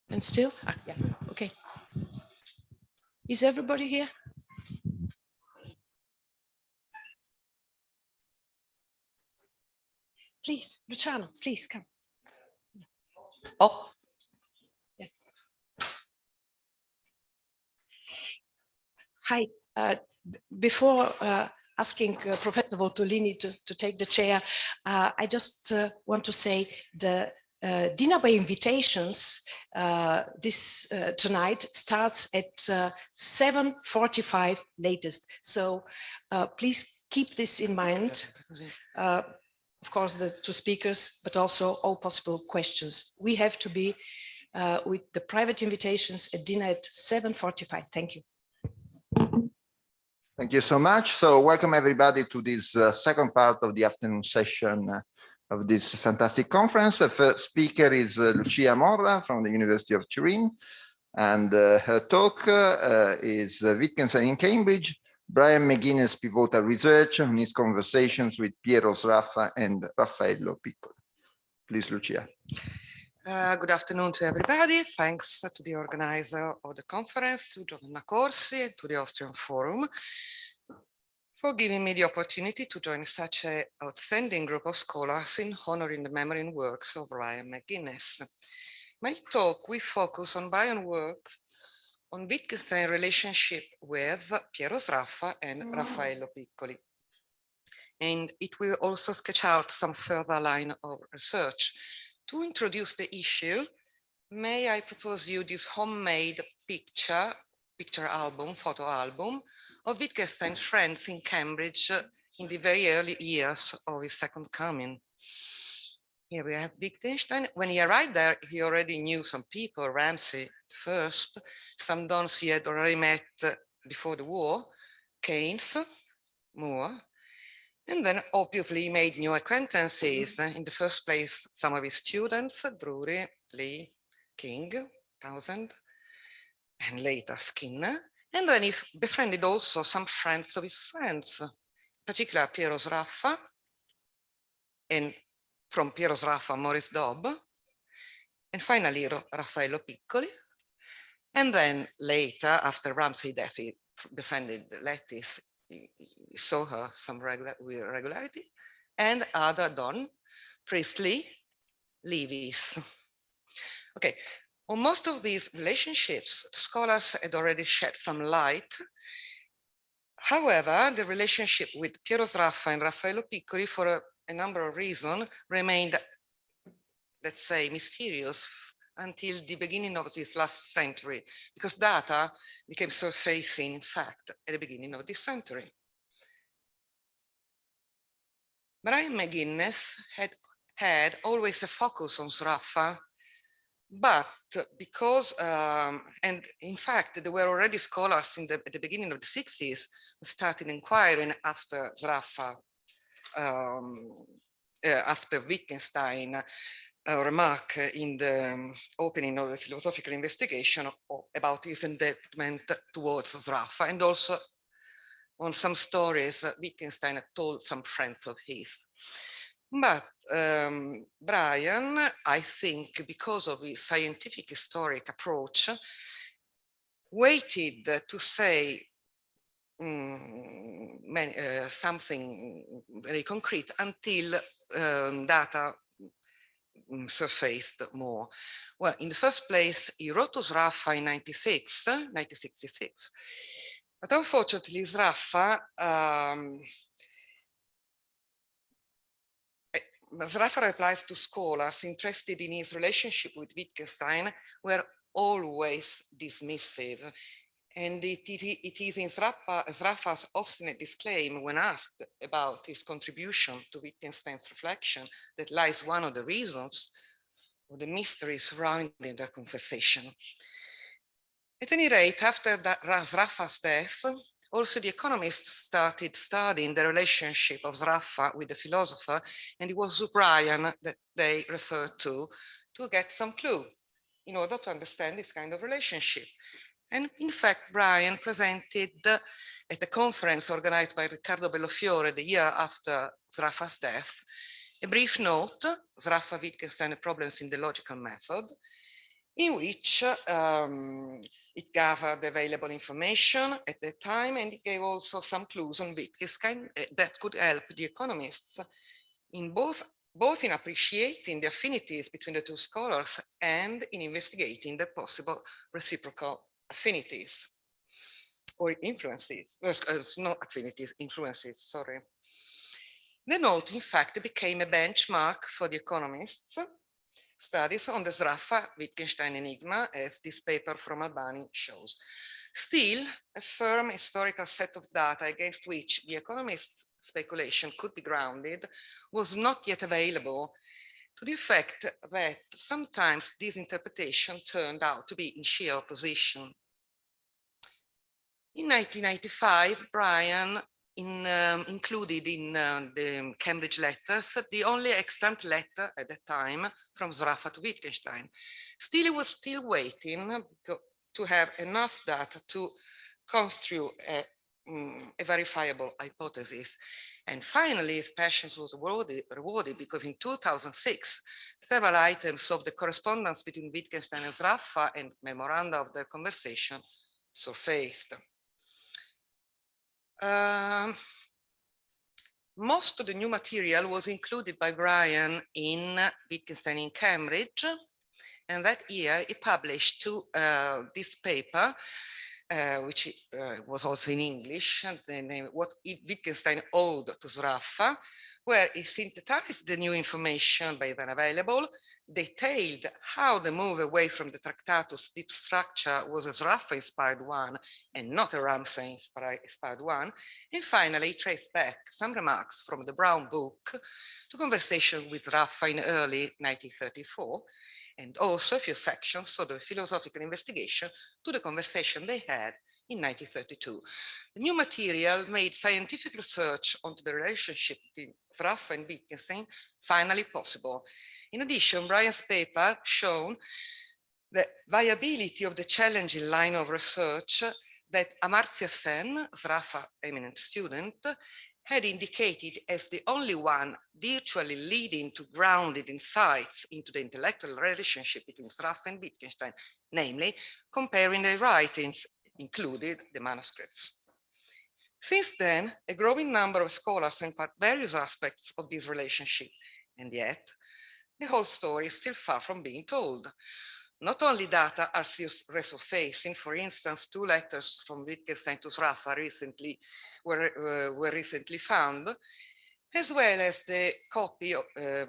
And still? Yeah, okay. Is everybody here? Please, Luciano, please come. Oh. Yeah. Hi. Before asking Professor Voltolini to take the chair, I just want to say the dinner by invitations this tonight starts at 7:45 latest. So please keep this in mind. Of course, the two speakers, but also all possible questions. We have to be with the private invitations at dinner at 7:45. Thank you. Thank you so much. So welcome everybody to this second part of the afternoon session of this fantastic conference. The first speaker is Lucia Morra from the University of Turin. And her talk is Wittgenstein in Cambridge, Brian McGuinness' pivotal research on his conversations with Piero Sraffa and Raffaello Piccoli. Please, Lucia. Good afternoon to everybody. Thanks to the organizer of the conference, to Giovanna Corsi, and to the Austrian Forum for giving me the opportunity to join such an outstanding group of scholars in honoring the memory and works of Brian McGuinness. My talk will focus on Brian's works on Wittgenstein's relationship with Piero Sraffa and Raffaello Piccoli. And it will also sketch out some further line of research. To introduce the issue, may I propose you this homemade picture album, photo album of Wittgenstein's friends in Cambridge in the very early years of his second coming. Here we have Wittgenstein. When he arrived there, he already knew some people, Ramsay first, some dons he had already met before the war, Keynes, Moore, and then obviously he made new acquaintances. In the first place, some of his students, Drury, Lee, King, Townsend, and later Skinner. And then he befriended also some friends of his friends, in particular Piero Sraffa, and from Piero Sraffa, Maurice Dobb, and finally Raffaello Piccoli. And then later, after Ramsay's death, he befriended Lettice. He saw her some regularity, and other Don, Priestley, Lewis. Okay, on most of these relationships, scholars had already shed some light. However, the relationship with Piero Sraffa and Raffaello Piccoli, for a number of reasons, remained, let's say, mysterious until the beginning of this last century, because data became surfacing, in fact, at the beginning of this century. Brian McGuinness had always a focus on Sraffa, but because, and in fact, there were already scholars at the beginning of the 60s who started inquiring after Sraffa, after Wittgenstein remark in the opening of the philosophical investigation about his indebtedness towards Sraffa, and also on some stories Wittgenstein had told some friends of his. But Brian, I think, because of his scientific historic approach, waited to say something very concrete until data surfaced more. Well, in the first place, he wrote to Sraffa in 1966, but unfortunately Sraffa replies to scholars interested in his relationship with Wittgenstein were always dismissive. And it is in Sraffa's obstinate disclaim when asked about his contribution to Wittgenstein's reflection that lies one of the reasons of the mystery surrounding their conversation. At any rate, after Sraffa's death, also the economists started studying the relationship of Sraffa with the philosopher, and it was Brian that they referred to get some clue in order to understand this kind of relationship. And in fact, Brian presented at a conference organized by Riccardo Bellofiore the year after Sraffa's death, a brief note, Sraffa, Wittgenstein, Problems in the Logical Method, in which it gathered available information at that time, and it gave also some clues on Wittgenstein that could help the economists in both in appreciating the affinities between the two scholars and in investigating the possible reciprocal affinities or influences, not affinities, influences, sorry. The note, in fact, became a benchmark for the economists' studies on the Sraffa-Wittgenstein enigma, as this paper from Albani shows. Still, a firm historical set of data against which the economists' speculation could be grounded was not yet available, to the effect that sometimes this interpretation turned out to be in sheer opposition. In 1995, Brian included in the Cambridge letters the only extant letter at that time from Sraffa to Wittgenstein. Still, he was still waiting to have enough data to construe a verifiable hypothesis. And finally, his passion was rewarded because in 2006, several items of the correspondence between Wittgenstein and Sraffa and memoranda of their conversation surfaced. Most of the new material was included by Brian in Wittgenstein in Cambridge, and that year he published this paper, which was also in English, and the name What Wittgenstein Owed to Sraffa, where he synthesized the new information by then available, detailed how the move away from the Tractatus deep structure was a Sraffa-inspired one and not a Ramsay-inspired one, and finally traced back some remarks from the Brown book to conversation with Sraffa in early 1934, and also a few sections of the philosophical investigation to the conversation they had in 1932. The new material made scientific research onto the relationship between Sraffa and Wittgenstein finally possible. In addition, Brian's paper shown the viability of the challenging line of research that Amartya Sen, Sraffa's eminent student, had indicated as the only one virtually leading to grounded insights into the intellectual relationship between Sraffa and Wittgenstein, namely comparing their writings, included the manuscripts. Since then, a growing number of scholars impart various aspects of this relationship, and yet the whole story is still far from being told. Not only data are still resurfacing, for instance, 2 letters from Wittgenstein to Sraffa were recently found, as well as the copy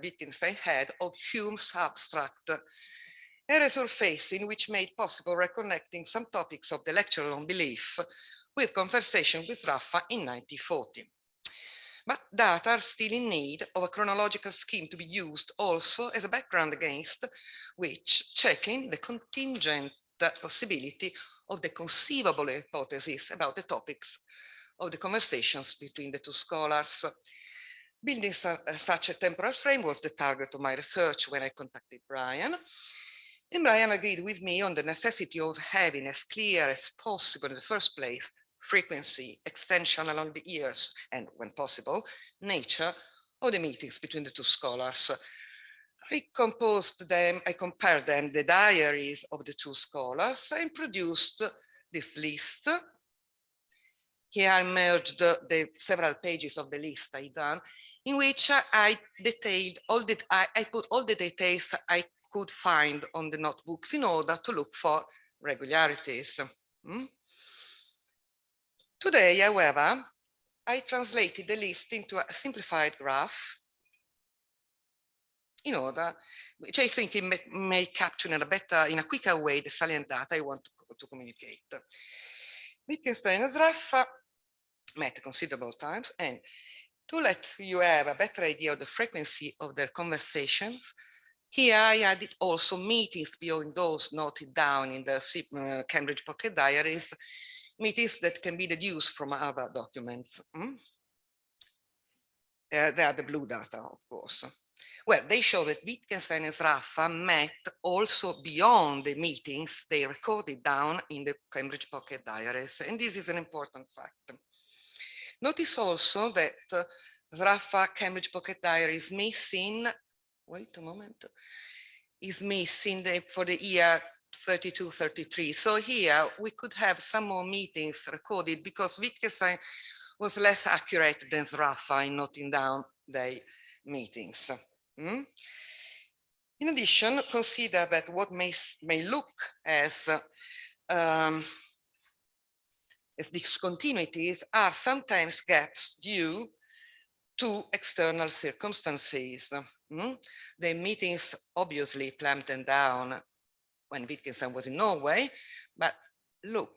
Wittgenstein had of Hume's abstract, a resurfacing which made possible reconnecting some topics of the lecture on belief with conversation with Sraffa in 1940. But data are still in need of a chronological scheme to be used also as a background against which checking the contingent possibility of the conceivable hypothesis about the topics of the conversations between the two scholars. Building such a temporal frame was the target of my research when I contacted Brian. And Brian agreed with me on the necessity of having as clear as possible in the first place frequency, extension along the years, and when possible, nature of the meetings between the two scholars. I compared them, the diaries of the two scholars, and produced this list. Here I merged the several pages of the list I done, in which I detailed I put all the details I could find on the notebooks in order to look for regularities. Today, however, I translated the list into a simplified graph in order, which I think it may capture in a quicker way the salient data I want to communicate. Wittgenstein and Sraffa met considerable times, and to let you have a better idea of the frequency of their conversations, here I added also meetings beyond those noted down in the Cambridge pocket diaries, meetings that can be deduced from other documents. They are the blue data, of course. Well, they show that Wittgenstein and Sraffa met also beyond the meetings they recorded down in the Cambridge pocket diaries, and this is an important fact. Notice also that Sraffa Cambridge pocket diary is missing, wait a moment, is missing for the year 32, 33. So here we could have some more meetings recorded because Wittgenstein was less accurate than Sraffa in noting down their meetings. In addition, consider that what may look as discontinuities are sometimes gaps due to external circumstances. The meetings obviously plummed them down when Wittgenstein was in Norway, but look,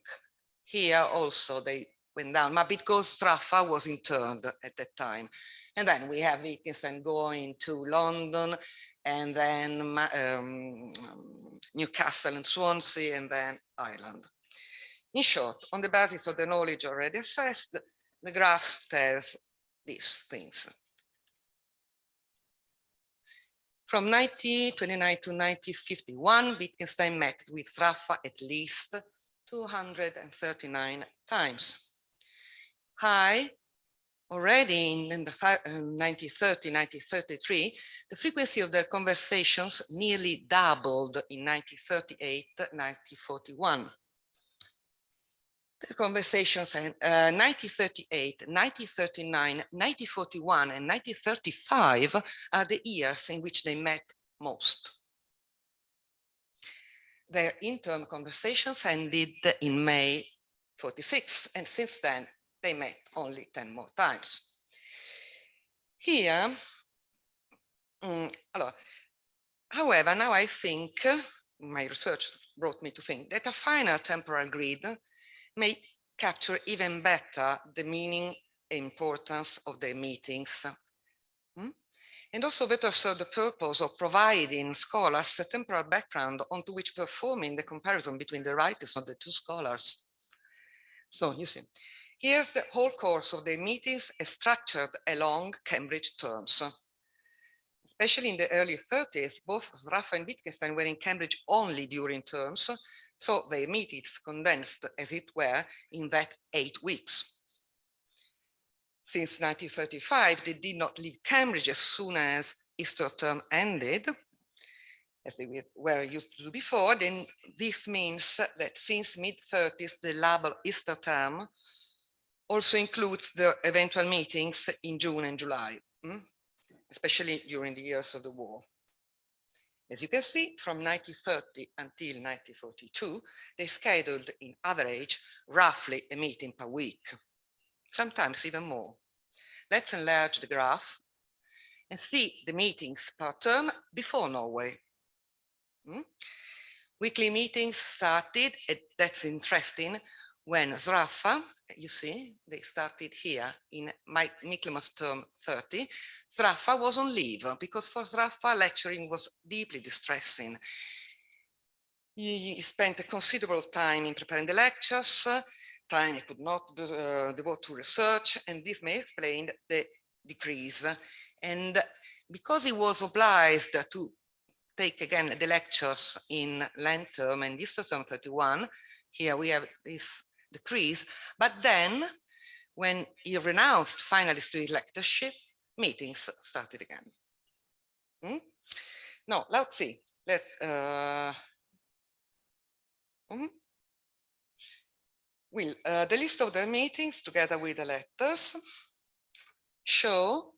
here also they went down, but because Sraffa was interned at that time. And then we have Wittgenstein going to London, and then Newcastle and Swansea, and then Ireland. In short, on the basis of the knowledge already assessed, the graph tells these things. From 1929 to 1951, Wittgenstein met with Sraffa at least 239 times. High, already in the 1930, 1933, the frequency of their conversations nearly doubled in 1938, 1941. The conversations in 1938, 1939, 1941, and 1935 are the years in which they met most. Their interim conversations ended in May 46, and since then they met only 10 more times. Here, however, now I think, my research brought me to think that a finer temporal grid may capture even better the meaning and importance of their meetings. And also better serve the purpose of providing scholars a temporal background onto which performing the comparison between the writings of the two scholars. So you see, here's the whole course of their meetings as structured along Cambridge terms. Especially in the early 30s, both Sraffa and Wittgenstein were in Cambridge only during terms, so their meetings condensed, as it were, in that 8 weeks. Since 1935, they did not leave Cambridge as soon as Easter term ended, as they were used to do before. Then this means that since mid-30s, the label Easter term also includes the eventual meetings in June and July, especially during the years of the war. As you can see, from 1930 until 1942, they scheduled in average roughly a meeting per week, sometimes even more. Let's enlarge the graph and see the meetings per term before Norway. Weekly meetings started, that's interesting, when Sraffa, you see, they started here in Michaelmas term 30. Sraffa was on leave because for Sraffa lecturing was deeply distressing. He spent a considerable time in preparing the lectures, time he could not devote to research, and this may explain the decrease. And because he was obliged to take again the lectures in Lent term and Easter term 31, here we have this decrease. But then when he renounced finally to his lectureship, meetings started again. No, let's see. Let's the list of their meetings together with the letters show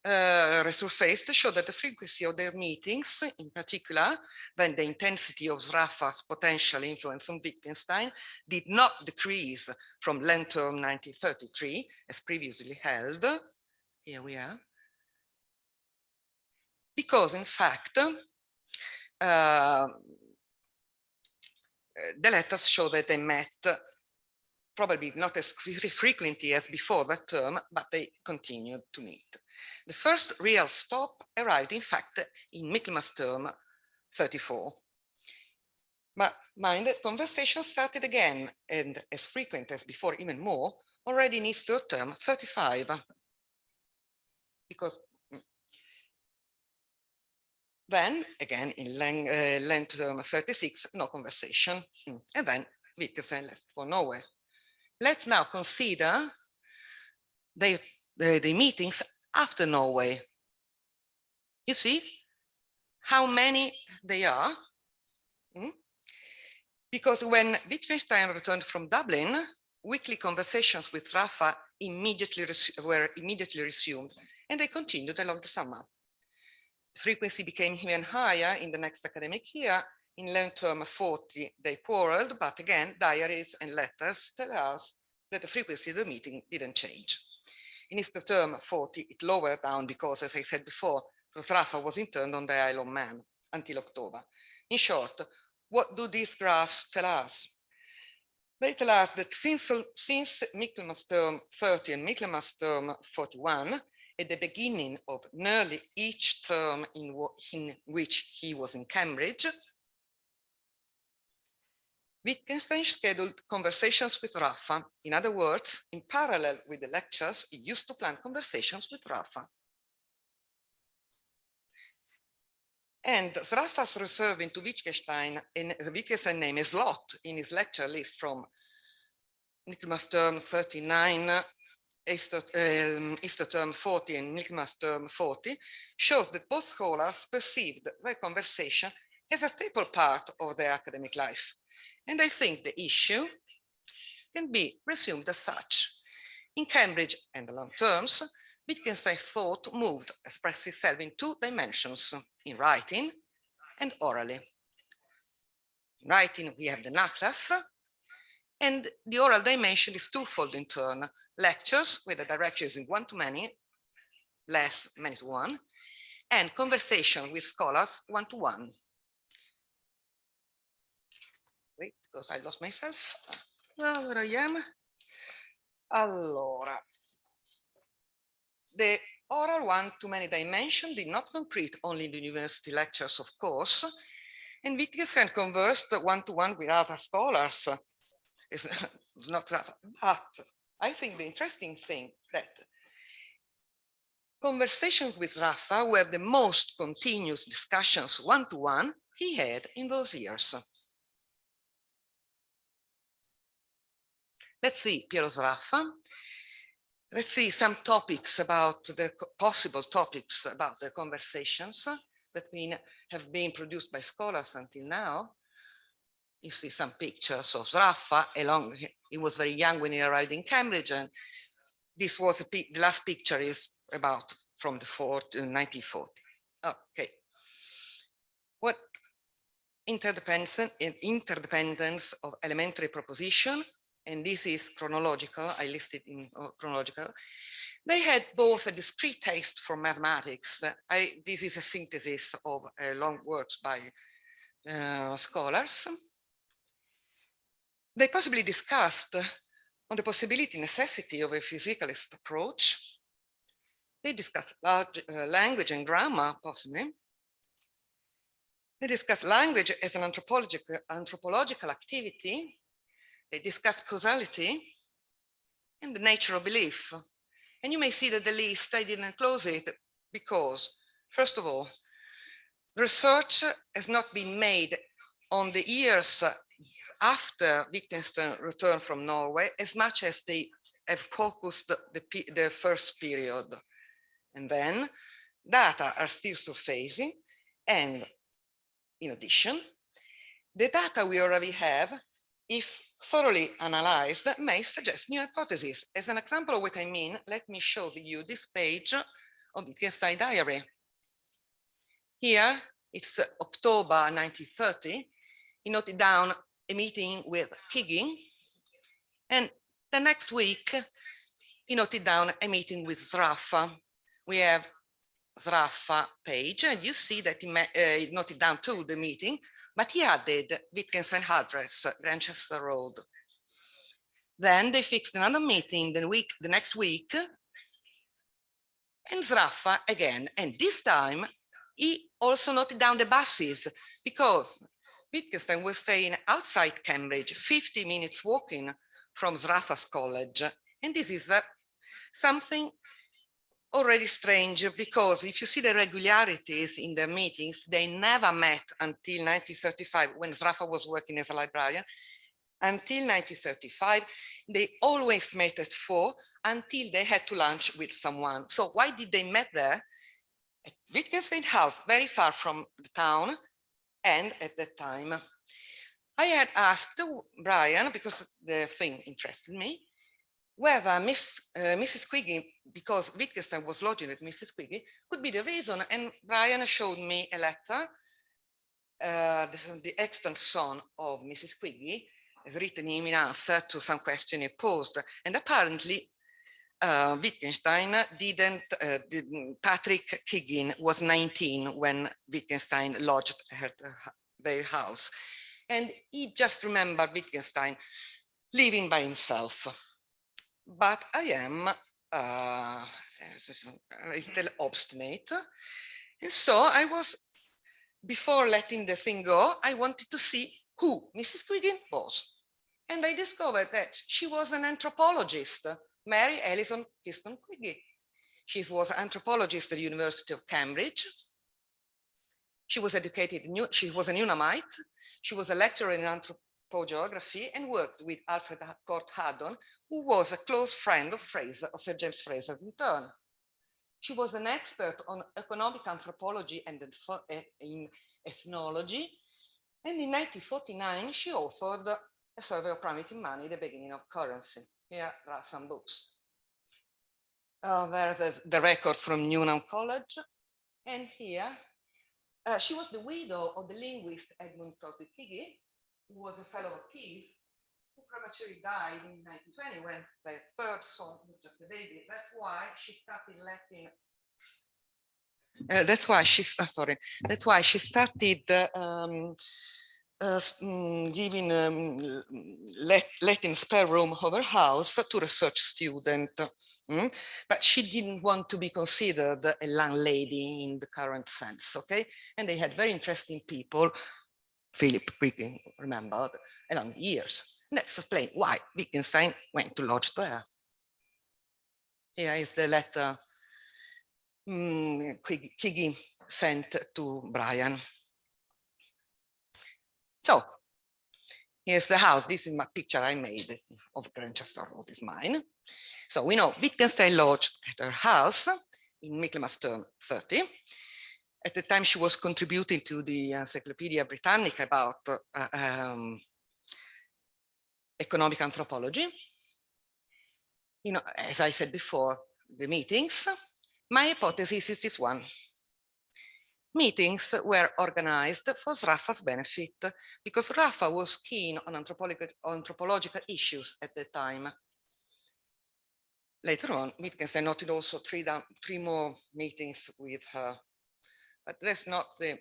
resurfaced, show that the frequency of their meetings, in particular, then the intensity of Sraffa's potential influence on Wittgenstein, did not decrease from Lent term 1933 as previously held. Here we are. Because in fact, the letters show that they met probably not as frequently as before that term, but they continued to meet. The first real stop arrived, in fact, in Michaelmas term 34. But mind that conversation started again, and as frequent as before, even more, already in Easter term 35. Because then, again, in Lent term 36, no conversation. And then Wittgenstein left for Norway. Let's now consider the meetings after Norway. You see how many they are? Because when Wittgenstein returned from Dublin, weekly conversations with Raffa were immediately resumed, and they continued along the summer. The frequency became even higher in the next academic year. In long term 40, they quarreled, but again, diaries and letters tell us that the frequency of the meeting didn't change. In his term 40, it lowered down because, as I said before, Raffa was interned on the Isle of Man until October. In short, what do these graphs tell us? They tell us that since Michaelmas term 30 and Michaelmas term 41, at the beginning of nearly each term in which he was in Cambridge, Wittgenstein scheduled conversations with Raffa. In other words, in parallel with the lectures, he used to plan conversations with Raffa. And Raffa's reserving to Wittgenstein name a slot in his lecture list from Michaelmas term 39, Easter term 40 and Michaelmas term 40 shows that both scholars perceived their conversation as a staple part of their academic life. And I think the issue can be resumed as such. In Cambridge and the long terms, Wittgenstein's thought moved, expressed itself in two dimensions, in writing and orally. In writing, we have the Nachlass, and the oral dimension is twofold in turn. Lectures, where the direction is in one-to-many, less many-to-one, and conversation with scholars one-to-one. Wait, because I lost myself. Where I am. Allora. The oral one-to-many dimension did not complete only in the university lectures, of course, and Wittgenstein conversed one-to-one with other scholars. It's not that, but I think the interesting thing that conversations with Raffa were the most continuous discussions one-to-one he had in those years. Let's see Piero's Raffa. Let's see some topics about the possible topics about the conversations that have been produced by scholars until now. You see some pictures of Raffa along. He was very young when he arrived in Cambridge, and this was the last picture is about from the 1940. Okay. What interdependence of elementary proposition, and this is chronological, I listed in chronological. They had both a discrete taste for mathematics. This is a synthesis of long works by scholars. They possibly discussed on the possibility, necessity of a physicalist approach. They discussed language and grammar, possibly. They discussed language as an anthropological activity. They discussed causality and the nature of belief. And you may see that the list, I didn't close it because, first of all, research has not been made on the years after Wittgenstein returned from Norway as much as they have focused the first period. And then data are still surfacing. And in addition, the data we already have, if thoroughly analyzed, may suggest new hypotheses. As an example of what I mean, let me show you this page of Wittgenstein diary. Here, it's October 1930. He noted down a meeting with Higgin, and the next week, he noted down a meeting with Raffa. We have Raffa page, and you see that he noted down too the meeting, but he added Wittgenstein address, Grantchester Road. Then they fixed another meeting the next week, and Raffa again. And this time, he also noted down the buses, because Wittgenstein was staying outside Cambridge, 50 minutes walking from Raffa's college. And this is something already strange, because if you see the regularities in the meetings, they never met until 1935, when Raffa was working as a librarian. Until 1935, they always met at 4 until they had to lunch with someone. So why did they meet there? At Wittgenstein house, very far from the town, and at that time, I had asked Brian, because the thing interested me, whether Mrs. Quiggy, because Wittgenstein was lodging at Mrs. Quiggy, could be the reason. And Brian showed me a letter, the extant son of Mrs. Quiggy, has written him in answer to some question he posed. And apparently, Wittgenstein didn't, Patrick Quiggy was 19 when Wittgenstein lodged at their house. And he just remembered Wittgenstein living by himself. But I am still obstinate. And so I was, before letting the thing go, I wanted to see who Mrs. Quiggy was. And I discovered that she was an anthropologist, Mary Ellison Kiston Quiggy. She was an anthropologist at the University of Cambridge. She was educated, she was a Unamite. She was a lecturer in anthropogeography and worked with Alfred Court Haddon, who was a close friend of Sir James Fraser's in turn. She was an expert on economic anthropology and in ethnology. And in 1949, she authored a survey of primitive money, the beginning of currency. Here are some books. There are the records from Newnham College. And here, she was the widow of the linguist Edmund Crosby Quiggy, who was a fellow of Keys, who prematurely died in 1920 when their third son was just a baby. That's why she started letting. That's why she started letting spare room of her house to research student. But she didn't want to be considered a landlady in the current sense, okay? And they had very interesting people, Philip Quiggy remembered, along the years. Let's explain why Wittgenstein went to lodge there. Here is the letter Quiggy sent to Brian. So here's the house. This is my picture I made of Grantchester Road, is mine. So we know Wittgenstein lodged at her house in Michaelmas term 30. At the time she was contributing to the Encyclopedia Britannica about economic anthropology. You know, as I said before, the meetings, my hypothesis is this one. Meetings were organized for Sraffa's benefit because Sraffa was keen on anthropological issues at the time. Later on, Wittgenstein noted also three more meetings with her, but that's not the.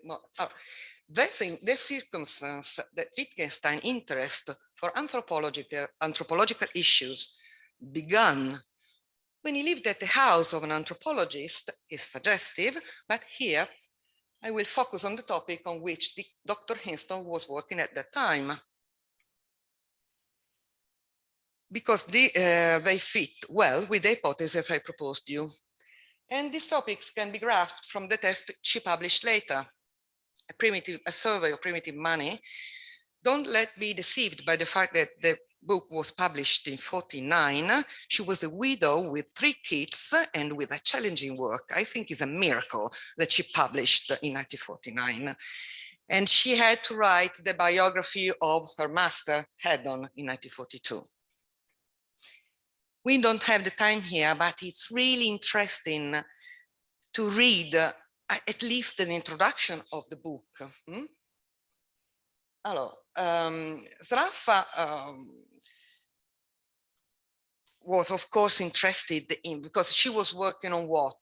The circumstance that Wittgenstein's interest for anthropological issues began when he lived at the house of an anthropologist is suggestive, but here I will focus on the topic on which Dr. Hinston was working at that time, because they fit well with the hypothesis I proposed you. And these topics can be grasped from the text she published later, a survey of primitive money. Don't let me be deceived by the fact that the book was published in 1949. She was a widow with 3 kids and with a challenging work. I think it's a miracle that she published in 1949. And she had to write the biography of her master, Haddon, in 1942. We don't have the time here, but it's really interesting to read at least an introduction of the book. Allora, Sraffa was of course interested in, because she was working on what?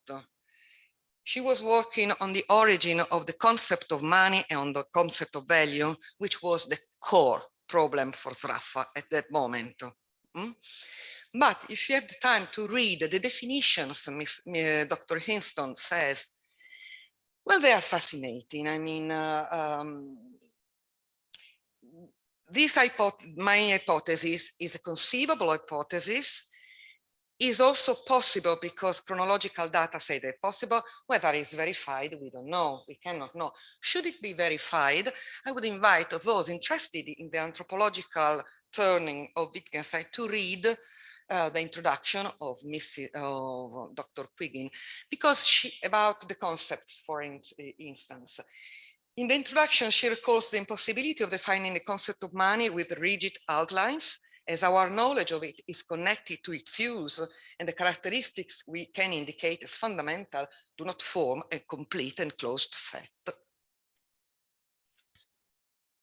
She was working on the origin of the concept of money and on the concept of value, which was the core problem for Sraffa at that moment. But if you have the time to read the definitions Dr. Hinston says, well, they are fascinating. I mean, my hypothesis is a conceivable hypothesis, is also possible because chronological data say they're possible. Whether it's verified, we don't know, we cannot know. Should it be verified, I would invite those interested in the anthropological turning of Wittgenstein to read the introduction of Dr. Quiggy, because about the concepts, for instance. In the introduction, she recalls the impossibility of defining the concept of money with rigid outlines, as our knowledge of it is connected to its use, and the characteristics we can indicate as fundamental do not form a complete and closed set.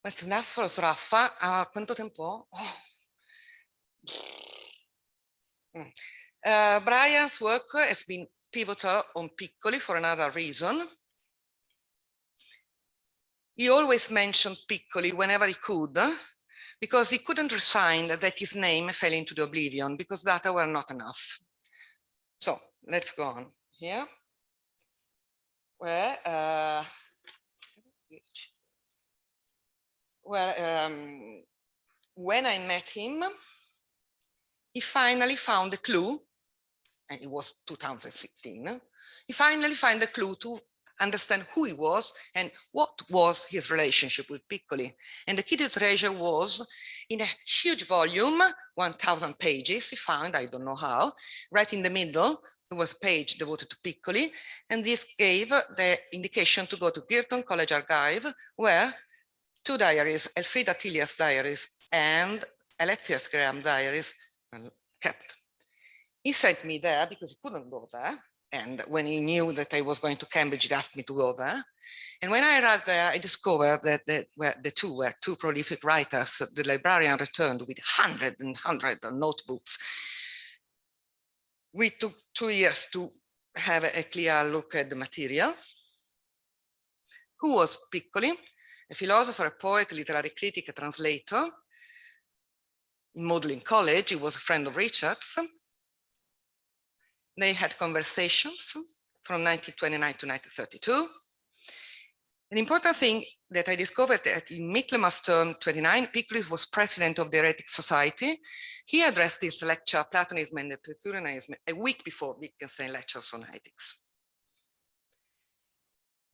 That's enough for Sraffa. Quanto tempo? Oh. Brian's work has been pivotal on Piccoli for another reason. He always mentioned Piccoli whenever he could, because he couldn't resign that his name fell into the oblivion, because data were not enough. So let's go on here. When I met him, he finally found a clue, and it was 2016. He finally found a clue to understand who he was and what was his relationship with Piccoli. And the key to treasure was in a huge volume, 1,000 pages, he found, I don't know how, right in the middle, there was a page devoted to Piccoli, and this gave the indication to go to Girton College Archive, where two diaries, Elfrida Tilia's diaries and Alexia's Graham diaries, kept. He sent me there because he couldn't go there. And when he knew that I was going to Cambridge, he asked me to go there. And when I arrived there, I discovered that the two were two prolific writers. The librarian returned with hundreds and hundreds of notebooks. We took 2 years to have a clear look at the material. Who was Piccoli? A philosopher, a poet, literary critic, a translator. In Magdalen College, he was a friend of Richard's. They had conversations from 1929 to 1932. An important thing that I discovered that in Michaelmas term 29, Piccoli was president of the Heretic Society. He addressed this lecture, Platonism and Epicureanism, a week before Wittgenstein lectures on ethics.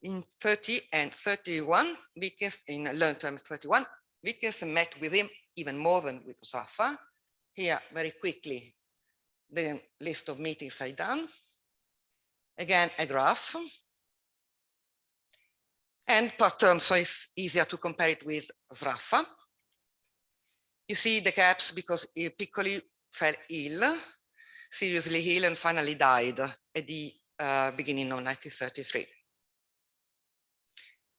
In 30 and 31, Wittgenstein, in learned term 31, Wittgenstein met with him even more than with Sraffa. Here, very quickly, the list of meetings I done. Again, a graph. And per term, so it's easier to compare it with Sraffa. You see the gaps because Piccoli fell ill, seriously ill, and finally died at the beginning of 1933.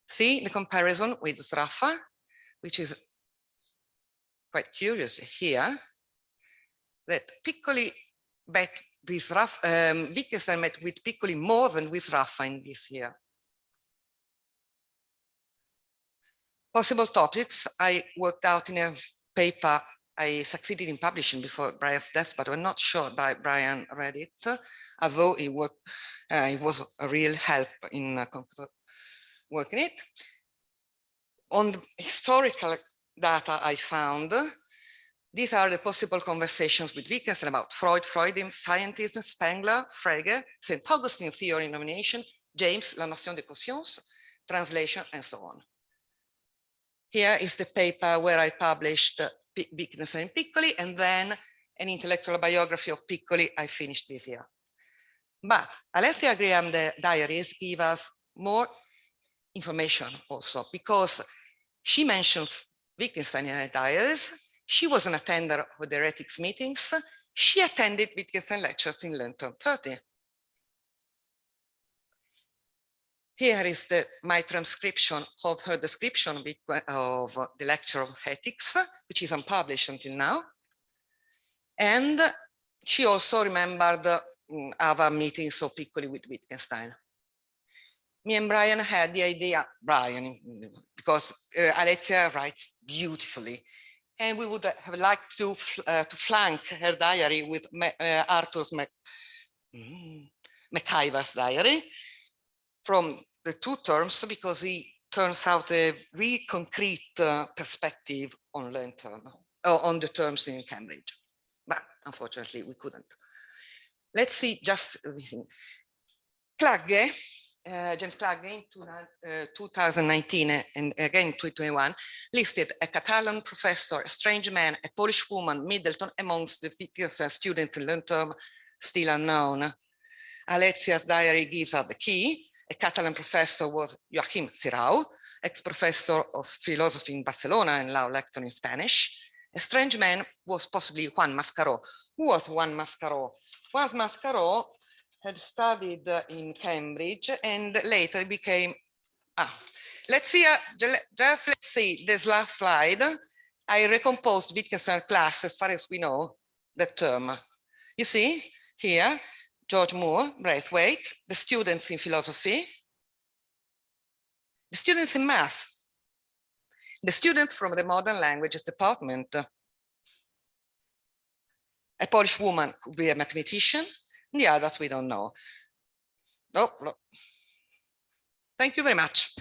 See the comparison with Sraffa, which is quite curious here, that Piccoli met with Wittgenstein met with Piccoli more than with Sraffa in this year. Possible topics I worked out in a paper I succeeded in publishing before Brian's death, but I'm not sure that Brian read it, although it was a real help in working it. On the historical data I found, these are the possible conversations with Wittgenstein about Freud, Freudism, scientism, Spengler, Frege, St. Augustine theory in nomination, James, La Notion de Conscience, translation, and so on. Here is the paper where I published Wittgenstein and Piccoli, and then an intellectual biography of Piccoli I finished this year. But Alessia Graham diaries give us more information also, because she mentions Wittgenstein in her diaries. She was an attender of the heretics meetings. She attended Wittgenstein lectures in Learned Term 30. Here is my transcription of her description of the lecture of ethics, which is unpublished until now. And she also remembered other meetings of Piccoli with Wittgenstein. Me and Brian had the idea, because Alessia writes beautifully, and we would have liked to flank her diary with Arthur McIver's diary from the two terms, because he turns out a really concrete perspective on learned term, on the terms in Cambridge. But unfortunately, we couldn't. Let's see just everything. Clagge, James Clagge in 2019 and again in 2021 listed a Catalan professor, a strange man, a Polish woman, Middleton amongst the students in learned term still unknown. Alexia's diary gives us the key. A Catalan professor was Joachim Zirau, ex-professor of philosophy in Barcelona and now lecturer in Spanish. A strange man was possibly Juan Mascaró. Who was Juan Mascaró? Juan Mascaró had studied in Cambridge and later became, let's see this last slide. I recomposed Wittgenstein class as far as we know that term. You see here, George Moore, Braithwaite, the students in philosophy, the students in math, the students from the modern languages department. A Polish woman could be a mathematician, the others we don't know. No. Thank you very much.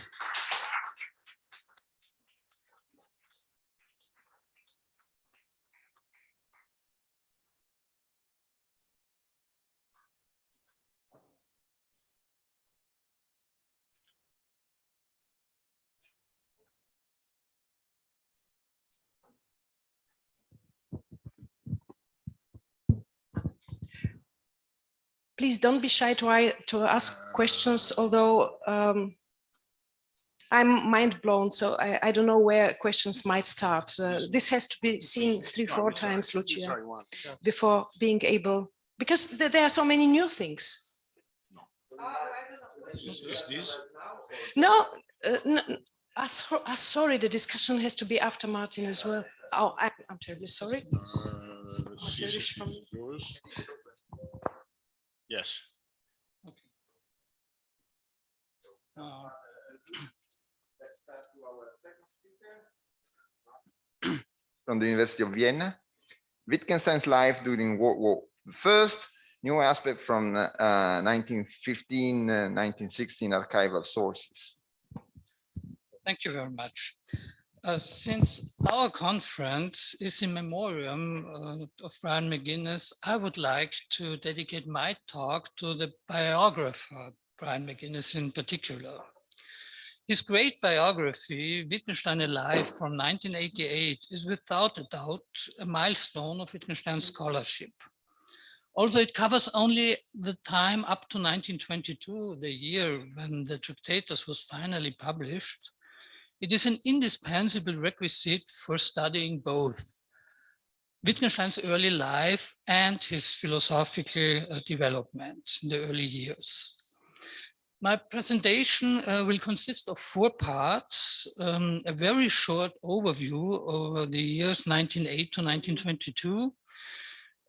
Please don't be shy to ask questions, although I'm mind blown, so I don't know where questions might start. This has to be seen 3-4 times, Lucia, before being able, because there are so many new things. Is this? No, sorry, the discussion has to be after Martin as well. Oh, I'm terribly sorry. Yes. From the University of Vienna, Wittgenstein's life during World War I, new aspect from 1915, 1916 archival sources. Thank you very much. Since our conference is in memoriam of Brian McGuinness, I would like to dedicate my talk to the biographer, Brian McGuinness in particular. His great biography, Wittgenstein Alive from 1988, is without a doubt a milestone of Wittgenstein scholarship. Also, it covers only the time up to 1922, the year when the Tractatus was finally published. It is an indispensable requisite for studying both Wittgenstein's early life and his philosophical development in the early years. My presentation will consist of 4 parts, a very short overview over the years 1908 to 1922,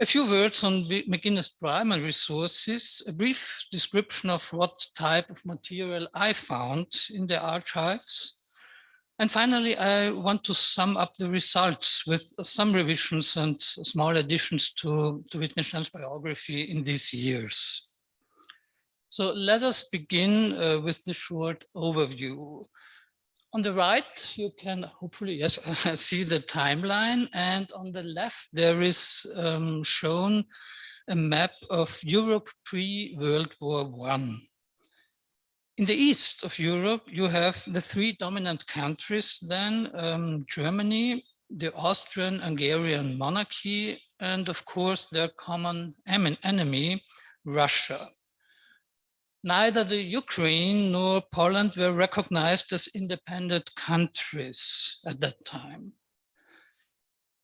a few words on McGuinness' primary sources, a brief description of what type of material I found in the archives, and finally, I want to sum up the results with some revisions and small additions to Wittgenstein's biography in these years. So let us begin with the short overview. On the right, you can hopefully, yes, see the timeline. And on the left, there is shown a map of Europe pre-World War I. In the east of Europe, you have the 3 dominant countries then, Germany, the Austrian-Hungarian monarchy, and of course their common enemy, Russia. Neither the Ukraine nor Poland were recognized as independent countries at that time.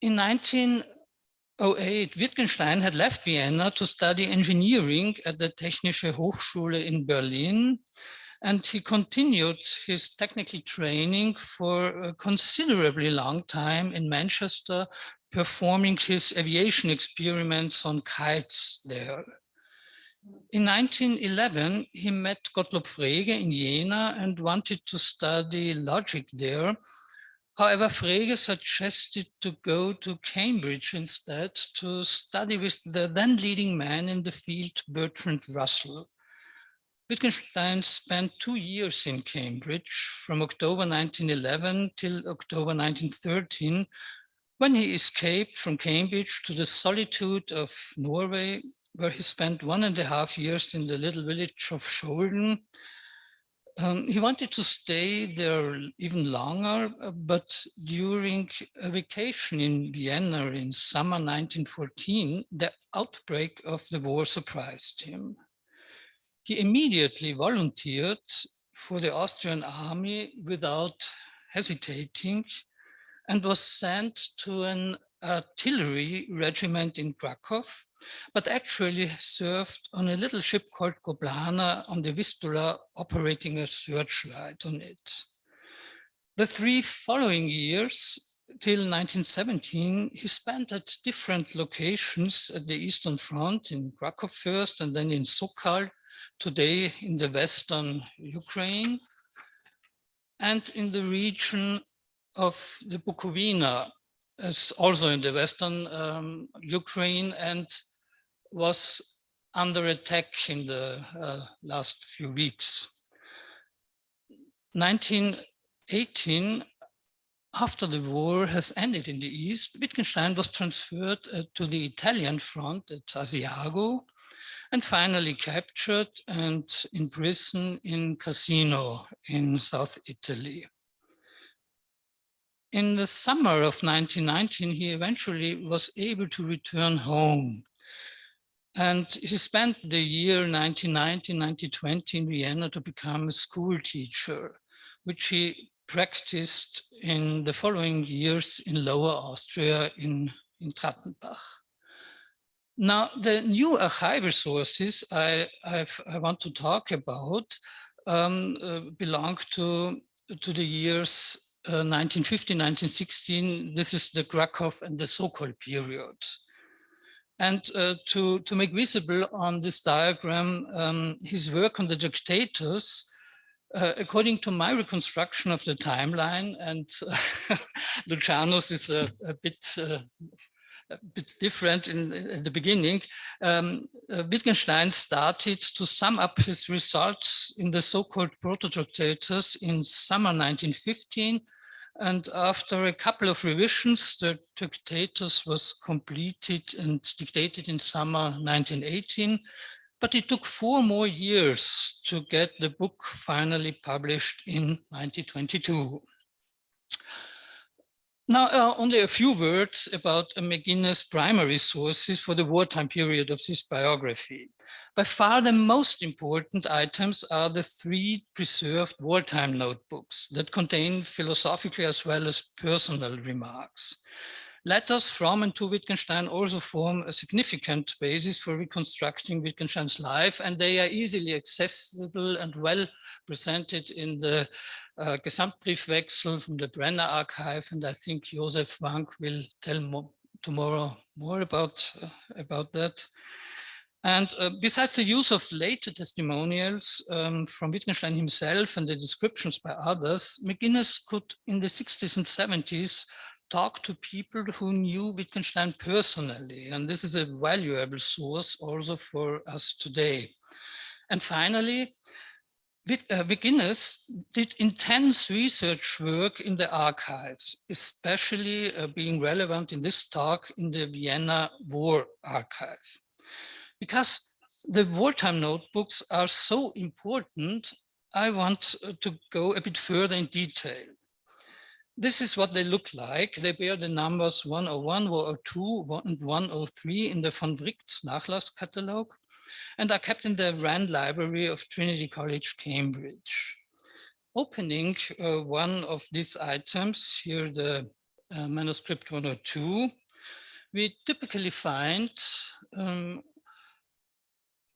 In 1908, Wittgenstein had left Vienna to study engineering at the Technische Hochschule in Berlin, and he continued his technical training for a considerably long time in Manchester, performing his aviation experiments on kites there. In 1911, he met Gottlob Frege in Jena and wanted to study logic there. However, Frege suggested to go to Cambridge instead to study with the then leading man in the field, Bertrand Russell. Wittgenstein spent 2 years in Cambridge, from October 1911 till October 1913, when he escaped from Cambridge to the solitude of Norway, where he spent 1.5 years in the little village of Scholden. He wanted to stay there even longer, but during a vacation in Vienna in summer 1914, the outbreak of the war surprised him. He immediately volunteered for the Austrian army without hesitating and was sent to an artillery regiment in Krakow, but actually served on a little ship called Goblana on the Vistula, operating a searchlight on it. The 3 following years, till 1917, he spent at different locations at the Eastern Front, in Krakow first, and then in Sokal, today in the Western Ukraine, and in the region of the Bukovina, as also in the Western Ukraine, and was under attack in the last few weeks. 1918, after the war has ended in the East, Wittgenstein was transferred to the Italian front at Asiago and finally captured and imprisoned in Cassino in South Italy. In the summer of 1919, he eventually was able to return home. And he spent the year 1919-1920 in Vienna to become a school teacher, which he practiced in the following years in Lower Austria in Trattenbach. Now, the new archival sources I want to talk about belong to the years 1915, 1916. This is the Krakow and the Sokol period. And to make visible on this diagram his work on the Tractatus, according to my reconstruction of the timeline, and Luciano's is a bit different at the beginning, Wittgenstein started to sum up his results in the so-called Prototractatus in summer 1915. And after a couple of revisions, the Tractatus was completed and dictated in summer 1918. But it took 4 more years to get the book finally published in 1922. Now, only a few words about McGuinness' primary sources for the wartime period of this biography. By far the most important items are the 3 preserved wartime notebooks that contain philosophical as well as personal remarks. Letters from and to Wittgenstein also form a significant basis for reconstructing Wittgenstein's life, and they are easily accessible and well presented in the Gesamtbriefwechsel from the Brenner archive, and I think Josef Wank will tell tomorrow more about that. And besides the use of later testimonials from Wittgenstein himself and the descriptions by others, McGuinness could, in the 60s and 70s, talk to people who knew Wittgenstein personally. And this is a valuable source also for us today. And finally, McGuinness did intense research work in the archives, especially being relevant in this talk in the Vienna War Archive. Because the wartime notebooks are so important, I want to go a bit further in detail. This is what they look like. They bear the numbers 101, 102, and 103 in the von Wricht's Nachlass catalog, and are kept in the Rand Library of Trinity College, Cambridge. Opening one of these items, here the manuscript 102, we typically find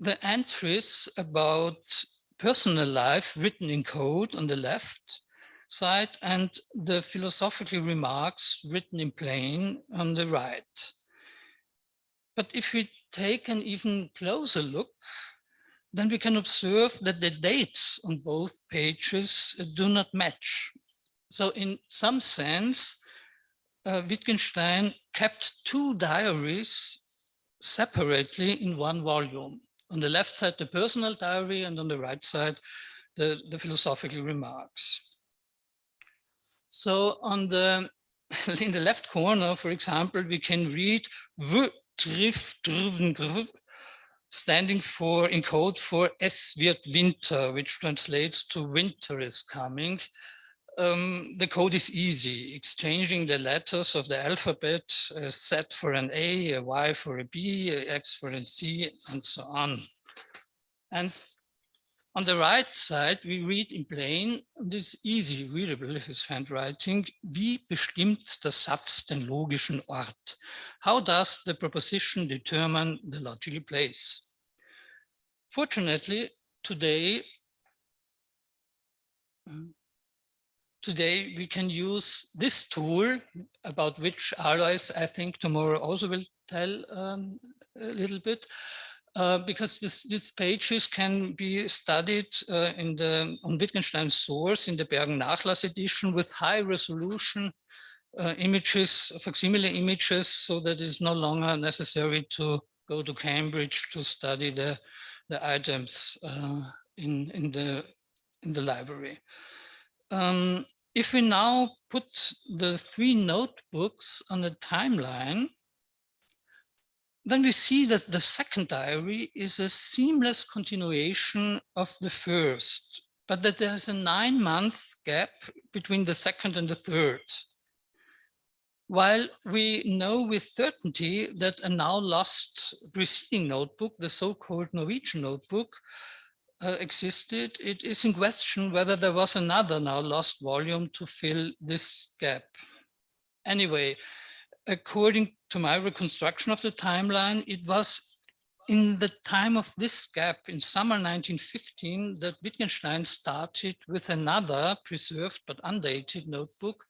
the entries about personal life written in code on the left side and the philosophical remarks written in plain on the right. But if we take an even closer look, then we can observe that the dates on both pages do not match. So in some sense, Wittgenstein kept 2 diaries separately in one volume. On the left side, the personal diary, and on the right side, the philosophical remarks. So on in the left corner, for example, we can read standing for, in code for Es wird Winter, which translates to winter is coming. The code is easy, exchanging the letters of the alphabet, a Z for an A, a Y for a B, a X for a C, and so on. And On the right side, we read in plain, this easy readable, his handwriting, wie bestimmt der Satz den logischen Ort? How does the proposition determine the logical place? Fortunately, today we can use this tool, about which Alois, I think, tomorrow also will tell a little bit, because these pages can be studied on Wittgenstein's source in the Bergen-Nachlass edition with high resolution images, facsimile images, so that it's no longer necessary to go to Cambridge to study the items in the library. If we now put the 3 notebooks on a timeline, then we see that the second diary is a seamless continuation of the first, but that there's a 9-month gap between the second and the third. While we know with certainty that a now lost preceding notebook, the so-called Norwegian notebook, existed, it is in question whether there was another now lost volume to fill this gap. Anyway, according to my reconstruction of the timeline, it was in the time of this gap in summer 1915 that Wittgenstein started with another preserved but undated notebook,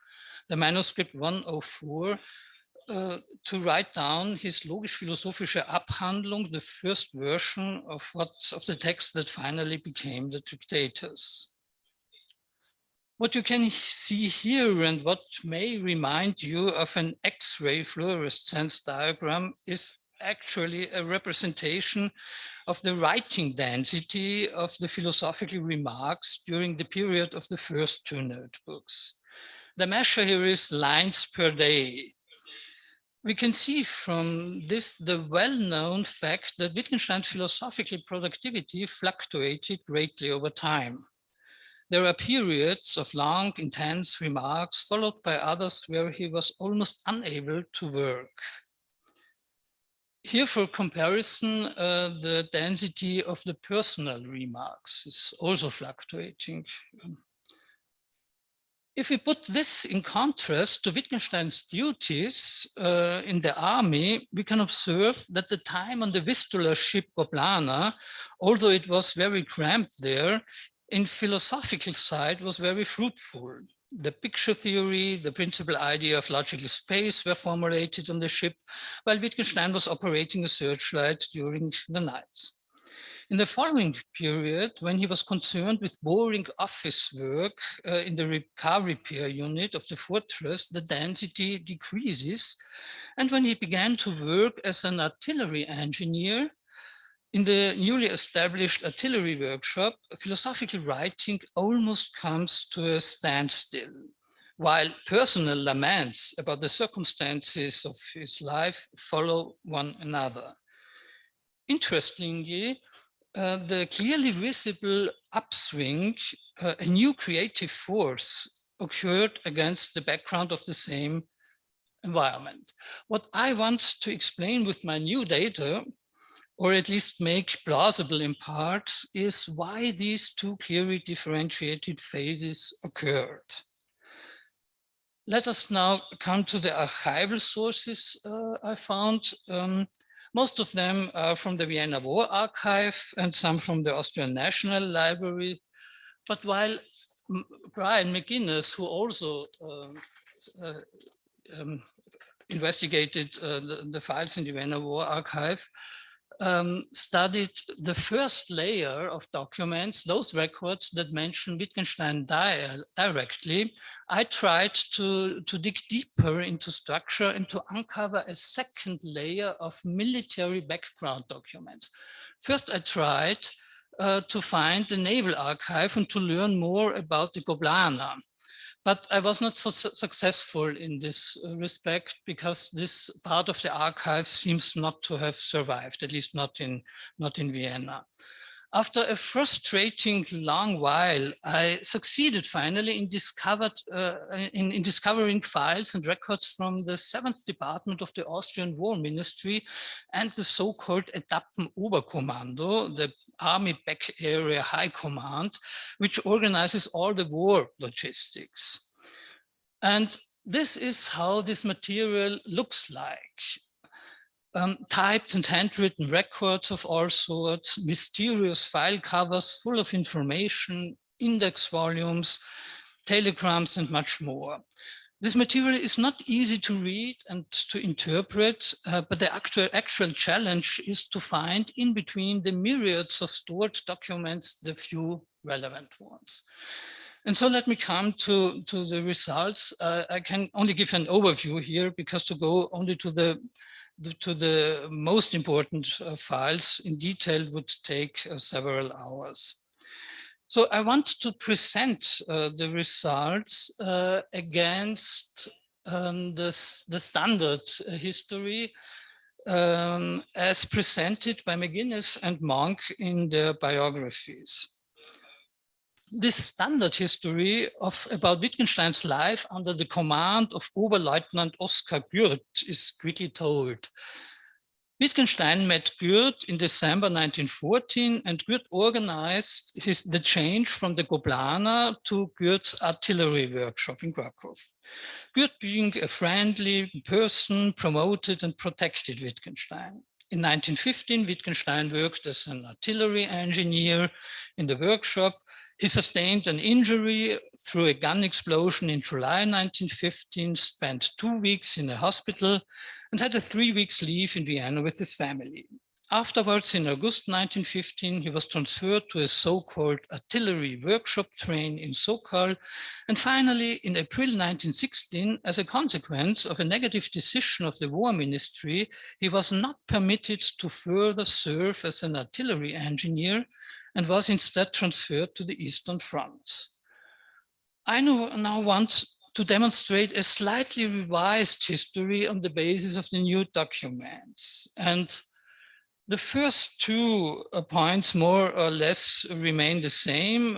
the manuscript 104, to write down his logisch-philosophische Abhandlung, the first version of the text that finally became the Tractatus. What you can see here and what may remind you of an X-ray fluorescence diagram is actually a representation of the writing density of the philosophical remarks during the period of the first 2 notebooks. The measure here is lines per day. We can see from this the well-known fact that Wittgenstein's philosophical productivity fluctuated greatly over time. There are periods of long, intense remarks followed by others where he was almost unable to work. Here, for comparison, the density of the personal remarks is also fluctuating. If we put this in contrast to Wittgenstein's duties in the army, we can observe that the time on the Vistula ship Goblana, although it was very cramped there, in philosophical side was very fruitful. The picture theory, the principal idea of logical space were formulated on the ship, while Wittgenstein was operating a searchlight during the nights. In the following period, when he was concerned with boring office work in the car repair unit of the fortress, the density decreases. And when he began to work as an artillery engineer in the newly established artillery workshop, philosophical writing almost comes to a standstill, while personal laments about the circumstances of his life follow one another. Interestingly, the clearly visible upswing, a new creative force occurred against the background of the same environment. What I want to explain with my new data, or at least make plausible in parts, is why these 2 clearly differentiated phases occurred. Let us now come to the archival sources I found. Most of them are from the Vienna War Archive and some from the Austrian National Library. But while Brian McGuinness, who also investigated the files in the Vienna War Archive, studied the first layer of documents, those records that mention Wittgenstein directly, I tried to dig deeper into structure and to uncover a second layer of military background documents. First, I tried to find the Naval Archive and to learn more about the Goblana. But I was not so successful in this respect because this part of the archive seems not to have survived, at least not in Vienna. After a frustrating long while, I succeeded finally in discovering files and records from the 7th Department of the Austrian War Ministry and the so-called Etappen-Oberkommando, the Army Back Area High Command, which organizes all the war logistics. And this is how this material looks like. Typed and handwritten records of all sorts, mysterious file covers full of information, index volumes, telegrams, and much more. This material is not easy to read and to interpret, but the actual challenge is to find in between the myriads of stored documents the few relevant ones. And so let me come to the results. I can only give an overview here because to go only to the most important files in detail would take several hours. So I want to present the results against the standard history as presented by McGuinness and Monk in their biographies. This standard history about Wittgenstein's life under the command of Oberleutnant Oskar Gürt is quickly told. Wittgenstein met Gürt in December 1914, and Gürt organized the change from the Goblana to Gürt's artillery workshop in Krakow. Gürt, being a friendly person, promoted and protected Wittgenstein. In 1915, Wittgenstein worked as an artillery engineer in the workshop. He sustained an injury through a gun explosion in July 1915, spent 2 weeks in a hospital, and had a 3 weeks leave in Vienna with his family. Afterwards, in August 1915, he was transferred to a so-called artillery workshop train in Sokal. And finally, in April 1916, as a consequence of a negative decision of the War Ministry, he was not permitted to further serve as an artillery engineer and was instead transferred to the Eastern Front. I now want to demonstrate a slightly revised history on the basis of the new documents. And the first 2 points more or less remain the same.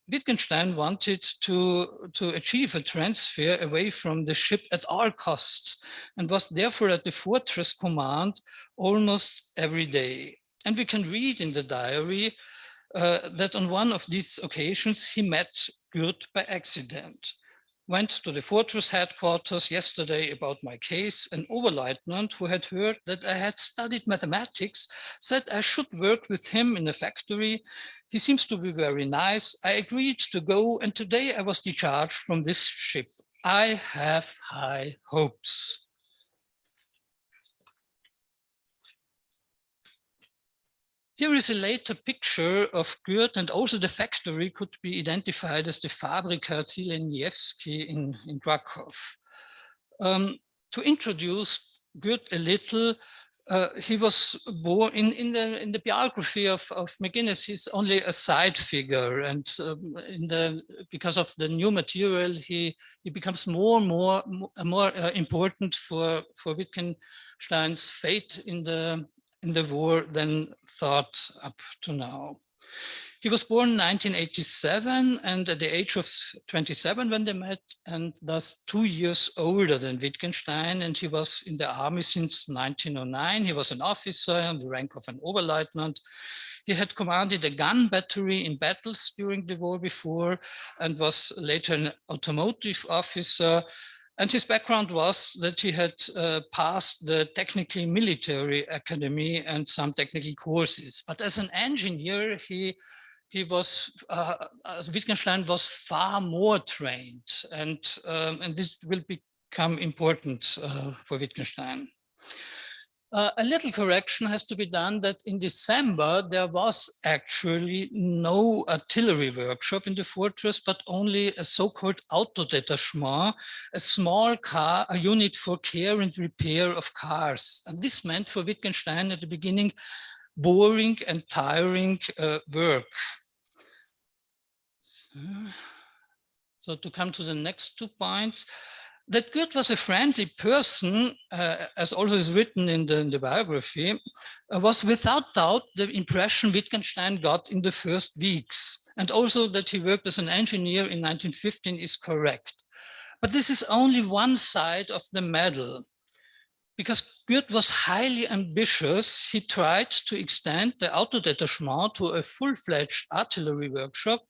Wittgenstein wanted to achieve a transfer away from the ship at all costs and was therefore at the fortress command almost every day. And we can read in the diary that on one of these occasions he met Gürt by accident. Went to the fortress headquarters yesterday about my case. An Oberleutnant who had heard that I had studied mathematics said I should work with him in a factory. He seems to be very nice. I agreed to go, and today I was discharged from this ship. I have high hopes. Here is a later picture of Gürt, and also the factory could be identified as the Fabrika Zieleniewski in Krakow. To introduce Gürt a little, he was born in the biography of McGuinness. He's only a side figure, and because of the new material, he becomes more and more important for Wittgenstein's fate in the war than thought up to now. He was born in 1987 and at the age of 27 when they met, and thus 2 years older than Wittgenstein, and he was in the army since 1909. He was an officer on the rank of an Oberleutnant. He had commanded a gun battery in battles during the war before and was later an automotive officer. And his background was that he had passed the technically military academy and some technical courses. But as an engineer, Wittgenstein was far more trained, and this will become important for Wittgenstein. A little correction has to be done that in December, there was actually no artillery workshop in the fortress, but only a so-called autodetachement, a small a unit for care and repair of cars. And this meant for Wittgenstein at the beginning, boring and tiring work. So to come to the next 2 points, that Gürt was a friendly person, as also is written in the biography, was without doubt the impression Wittgenstein got in the first weeks. And also that he worked as an engineer in 1915 is correct. But this is only one side of the medal. because Goethe was highly ambitious, he tried to extend the autodetachement to a full-fledged artillery workshop.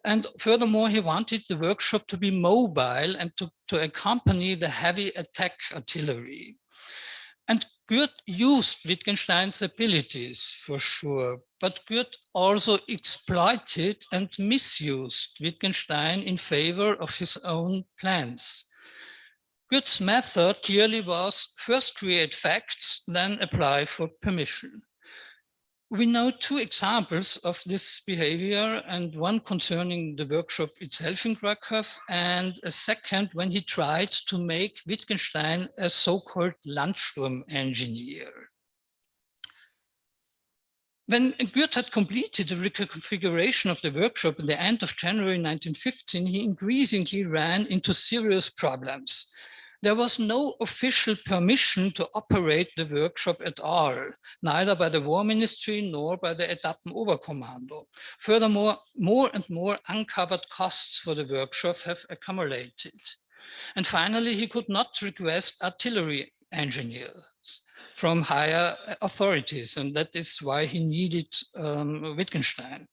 And furthermore, he wanted the workshop to be mobile and to accompany the heavy attack artillery. And Goethe used Wittgenstein's abilities for sure, but Goethe also exploited and misused Wittgenstein in favor of his own plans. Goethe's method clearly was first create facts, then apply for permission. We know two examples of this behavior, and one concerning the workshop itself in Krakow, and a second when he tried to make Wittgenstein a so-called Landsturm engineer. When Goethe had completed the reconfiguration of the workshop at the end of January 1915, he increasingly ran into serious problems. There was no official permission to operate the workshop at all, neither by the War Ministry nor by the Etappenoberkommando. Furthermore, more and more uncovered costs for the workshop have accumulated. And finally, he could not request artillery engineers from higher authorities, and that is why he needed Wittgenstein.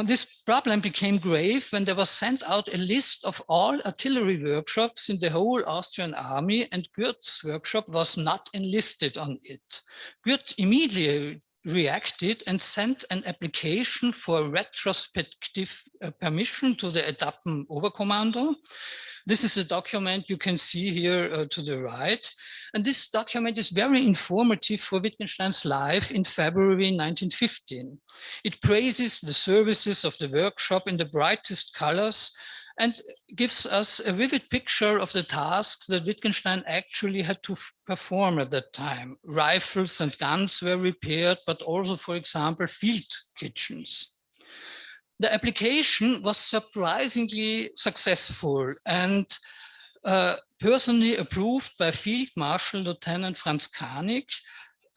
This problem became grave when there was sent out a list of all artillery workshops in the whole Austrian army, and Goethe's workshop was not enlisted on it. Goethe immediately reacted and sent an application for retrospective permission to the Etappenoberkommando. This is a document you can see here to the right. And this document is very informative for Wittgenstein's life in February 1915. It praises the services of the workshop in the brightest colors and gives us a vivid picture of the tasks that Wittgenstein actually had to perform at that time. Rifles and guns were repaired, but also, for example, field kitchens. The application was surprisingly successful and personally approved by Field Marshal Lieutenant Franz Karnig.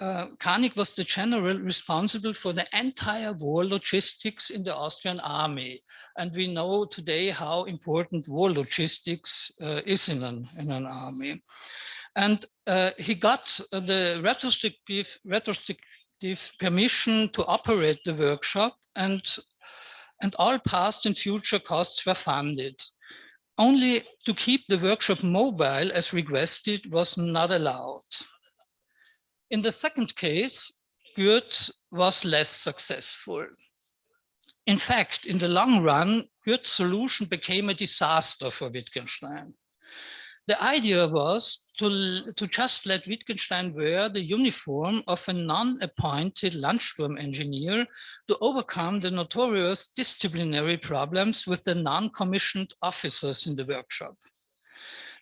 Karnig was the general responsible for the entire war logistics in the Austrian army. And we know today how important war logistics is in an army. And he got the retrospective permission to operate the workshop, and all past and future costs were funded. Only to keep the workshop mobile as requested was not allowed. In the second case, Goethe was less successful. In fact, in the long run, Goethe's solution became a disaster for Wittgenstein. The idea was to just let Wittgenstein wear the uniform of a non-appointed Landsturm engineer to overcome the notorious disciplinary problems with the non-commissioned officers in the workshop.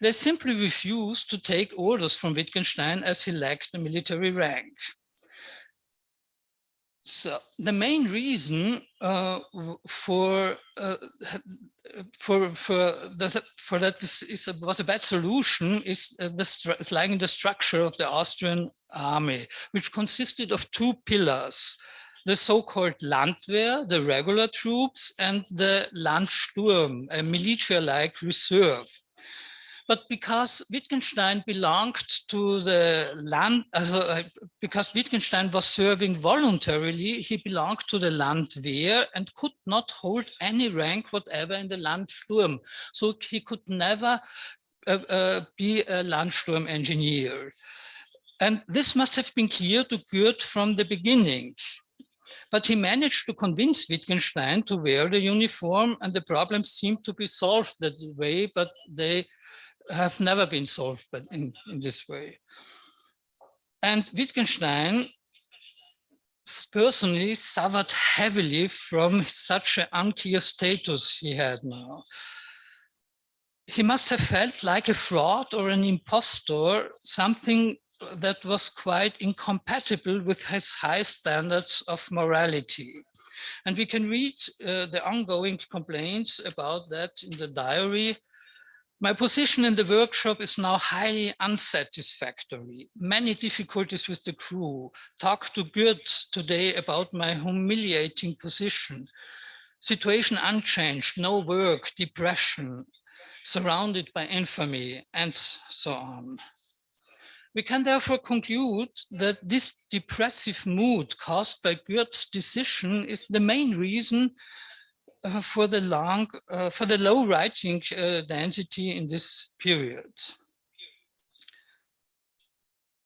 They simply refused to take orders from Wittgenstein as he lacked a military rank. So the main reason for that this was a bad solution is lying in the structure of the Austrian army, which consisted of two pillars: the so-called Landwehr, the regular troops, and the Landsturm, a militia-like reserve. But because Wittgenstein belonged to the because Wittgenstein was serving voluntarily, he belonged to the Landwehr and could not hold any rank whatever in the Landsturm. So he could never be a Landsturm engineer. And this must have been clear to Goethe from the beginning. But he managed to convince Wittgenstein to wear the uniform, and the problems seemed to be solved that way, but they have never been solved in this way. And Wittgenstein personally suffered heavily from such an unclear status he had now. He must have felt like a fraud or an impostor, something that was quite incompatible with his high standards of morality. And we can read the ongoing complaints about that in the diary. My position in the workshop is now highly unsatisfactory. Many difficulties with the crew. Talk to Goethe today about my humiliating position. Situation unchanged, no work, depression, surrounded by infamy, and so on. We can therefore conclude that this depressive mood caused by Goethe's decision is the main reason for the low writing density in this period.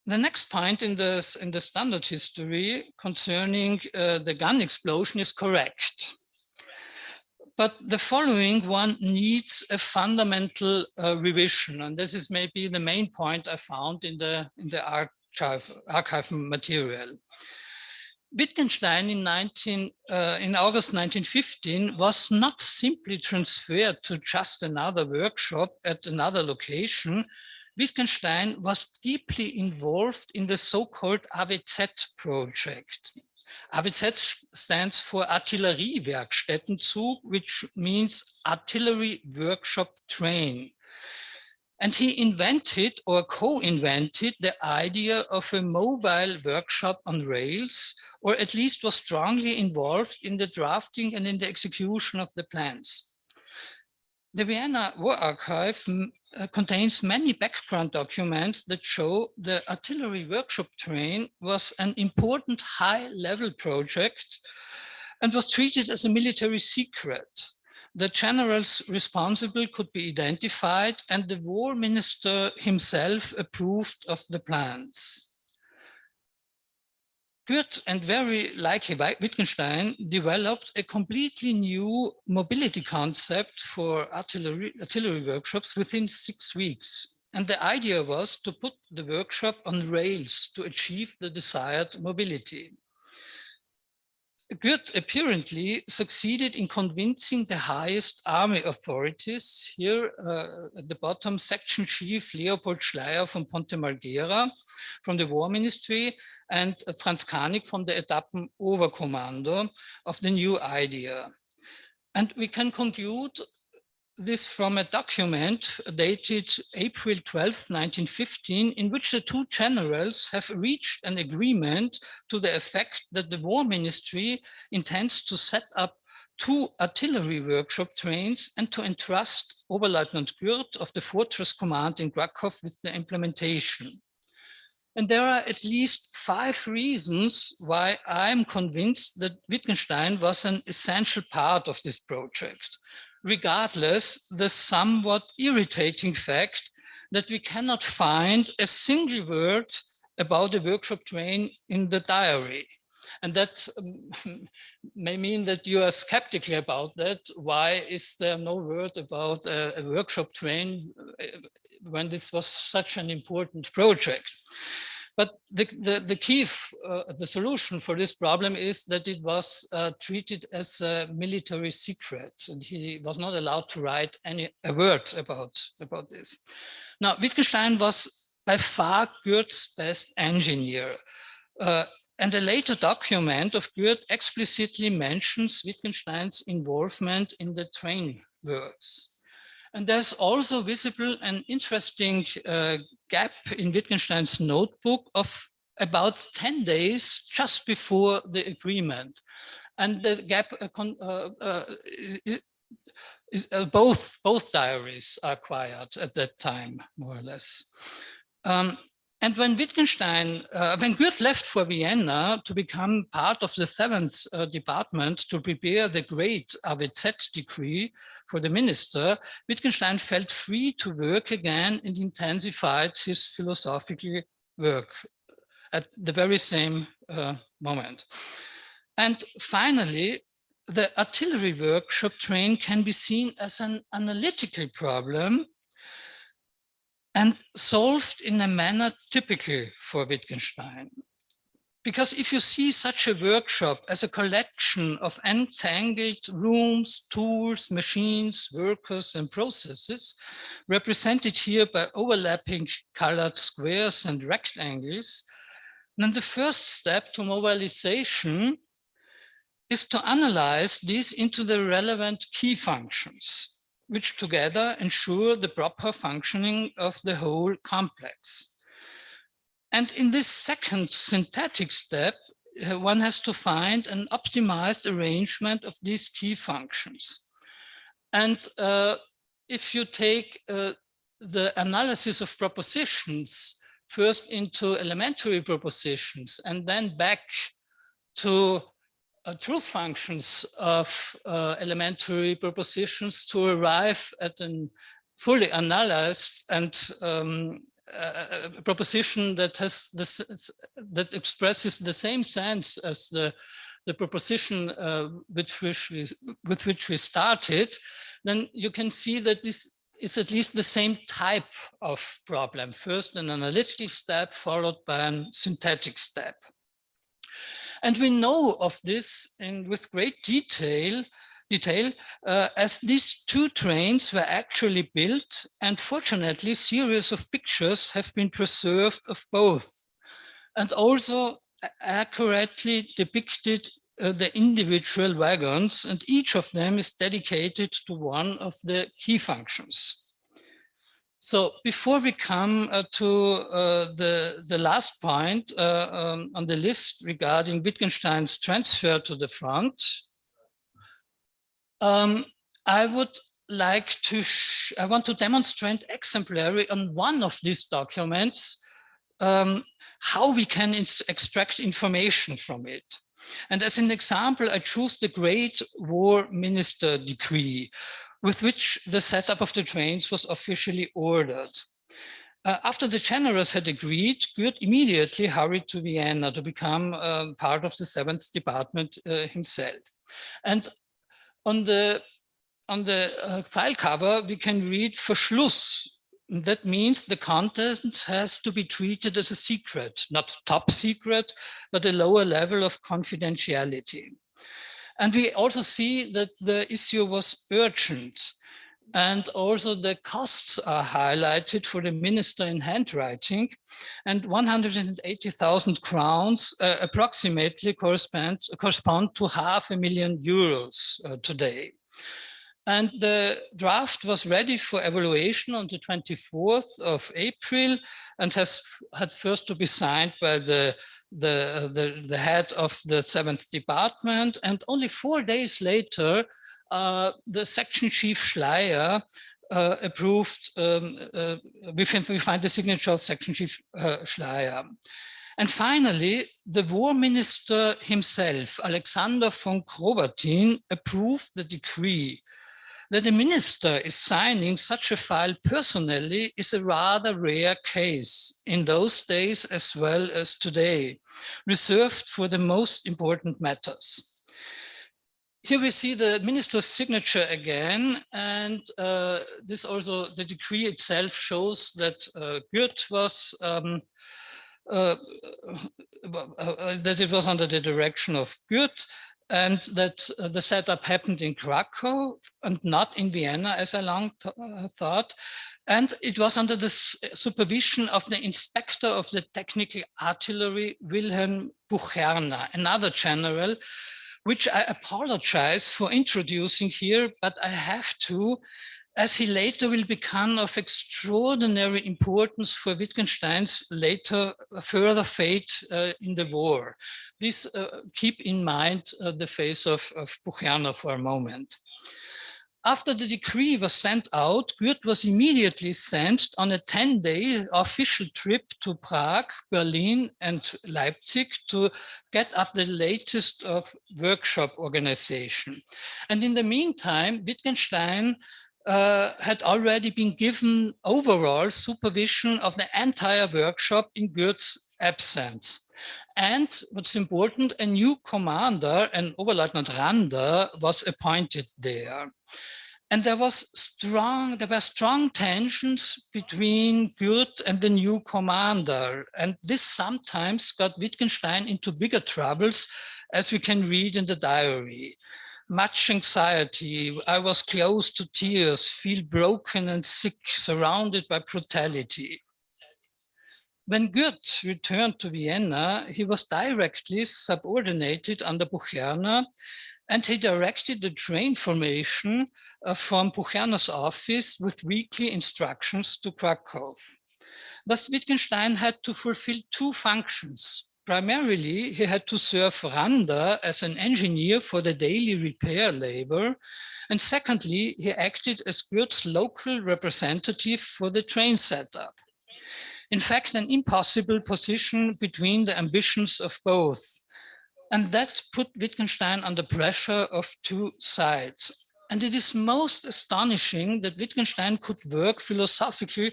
The next point in the standard history concerning the gun explosion is correct. But the following one needs a fundamental revision, and this is maybe the main point I found in the archive material. Wittgenstein in August 1915 was not simply transferred to just another workshop at another location. Wittgenstein was deeply involved in the so-called AWZ project. AWZ stands for Artilleriewerkstättenzug, which means artillery workshop train. And he invented or co-invented the idea of a mobile workshop on rails, or at least was strongly involved in the drafting and in the execution of the plans. The Vienna War Archive contains many background documents that show the artillery workshop train was an important high-level project and was treated as a military secret. The generals responsible could be identified, and the war minister himself approved of the plans. Goethe and very likely Wittgenstein developed a completely new mobility concept for artillery workshops within 6 weeks. And the idea was to put the workshop on rails to achieve the desired mobility. Goethe apparently succeeded in convincing the highest army authorities, here at the bottom, Section Chief Leopold Schleyer from Ponte Marghera, from the War Ministry, and Franz Kanig from the Etappen-Oberkommando, of the new idea. And we can conclude this from a document dated April 12th, 1915, in which the two generals have reached an agreement to the effect that the War Ministry intends to set up 2 artillery workshop trains and to entrust Oberleutnant Gürt of the Fortress Command in Krakow with the implementation. And there are at least 5 reasons why I'm convinced that Wittgenstein was an essential part of this project, regardless the somewhat irritating fact that we cannot find a single word about the workshop train in the diary. And that may mean that you are skeptical about that. Why is there no word about a workshop train when this was such an important project? But the key, the solution for this problem is that it was treated as a military secret, and he was not allowed to write a word about this. Now, Wittgenstein was by far Goethe's best engineer. And a later document of Goethe explicitly mentions Wittgenstein's involvement in the train works. And there's also visible an interesting gap in Wittgenstein's notebook of about 10 days just before the agreement. And the gap, both diaries are acquired at that time, more or less. And when Wittgenstein, when Goethe left for Vienna to become part of the 7th department to prepare the great AWZ decree for the minister, Wittgenstein felt free to work again and intensified his philosophical work at the very same moment. And finally, the artillery workshop train can be seen as an analytical problem and solved in a manner typical for Wittgenstein. Because if you see such a workshop as a collection of entangled rooms, tools, machines, workers, and processes, represented here by overlapping colored squares and rectangles, then the first step to mobilization is to analyze these into the relevant key functions, which together ensure the proper functioning of the whole complex. And in this second synthetic step, one has to find an optimized arrangement of these key functions. And if you take the analysis of propositions first into elementary propositions and then back to truth functions of elementary propositions to arrive at a fully analyzed and a proposition that has this, that expresses the same sense as the proposition with which we started, then you can see that this is at least the same type of problem. First, an analytical step followed by a synthetic step. And we know of this with great detail as these two trains were actually built, and fortunately, series of pictures have been preserved of both, and also accurately depicted the individual wagons, and each of them is dedicated to one of the key functions. So before we come to the last point on the list regarding Wittgenstein's transfer to the front, I want to demonstrate exemplary on one of these documents how we can extract information from it. And as an example, I choose the Great War Minister Decree, with which the setup of the trains was officially ordered. After the generals had agreed, Goethe immediately hurried to Vienna to become part of the 7th Department himself. And on the file cover, we can read Verschluss. That means the content has to be treated as a secret, not top secret, but a lower level of confidentiality. And we also see that the issue was urgent, and also the costs are highlighted for the minister in handwriting, and 180,000 crowns approximately correspond to €500,000 today. And the draft was ready for evaluation on the 24th of April and had first to be signed by the head of the 7th Department. And only 4 days later, the section chief Schleier approved, we find the signature of section chief Schleier. And finally, the war minister himself, Alexander von Krobatin, approved the decree. That a minister is signing such a file personally is a rather rare case in those days as well as today, reserved for the most important matters. Here we see the minister's signature again, and this also, the decree itself shows that Goethe was, that it was under the direction of Goethe, and that the setup happened in Krakow and not in Vienna, as I long thought. And it was under the supervision of the inspector of the technical artillery, Wilhelm Bucherner, another general, which I apologize for introducing here, but I have to, as he later will become of extraordinary importance for Wittgenstein's later further fate in the war. Please keep in mind the face of Bucherner for a moment. After the decree was sent out, Goethe was immediately sent on a 10-day official trip to Prague, Berlin, and Leipzig to get up the latest of workshop organization. And in the meantime, Wittgenstein had already been given overall supervision of the entire workshop in Goethe's absence. And what's important, a new commander, an Oberleutnant Rander, was appointed there. And there were strong tensions between Goethe and the new commander. And this sometimes got Wittgenstein into bigger troubles, as we can read in the diary. Much anxiety, I was close to tears, feel broken and sick, surrounded by brutality. When Goethe returned to Vienna, he was directly subordinated under Bucherner, and he directed the train formation from Bucherner's office with weekly instructions to Krakow. Thus, Wittgenstein had to fulfill two functions. Primarily, he had to serve Rander as an engineer for the daily repair labor. And secondly, he acted as Goethe's local representative for the train setup. in fact, an impossible position between the ambitions of both. And that put Wittgenstein under pressure of two sides. And it is most astonishing that Wittgenstein could work philosophically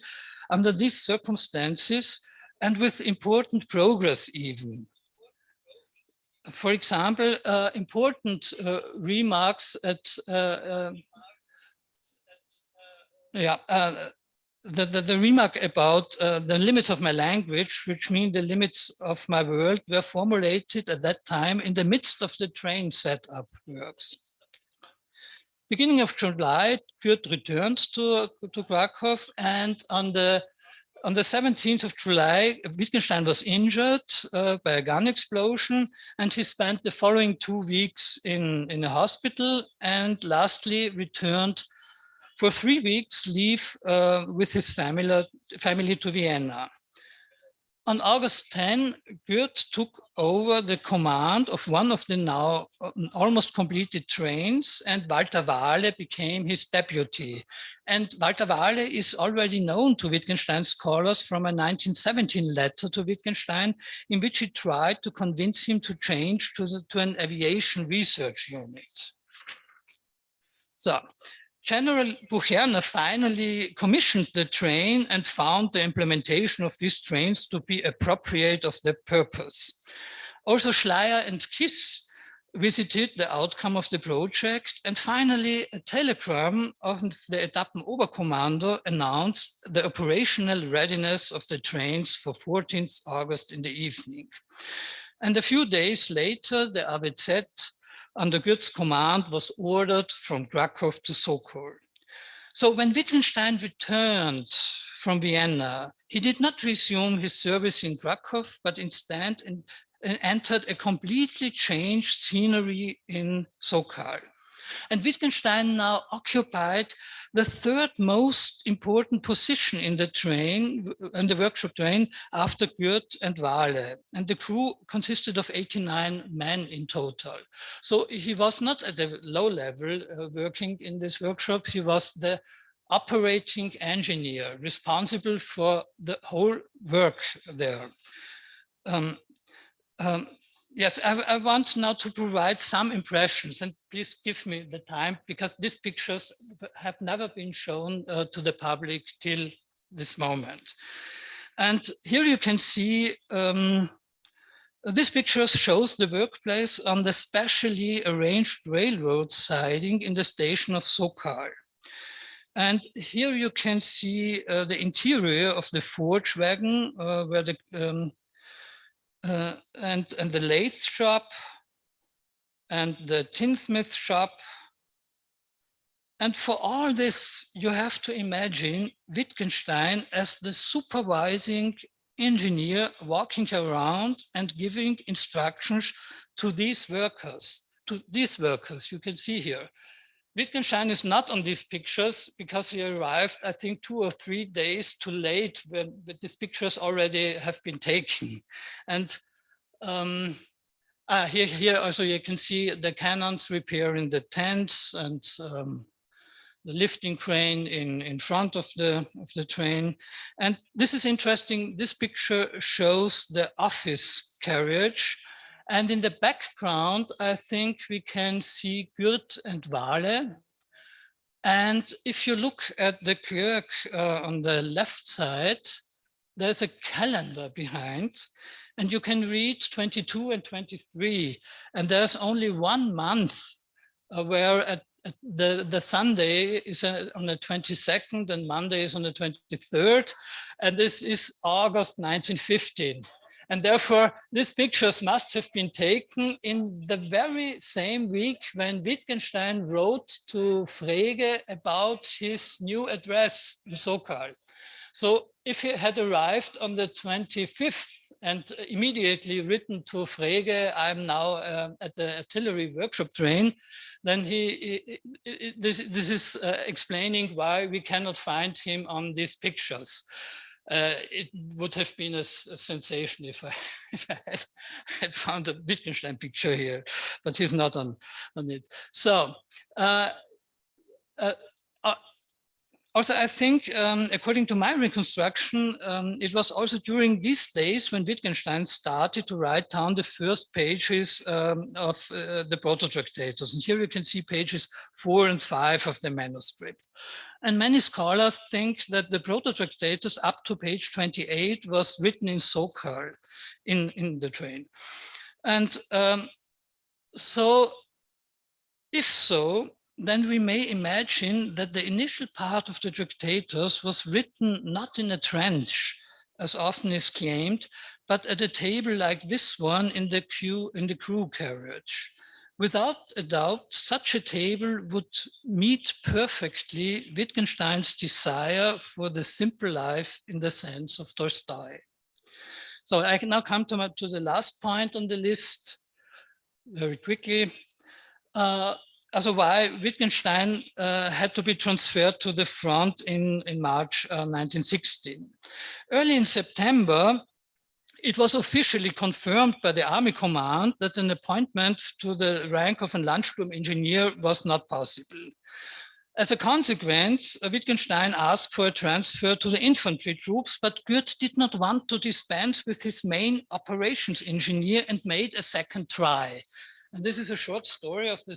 under these circumstances and with important progress even. For example, important remarks at the remark about the limits of my language, which mean the limits of my world, were formulated at that time in the midst of the train setup works. Beginning of July, Goethe returned to Krakow, and on the 17th of July, Wittgenstein was injured by a gun explosion, and he spent the following 2 weeks in a hospital, and lastly returned for 3 weeks leave with his family to Vienna. On August 10, Goethe took over the command of one of the now almost completed trains, and Walter Wahle became his deputy. And Walter Wahle is already known to Wittgenstein scholars from a 1917 letter to Wittgenstein, in which he tried to convince him to change to an aviation research unit. So, General Pujia finally commissioned the train and found the implementation of these trains to be appropriate of their purpose. Also, Schleyer and Kiss visited the outcome of the project, and finally a telegram of the Etappenoberkommando announced the operational readiness of the trains for 14th August in the evening. And a few days later, the AWZ under Goethe's command was ordered from Krakow to Sokol. So when Wittgenstein returned from Vienna, he did not resume his service in Krakow, but instead entered a completely changed scenery in Sokol. And Wittgenstein now occupied the third most important position in the train, in the workshop train, after Goethe and Wahle. And the crew consisted of 89 men in total. So he was not at a low level working in this workshop. He was the operating engineer responsible for the whole work there. Yes, I want now to provide some impressions, and please give me the time, because these pictures have never been shown to the public till this moment. And here you can see, this picture shows the workplace on the specially arranged railroad siding in the station of Sokol. And here you can see the interior of the forge wagon, where the and the lathe shop and the tinsmith shop. And for all this, you have to imagine Wittgenstein as the supervising engineer walking around and giving instructions to these workers, you can see here. Wittgenstein is not on these pictures because he arrived, I think, 2 or 3 days too late when these pictures already have been taken. And here also you can see the cannons repairing the tents and the lifting crane in front of the train. And this is interesting. This picture shows the office carriage. And in the background, I think we can see Goethe and Wahle. And if you look at the clerk on the left side, there's a calendar behind, and you can read 22 and 23. And there's only 1 month where the Sunday is on the 22nd and Monday is on the 23rd. And this is August 1915. And therefore, these pictures must have been taken in the very same week when Wittgenstein wrote to Frege about his new address in Sokol. So if he had arrived on the 25th and immediately written to Frege, I'm now at the artillery workshop train, then this is explaining why we cannot find him on these pictures. It would have been a sensation if I had found a Wittgenstein picture here, but he's not on it. So Also, I think, according to my reconstruction, it was also during these days when Wittgenstein started to write down the first pages of the Prototractatus. And here you can see pages 4 and 5 of the manuscript. And many scholars think that the Prototractatus up to page 28 was written in Sokal in the train. And so, if so, then we may imagine that the initial part of the Tractatus was written not in a trench, as often is claimed, but at a table like this one in the crew carriage. Without a doubt, such a table would meet perfectly Wittgenstein's desire for the simple life in the sense of Tolstoy. So I can now come to the last point on the list very quickly. Also why Wittgenstein had to be transferred to the front in March 1916. Early in September, it was officially confirmed by the army command that an appointment to the rank of a Landsturm engineer was not possible. As a consequence, Wittgenstein asked for a transfer to the infantry troops, but Goethe did not want to dispense with his main operations engineer and made a second try. And this is a short story of the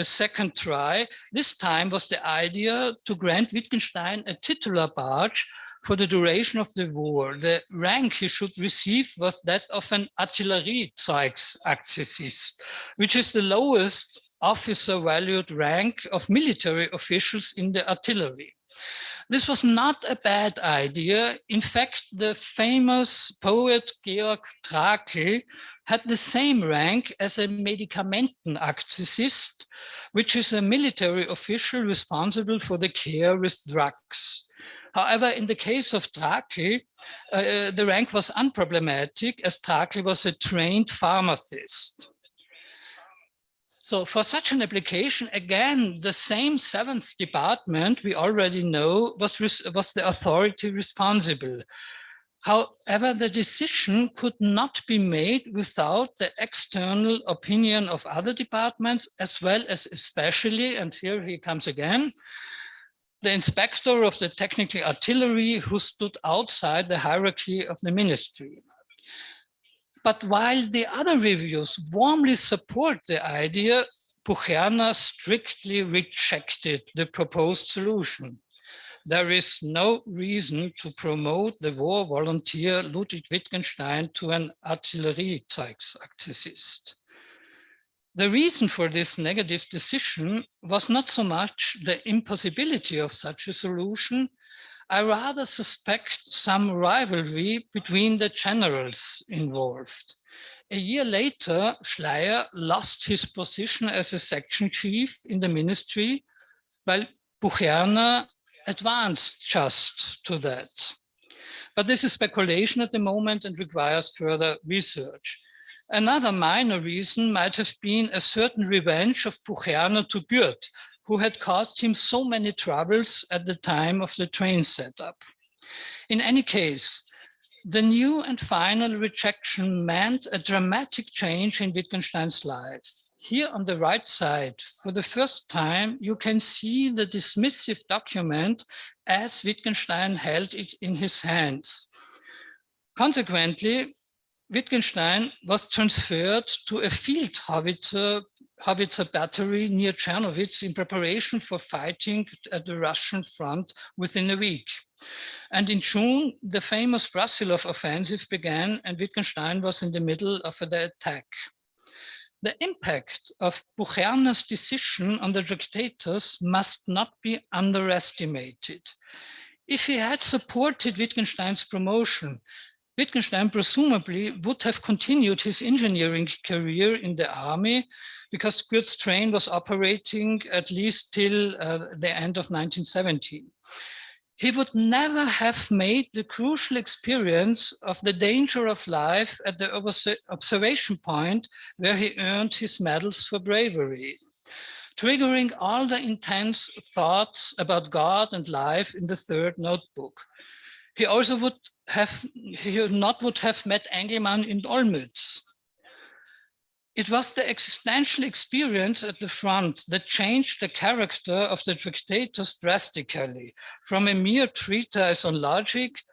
second try. This time was the idea to grant Wittgenstein a titular badge for the duration of the war. The rank he should receive was that of an Artilleriezeugsakzessist, which is the lowest officer-valued rank of military officials in the artillery. This was not a bad idea. In fact, the famous poet Georg Trakl had the same rank as a Medikamentenakzessist, which is a military official responsible for the care with drugs. However, in the case of Trakl, the rank was unproblematic as Trakl was a trained pharmacist. So for such an application, again, the same 7th department we already know was the authority responsible. However, the decision could not be made without the external opinion of other departments, as well as especially, and here he comes again, the inspector of the technical artillery who stood outside the hierarchy of the ministry. But while the other reviews warmly support the idea, Pujia strictly rejected the proposed solution. There is no reason to promote the war volunteer Ludwig Wittgenstein to an Artilleriezeugsakzessist. The reason for this negative decision was not so much the impossibility of such a solution. I rather suspect some rivalry between the generals involved. A year later, Schleyer lost his position as a section chief in the ministry, while Pujia advanced just to that. But this is speculation at the moment and requires further research. Another minor reason might have been a certain revenge of Pujia to Goethe, who had caused him so many troubles at the time of the train setup. In any case, the new and final rejection meant a dramatic change in Wittgenstein's life. Here on the right side, for the first time, you can see the dismissive document as Wittgenstein held it in his hands. Consequently, Wittgenstein was transferred to a field howitzer battery near Czernowitz in preparation for fighting at the Russian front within a week. And in June, the famous Brusilov offensive began and Wittgenstein was in the middle of the attack. The impact of Pujia's decision on the Tractatus must not be underestimated. If he had supported Wittgenstein's promotion, Wittgenstein presumably would have continued his engineering career in the army because Goethe's train was operating at least till the end of 1917. He would never have made the crucial experience of the danger of life at the observation point where he earned his medals for bravery, triggering all the intense thoughts about God and life in the third notebook. He also would have met Engelmann in Olmütz. It was the existential experience at the front that changed the character of the Tractatus drastically, from a mere treatise on logic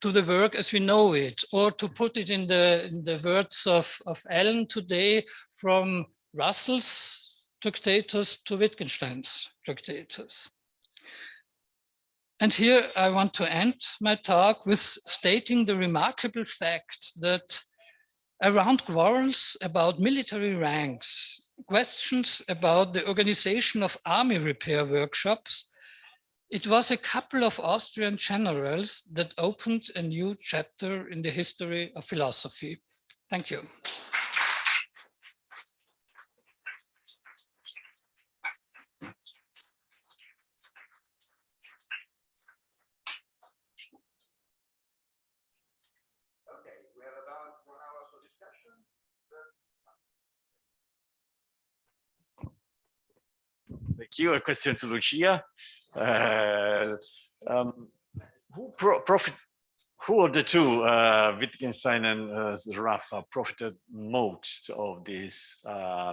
to the work as we know it, or to put it in the words of Ellen today, from Russell's Tractatus to Wittgenstein's Tractatus. And here I want to end my talk with stating the remarkable fact that around quarrels about military ranks, questions about the organization of army repair workshops, it was a couple of Austrian generals that opened a new chapter in the history of philosophy. Thank you. Thank you. A question to Lucia. Who of the two, Wittgenstein and Zarafa, profited most of these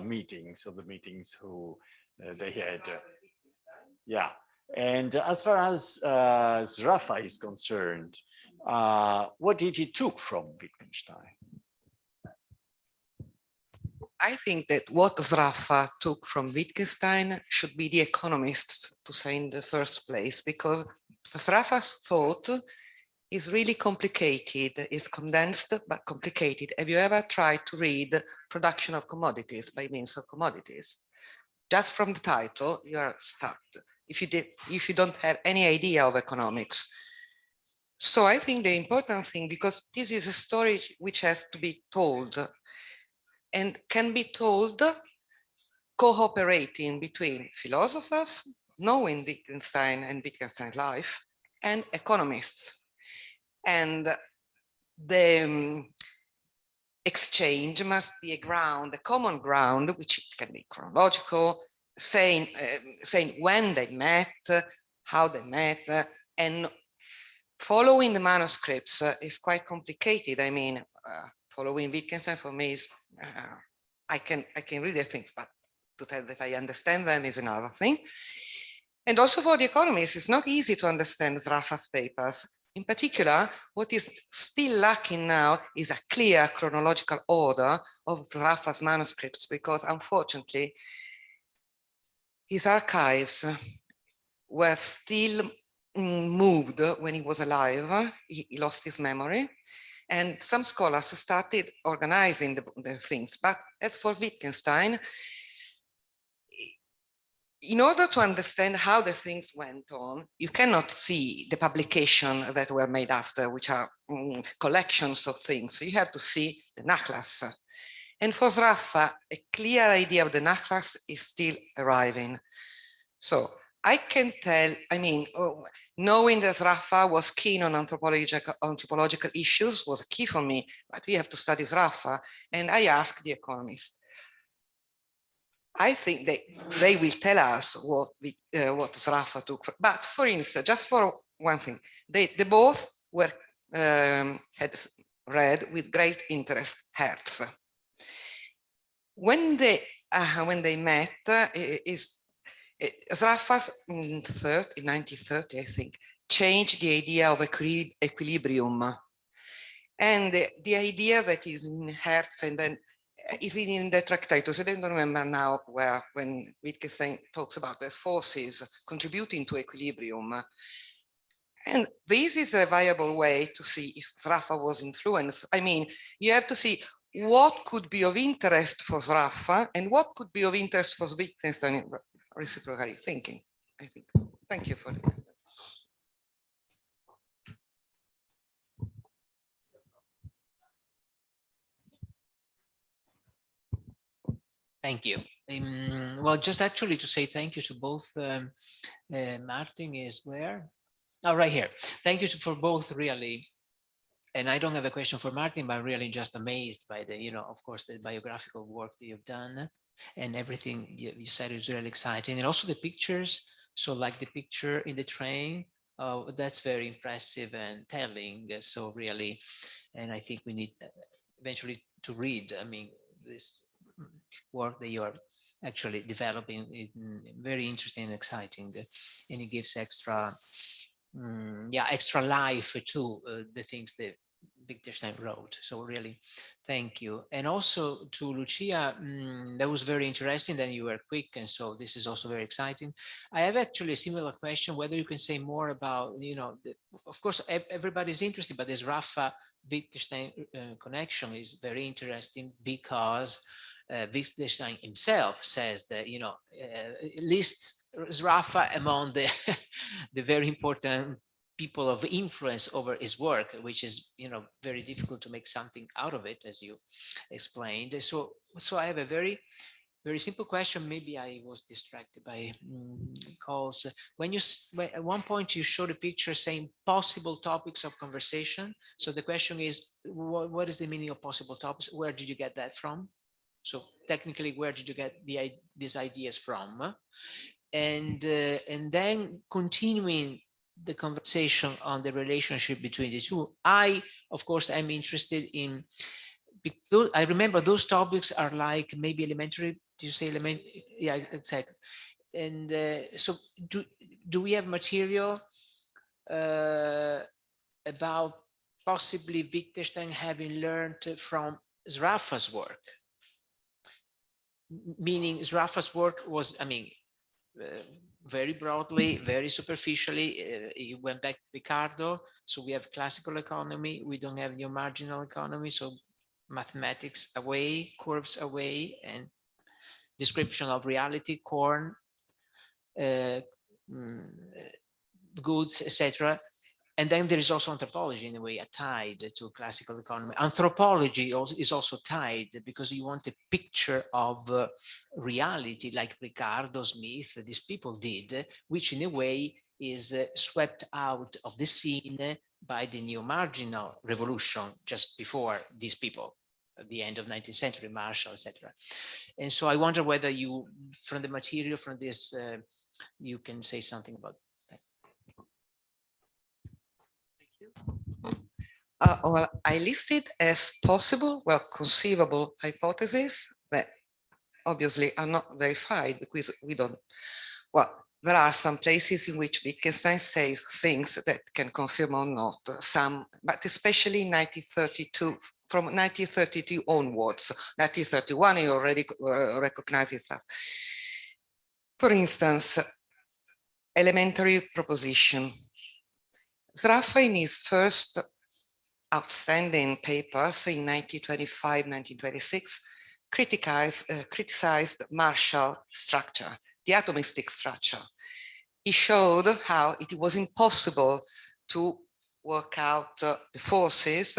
meetings, of the meetings who they had? Yeah. And as far as Zarafa is concerned, what did he took from Wittgenstein? I think that what Zarafa took from Wittgenstein should be the economists to say in the first place, because Zarafa's thought is really complicated, is condensed but complicated. Have you ever tried to read Production of Commodities by Means of Commodities? Just from the title, you are stuck if you don't have any idea of economics. So I think the important thing, because this is a story which has to be told and can be told cooperating between philosophers, knowing Wittgenstein and Wittgenstein's life, and economists. And the exchange must be a ground, a common ground, which can be chronological, saying when they met, how they met, and following the manuscripts is quite complicated. I mean, following Wittgenstein for me is, I can read the things, but to tell that I understand them is another thing. And also for the economists, it's not easy to understand Zarafa's papers. In particular, what is still lacking now is a clear chronological order of Zarafa's manuscripts, because unfortunately, his archives were still moved when he was alive. He lost his memory. And some scholars started organizing the things. But as for Wittgenstein, in order to understand how the things went on, you cannot see the publications that were made after, which are collections of things. So you have to see the Nachlass. And for Zarafa, a clear idea of the Nachlass is still arriving. So I can tell, I mean, knowing that Zarafa was keen on anthropological issues was a key for me, but we have to study Zarafa. And I asked the economists. I think they will tell us what Zarafa took. But for instance, just for one thing, they both were had read with great interest Hertz. When they met, Zarafa in 1930, I think, changed the idea of equilibrium, and the idea that is in Hertz and then is in the Tractatus. I don't remember now when Wittgenstein talks about the forces contributing to equilibrium. And this is a viable way to see if Zarafa was influenced. I mean, you have to see what could be of interest for Zarafa and what could be of interest for Wittgenstein in reciprocally thinking, I think. Thank you for this. Thank you. Well, just actually to say thank you to both Martin is where? Oh, right here. Thank you for both, really. And I don't have a question for Martin, but I'm really just amazed by the, of course, the biographical work that you've done, and everything you said is really exciting. And also the pictures. So like the picture in the train, that's very impressive and telling. So really, and I think we need eventually to read, I mean, this work that you're actually developing is very interesting and exciting, and it gives extra extra life to the things that Wittgenstein wrote. So really, thank you. And also to Lucia, that was very interesting. Then you were quick, and so this is also very exciting. I have actually a similar question, whether you can say more about, of course, everybody's interested, but this Rafa Wittgenstein connection is very interesting because Wittgenstein himself says that, lists Rafa among the, the very important people of influence over his work, which is, very difficult to make something out of it, as you explained. So I have a very simple question. Maybe I was distracted by calls. When at one point you showed a picture saying possible topics of conversation. So the question is, what is the meaning of possible topics? Where did you get that from? So technically, where did you get these ideas from? And then continuing the conversation on the relationship between the two, I, of course, am interested in, because I remember those topics are like maybe elementary. Do you say elementary? Yeah, exactly. And so do we have material about possibly Wittgenstein having learned from Rafa's work? Meaning Rafa's work was, very broadly, very superficially, he went back to Ricardo. So we have classical economy, we don't have your marginal economy. So mathematics away, curves away, and description of reality, corn, goods, etc. And then there is also anthropology, in a way, tied to classical economy. Anthropology is also tied because you want a picture of reality, like Ricardo, Smith, these people did, which in a way is swept out of the scene by the neo-marginal revolution just before these people, at the end of 19th century, Marshall, etc. And so I wonder whether you, from the material, from this, you can say something about that. Well, I listed as possible, conceivable hypotheses that obviously are not verified because we don't, there are some places in which Wittgenstein says things that can confirm or not, some, but especially 1932, from 1932 onwards. 1931, he already recognizes that. For instance, elementary proposition. Rafa, in his first outstanding papers in 1925, 1926, criticized Marshall structure, the atomistic structure. He showed how it was impossible to work out the forces,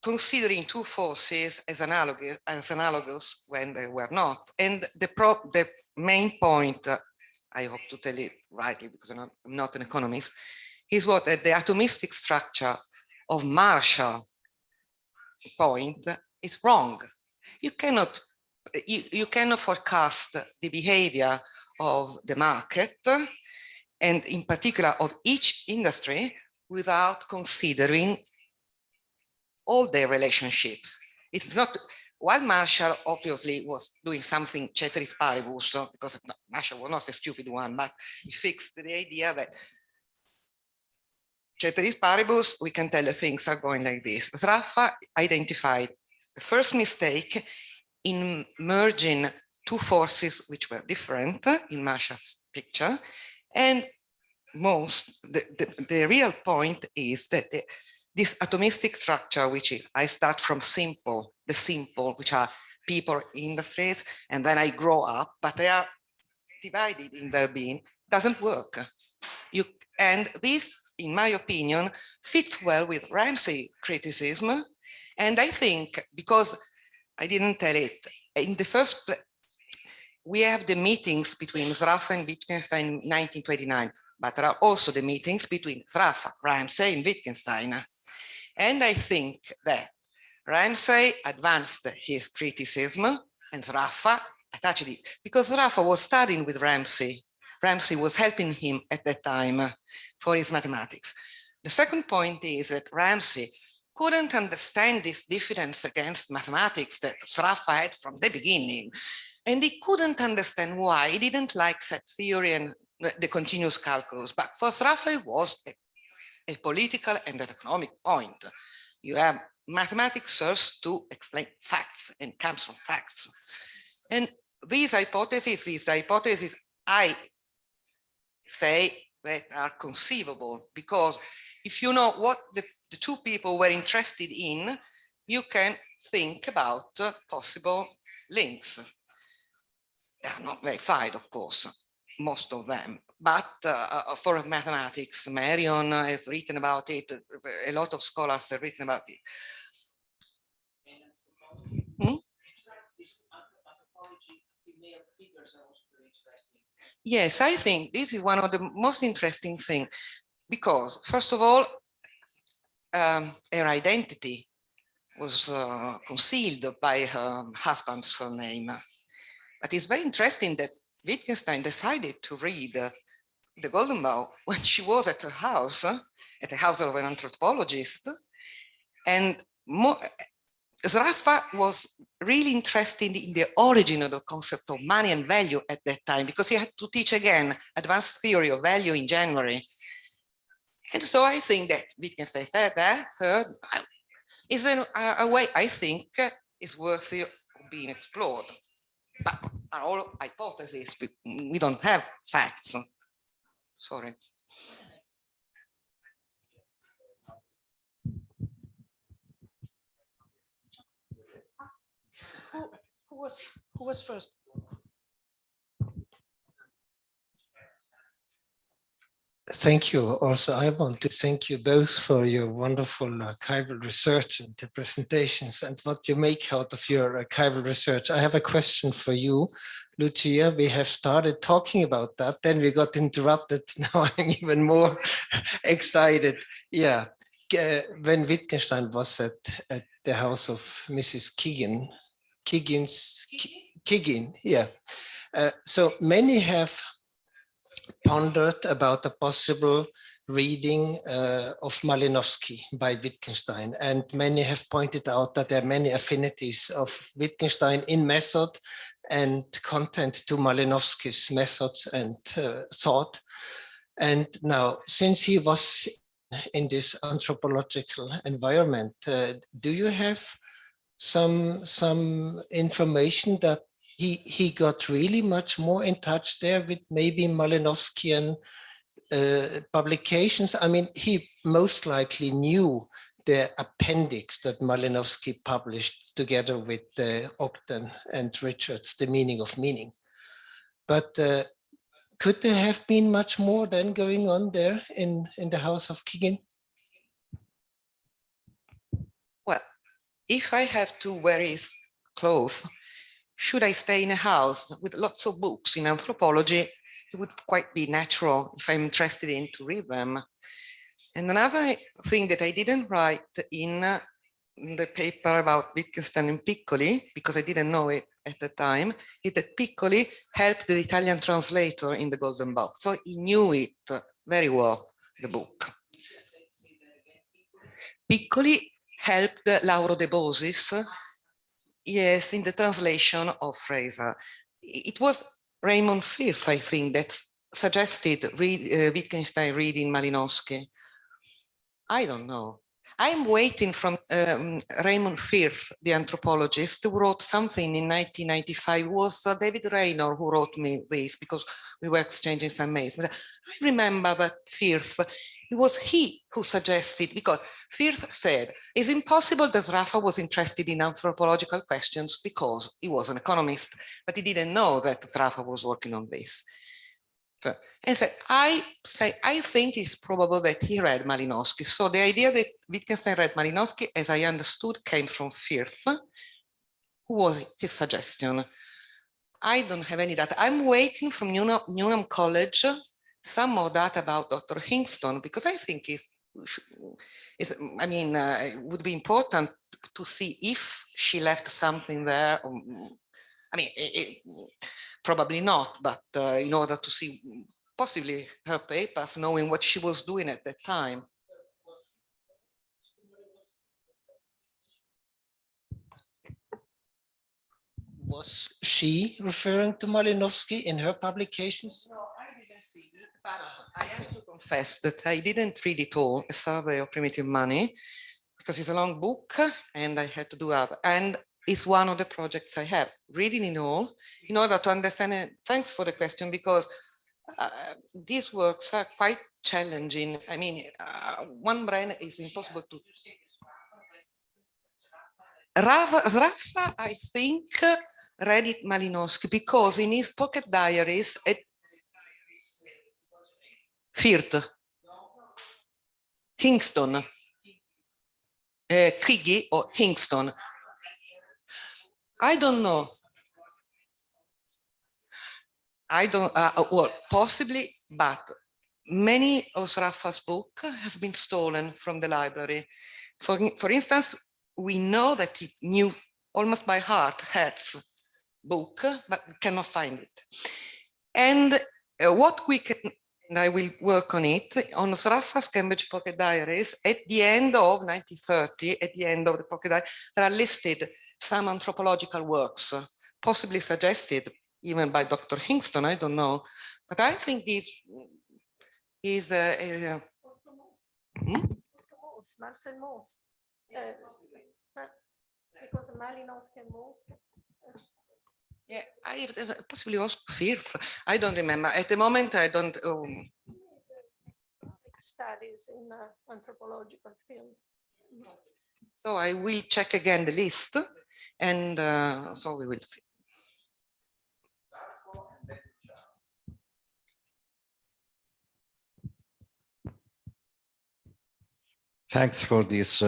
considering two forces as analogous when they were not. And the main point, I hope to tell it rightly because I'm not an economist, is what the atomistic structure of Marshall point is wrong. You cannot forecast the behavior of the market, and in particular of each industry, without considering all their relationships. It's not, while Marshall obviously was doing something ceteris paribus, because Marshall was not a stupid one, but he fixed the idea that ceteris paribus, we can tell things are going like this. Rafa identified the first mistake in merging two forces which were different in Marshall's picture. And the real point is that this atomistic structure, which is, I start from the simple, which are people, industries, and then I grow up, but they are divided in their being, doesn't work. And this, in my opinion, fits well with Ramsey criticism. And I think, because I didn't tell it, in the first place, we have the meetings between Rafa and Wittgenstein in 1929, but there are also the meetings between Rafa, Ramsey, and Wittgenstein. And I think that Ramsey advanced his criticism and Rafa attached it, because Rafa was studying with Ramsey. Ramsey was helping him at that time for his mathematics. The second point is that Ramsey couldn't understand this diffidence against mathematics that Sraffa had from the beginning. And he couldn't understand why. He didn't like set theory and the continuous calculus. But for Sraffa, it was a political and an economic point. You have mathematics serves to explain facts and comes from facts. And these hypotheses I say that are conceivable, because if you know what the two people were interested in, you can think about possible links. They are not verified, of course, most of them, but for mathematics, Marion has written about it, a lot of scholars have written about it. Yes, I think this is one of the most interesting things, because first of all, her identity was concealed by her husband's name. But it's very interesting that Wittgenstein decided to read the Golden Bough when she was at her house, at the house of an anthropologist. And Sraffa was really interested in the origin of the concept of money and value at that time, because he had to teach again advanced theory of value in January. And so I think that Wittgenstein said that is a way I think is worthy of being explored. But are all hypotheses. We don't have facts. Sorry. Who was first? Thank you. Also, I want to thank you both for your wonderful archival research and the presentations and what you make out of your archival research. I have a question for you, Lucia. We have started talking about that, then we got interrupted. Now I'm even more excited. Yeah, when Wittgenstein was at the house of Mrs. Keegan, yeah. So many have pondered about a possible reading of Malinowski by Wittgenstein, and many have pointed out that there are many affinities of Wittgenstein in method and content to Malinowski's methods and thought. And now, since he was in this anthropological environment, do you have some information that he got really much more in touch there with maybe Malinowskian publications? I mean, he most likely knew the appendix that Malinowski published together with Ogden and Richards, The Meaning of Meaning. But could there have been much more than going on there in the house of Keegan? Well, if I have to wear his clothes, should I stay in a house with lots of books in anthropology? It would quite be natural if I'm interested in to read them. And another thing that I didn't write in the paper about Wittgenstein and Piccoli, because I didn't know it at the time, is that Piccoli helped the Italian translator in the Golden Bough. So he knew it very well, the book. Piccoli helped Lauro De Bosis, yes, in the translation of Fraser. It was Raymond Firth, I think, that suggested Wittgenstein reading Malinowski. I don't know. I'm waiting from Raymond Firth, the anthropologist, who wrote something in 1995. It was David Raynor who wrote me this, because we were exchanging some mails. But I remember that Firth, it was he who suggested, because Firth said, it's impossible that Sraffa was interested in anthropological questions because he was an economist, but he didn't know that Sraffa was working on this. And so I think it's probable that he read Malinowski. So the idea that Wittgenstein read Malinowski, as I understood, came from Firth, who was his suggestion. I don't have any data. I'm waiting from Newnham College some more data about Dr. Hingston, because I think it would be important to see if she left something there. I mean, probably not, but in order to see possibly her papers, knowing what she was doing at that time. Was she referring to Malinowski in her publications? No, I didn't see it, but I have to confess that I didn't read it all, A Survey of Primitive Money, because it's a long book and I had to do other. And it's one of the projects I have, reading it all in order to understand it. Thanks for the question, because these works are quite challenging. I mean, one brain is impossible to. Sraffa, I think, read it Malinowski because in his pocket diaries at Firth, Kingston, Krigi or Kingston. I don't know. I don't, well, possibly, but many of Sraffa's book has been stolen from the library. For instance, we know that he knew almost by heart Hertz's book, but cannot find it. And what we can, and I will work on it, on Sraffa's Cambridge Pocket Diaries, at the end of 1930, at the end of the pocket diary, there are listed some anthropological works, possibly suggested even by Dr. Hingston, I don't know. But I think this is Marcel Mauss. Because Malinowski and Mauss. Yeah, I possibly also Firth. I don't remember. At the moment, I don't. Studies in anthropological field. So I will check again the list, and so we will see. Thanks for this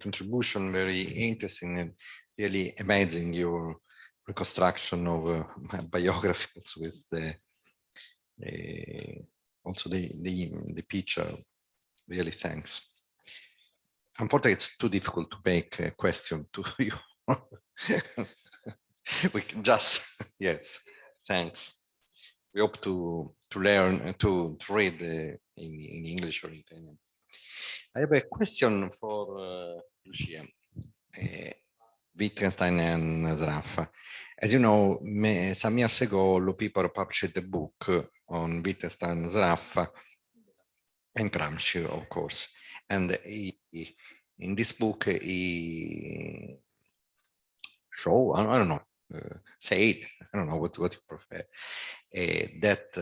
contribution, very interesting and really amazing, your reconstruction of my biography with also the picture. Really, thanks. Unfortunately, it's too difficult to make a question to you. We can just, yes, thanks. We hope to learn, to read in English or Italian. I have a question for Lucia, Wittgenstein and Sraffa. As you know, some years ago, Lupiparo published a book on Wittgenstein and Sraffa and Gramsci, of course. And in this book, he showed, I don't know, said, I don't know what you prefer, that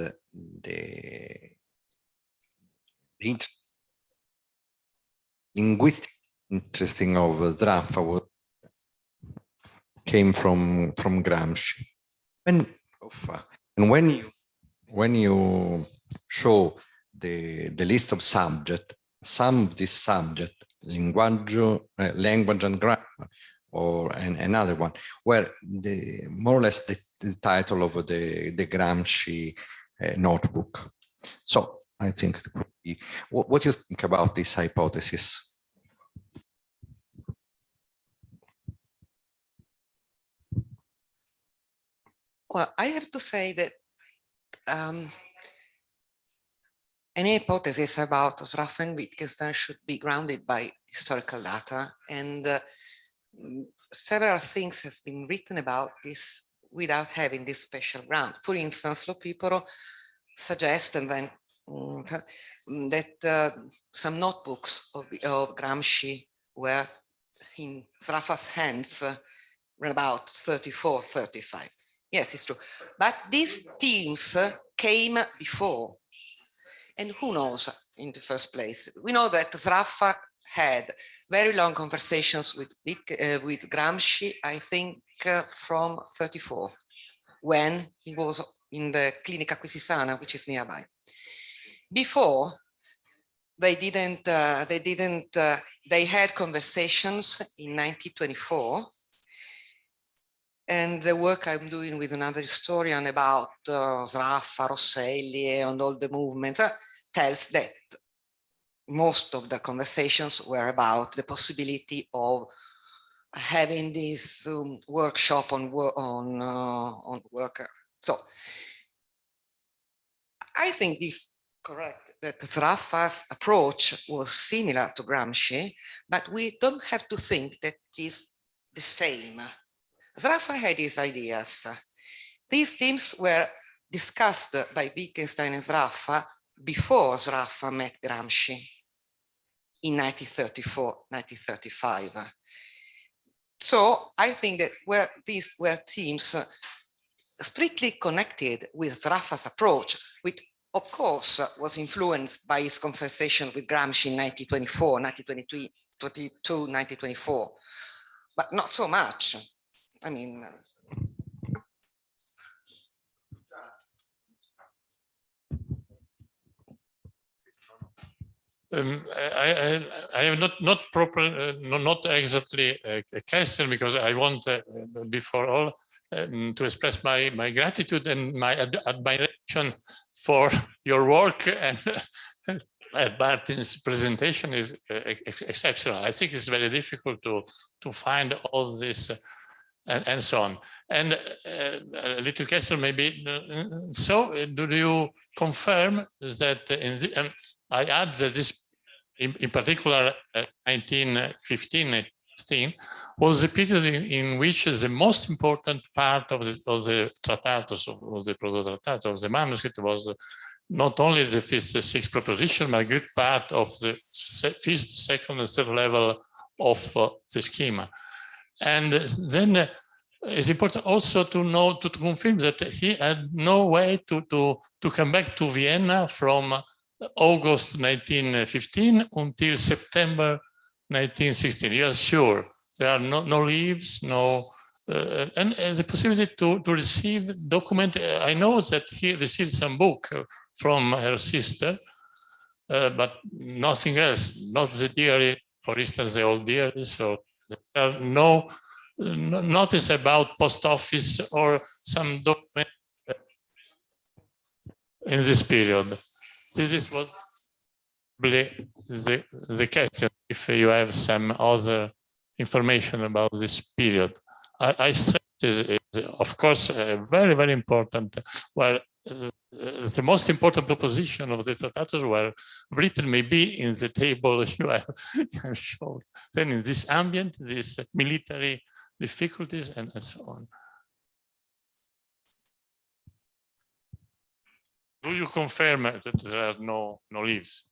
the linguistic interesting of Sraffa came from Gramsci. And when you show the list of subject, some of this subject, language and grammar, or another one, were more or less the title of the Gramsci notebook. So I think, what do you think about this hypothesis? Well, I have to say that any hypothesis about Sraffa and Wittgenstein should be grounded by historical data, and several things have been written about this without having this special ground. For instance, Lupiparo suggests and then that some notebooks of Gramsci were in Sraffa's hands about 34, 35. Yes, it's true. But these themes came before. And who knows in the first place? We know that Sraffa had very long conversations with Gramsci, I think from 34, when he was in the Clinica Quisisana, which is nearby. Before, they had conversations in 1924. And the work I'm doing with another historian about Sraffa, Rosselli, and all the movements tells that most of the conversations were about the possibility of having this workshop on worker. So I think this correct, that Sraffa's approach was similar to Gramsci, but we don't have to think that it is the same. Sraffa had his ideas. These themes were discussed by Wittgenstein and Sraffa before Sraffa met Gramsci in 1934, 1935. So I think that these were themes strictly connected with Sraffa's approach, which of course was influenced by his conversation with Gramsci in 1924, 1922, 1924, but not so much. I mean, I have not exactly a question, because I want before all to express my gratitude and my admiration for your work, and Martin's presentation is exceptional. I think it's very difficult to find all this and so on. And a little question maybe. So do you confirm that in the, I add that this in particular 1915, 1916 was the period in which the most important part of the Tractatus, of the Prototractatus, of the manuscript, was not only the first 6 propositions, but a great part of the first, second, and third level of the schema. And then it's important also to know, to confirm that he had no way to come back to Vienna from August 1915 until September 1916. You are sure there are no leaves, no, and the possibility to receive document. I know that he received some book from her sister, but nothing else, not the diary, for instance, the old diary. So there are no notice about post office or some document in this period. This is what the question, if you have some other information about this period. I stress is of course very, very important. Well, the most important proposition of the Tractatus were written maybe in the table you have shown. Then in this ambient, this military difficulties and so on. Do you confirm that there are no leaves?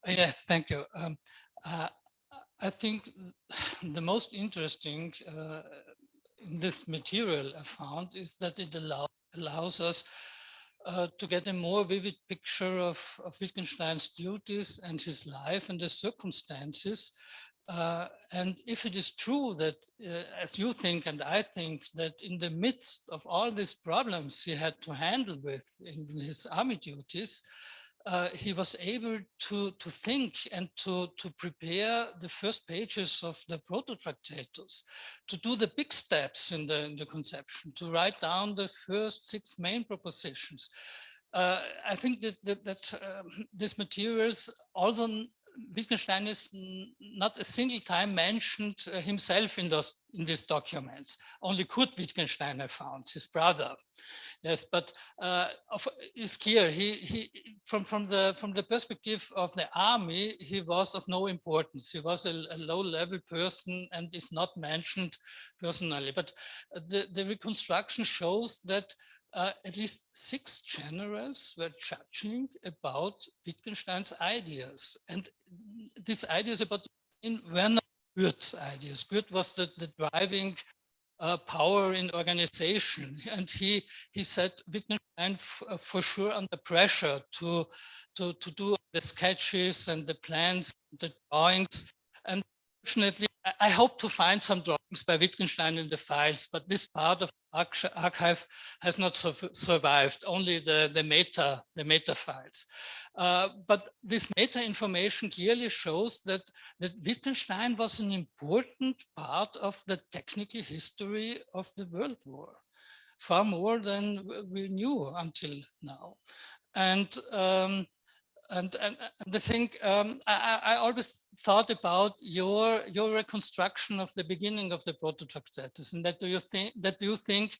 Yes, thank you. I think the most interesting in this material I found is that it allows us to get a more vivid picture of Wittgenstein's duties and his life and the circumstances. And if it is true that, as you think and I think, that in the midst of all these problems he had to handle with in his army duties, he was able to think and to prepare the first pages of the Prototractatus, to do the big steps in the conception, to write down the first 6 main propositions. I think that these materials, although Wittgenstein is not a single time mentioned himself in these documents. Only Kurt Wittgenstein I found, his brother. Yes, but it's clear he from the perspective of the army, he was of no importance. He was a low-level person and is not mentioned personally. But the reconstruction shows that at least 6 generals were judging about Wittgenstein's ideas. And these ideas about were not Kurt's ideas. Kurt was the driving power in organization. And he set Wittgenstein for sure under pressure to do the sketches and the plans, the drawings. And fortunately, I hope to find some drawings by Wittgenstein in the files, but this part of the archive has not survived, only the meta files. But this meta information clearly shows that Wittgenstein was an important part of the technical history of the World War, far more than we knew until now. And the thing I always thought about your reconstruction of the beginning of the Prototractatus, and that you think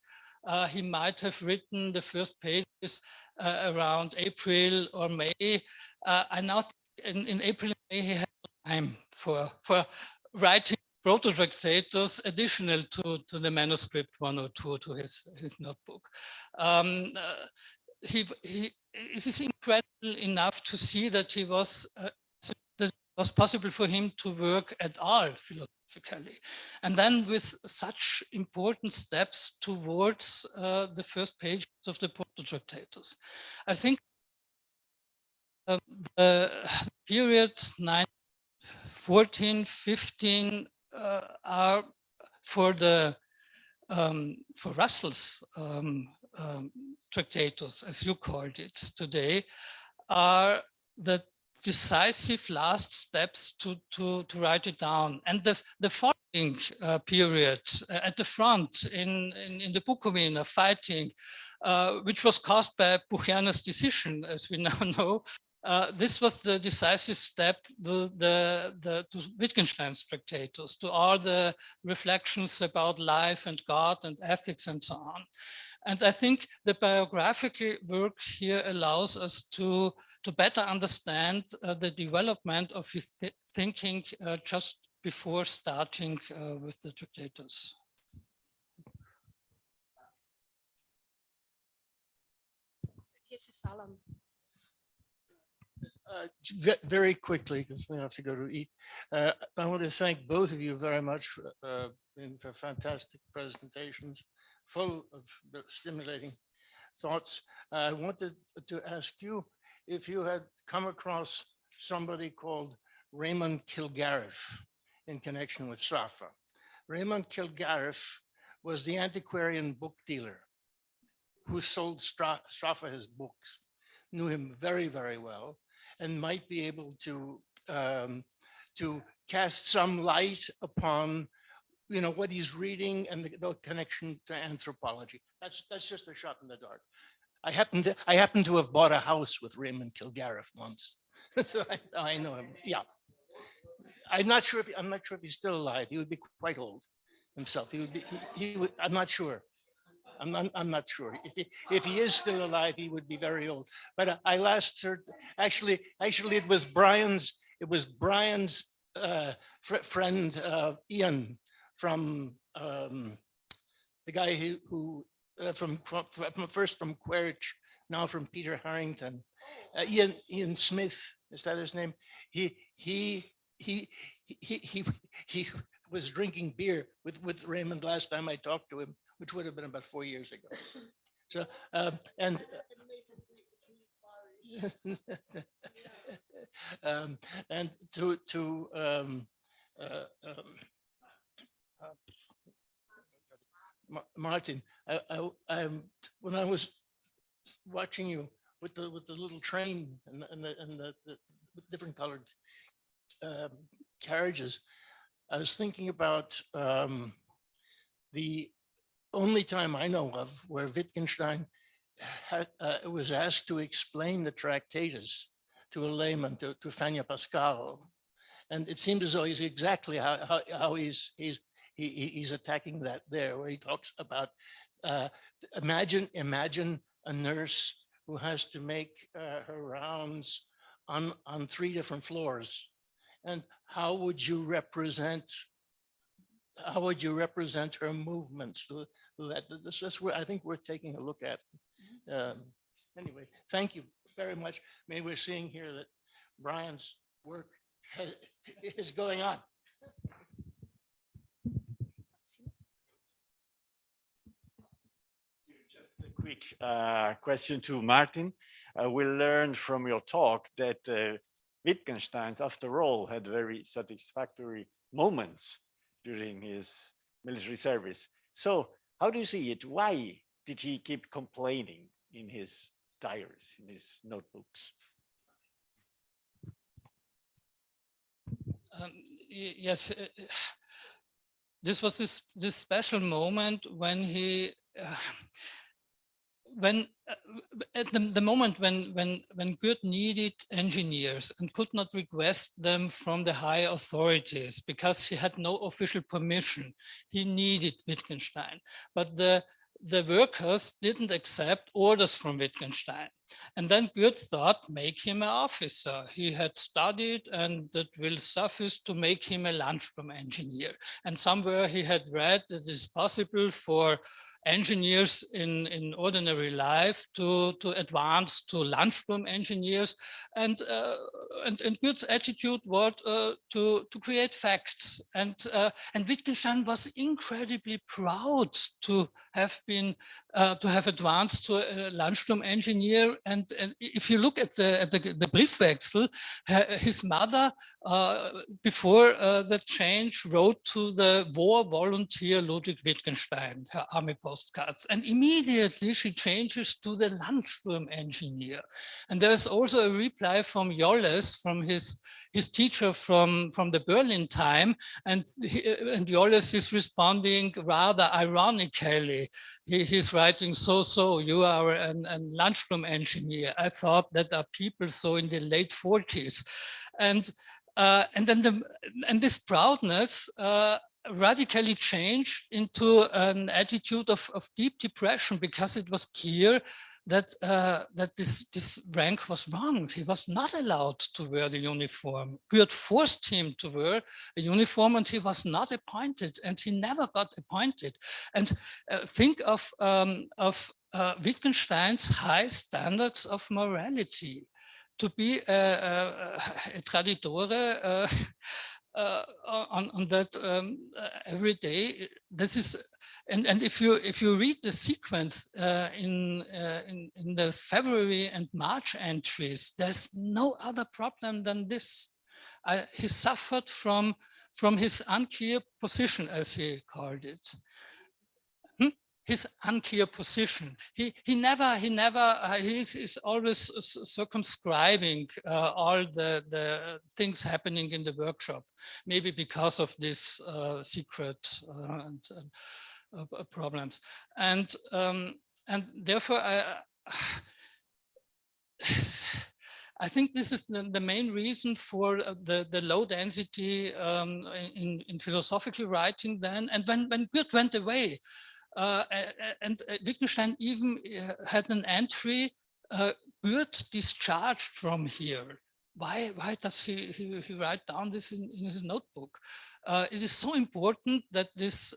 he might have written the first pages around April or May. I now think in April and May he had time for writing Prototractatus additional to the manuscript 102 to his notebook. It is incredible enough to see that it was possible for him to work at all philosophically, and then with such important steps towards the first pages of the Prototractatus. I think the period 14, 15 are for Russell's Tractatus, as you called it today, are the decisive last steps to write it down. And the following period at the front in the Bukowina fighting, which was caused by Pujia's decision, as we now know, this was the decisive step to Wittgenstein's Tractatus, to all the reflections about life and God and ethics and so on. And I think the biographical work here allows us to better understand the development of his thinking just before starting with the Tractatus. Very quickly, because we have to go to eat. I want to thank both of you very much for fantastic presentations, full of stimulating thoughts. I wanted to ask you if you had come across somebody called Raymond Kilgariff in connection with Safra. Raymond Kilgariff was the antiquarian book dealer who sold Safra his books, knew him very, very well, and might be able to cast some light upon, you know, what he's reading and the connection to anthropology. That's just a shot in the dark. I happen to have bought a house with Raymond Kilgariff once, so I know him. Yeah, I'm not sure if he's still alive. He would be quite old himself. He would. I'm not sure. I'm not sure. If he is still alive, he would be very old. But I last heard, actually it was Brian's friend Ian from the guy who first from Querch, now from Peter Harrington. Ian Smith, is that his name? He was drinking beer with Raymond last time I talked to him, which would have been about 4 years ago. So and to Martin, when I was watching you with the little train and the different colored carriages, I was thinking about the only time I know of where Wittgenstein was asked to explain the Tractatus to a layman, to Fania Pascal, and it seemed as though he's exactly how he's attacking that there, where he talks about imagine a nurse who has to make her rounds on 3 different floors, and how would you represent her movements? So that's where I think we're taking a look at. Anyway, thank you very much. Maybe we're seeing here that Brian's work is going on. Just a quick question to Martin. We learned from your talk that Wittgenstein, after all, had very satisfactory moments during his military service. So how do you see it? Why did he keep complaining in his diaries, in his notebooks? Yes, this was this special moment when he, at the moment when Goethe needed engineers and could not request them from the higher authorities because he had no official permission, he needed Wittgenstein. But the workers didn't accept orders from Wittgenstein. And then Goethe thought, make him an officer. He had studied, and that will suffice to make him a lunchroom engineer. And somewhere he had read that it's possible for engineers in ordinary life to advance to lunchroom engineers, and Goethe's attitude was to create facts, and Wittgenstein was incredibly proud to have been to have advanced to a lunchroom engineer. And if you look at the Briefwechsel, his mother before the change wrote to the war volunteer Ludwig Wittgenstein her army postcards, and immediately she changes to the lunchroom engineer. And there's also a reply from Soulez, from his teacher from the Berlin time, and Soulez is responding rather ironically. He's writing, so you are a lunchroom engineer. I thought that are people so in the late 40s. And this proudness radically changed into an attitude of deep depression, because it was clear that this rank was wrong. He was not allowed to wear the uniform. Goethe forced him to wear a uniform, and he was not appointed, and he never got appointed. And think of Wittgenstein's high standards of morality. To be a traditore on that every day. This is, and if you read the sequence in the February and March entries, there's no other problem than this. He suffered from his unclear position, as he called it. His unclear position. He's always circumscribing all the things happening in the workshop, maybe because of this secret problems. And therefore, I think this is the main reason for the low density in philosophical writing then. And when Goethe went away, and Wittgenstein even had an entry, Goethe discharged from here. Why does he write down this in his notebook? It is so important that this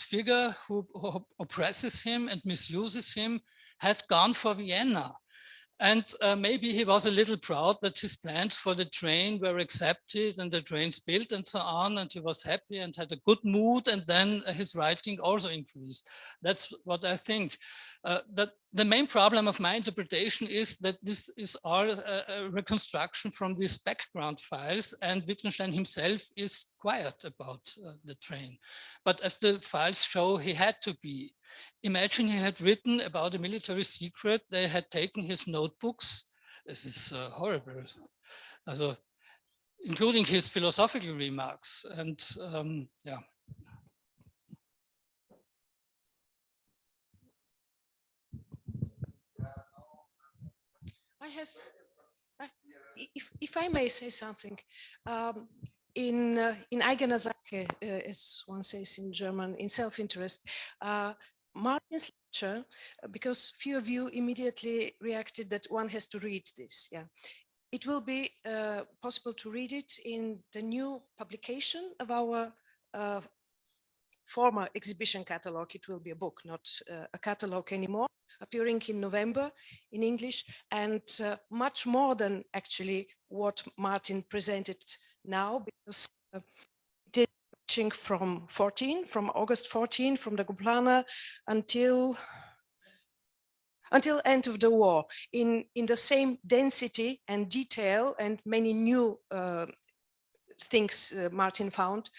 figure who oppresses him and misuses him had gone for Vienna. And maybe he was a little proud that his plans for the train were accepted and the train's built and so on, and he was happy and had a good mood, and then his writing also increased. That's what I think. That the main problem of my interpretation is that this is all a reconstruction from these background files, and Wittgenstein himself is quiet about the train. But as the files show, he had to be. Imagine he had written about a military secret, they had taken his notebooks. This is horrible. Also, including his philosophical remarks. And yeah. I have, if I may say something, in eigener Sache, as one says in German, in self-interest, Martin's lecture, because few of you immediately reacted that one has to read this. Yeah, it will be possible to read it in the new publication of our former exhibition catalog. It will be a book, not a catalog anymore, appearing in November in English, and much more than actually what Martin presented now, because it is reaching from August 14, from the Goplana until end of the war, in the same density and detail and many new things Martin found.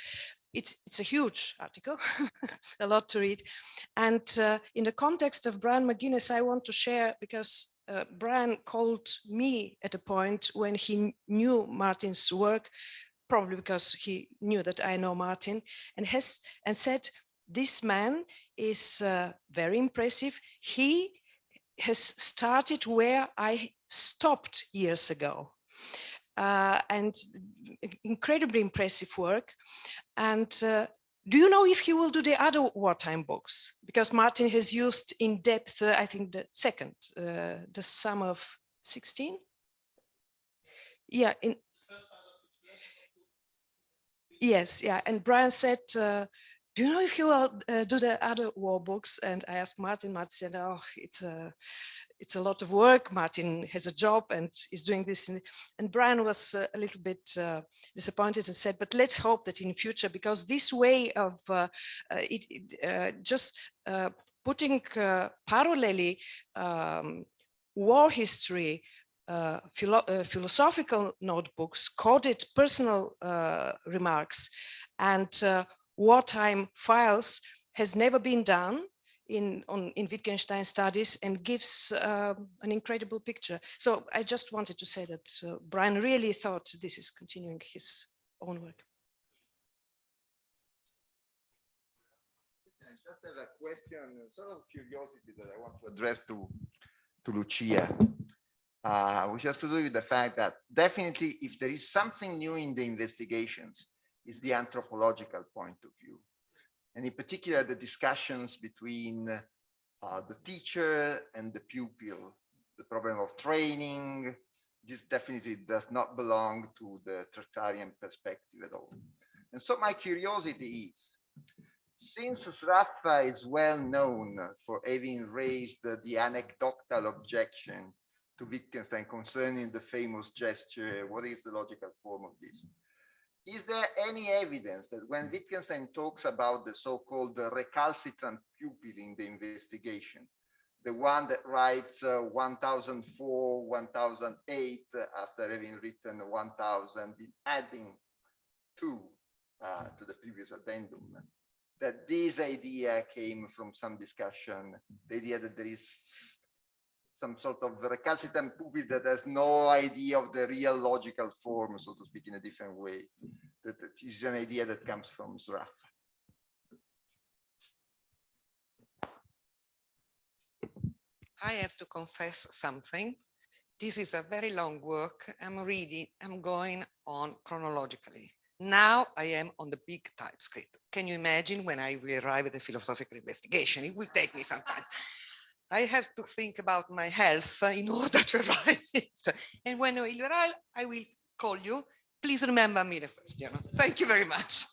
It's a huge article, a lot to read. And in the context of Brian McGuinness, I want to share, because Brian called me at a point when he knew Martin's work, probably because he knew that I know Martin, and said, this man is very impressive. He has started where I stopped years ago. And incredibly impressive work. And Do you know if he will do the other wartime books? Because Martin has used in depth, I think the second, the sum of 16. Yeah. Yes, yeah. And Brian said, do you know if you will do the other war books? And I asked Martin. Martin said, oh, it's a lot of work. Martin has a job and is doing this. And Brian was a little bit disappointed and said, but let's hope that in future, because this way of just putting parallelly war history, philosophical notebooks, coded personal remarks, and wartime files has never been done in Wittgenstein studies, and gives an incredible picture. So I just wanted to say that Brian really thought this is continuing his own work. I just have a question, sort of curiosity that I want to address to Lucia, which has to do with the fact that definitely if there is something new in the investigations, is the anthropological point of view. And in particular, the discussions between the teacher and the pupil, the problem of training. This definitely does not belong to the Tractarian perspective at all. And so my curiosity is, since Sraffa is well known for having raised the anecdotal objection to Wittgenstein concerning the famous gesture, what is the logical form of this? Is there any evidence that when Wittgenstein talks about the so-called recalcitrant pupil in the investigation, the one that writes 1004, 1008 after having written 1000, adding 2 to the previous addendum, that this idea came from some discussion, the idea that there is some sort of recalcitrant pupil that has no idea of the real logical form, so to speak, in a different way. That is an idea that comes from Sraffa. I have to confess something. This is a very long work. I'm going on chronologically. Now I am on the big typescript. Can you imagine when I will arrive at the philosophical investigation? It will take me some time. I have to think about my health in order to arrive. And when I will arrive, I will call you. Please remember me the question. Thank you very much.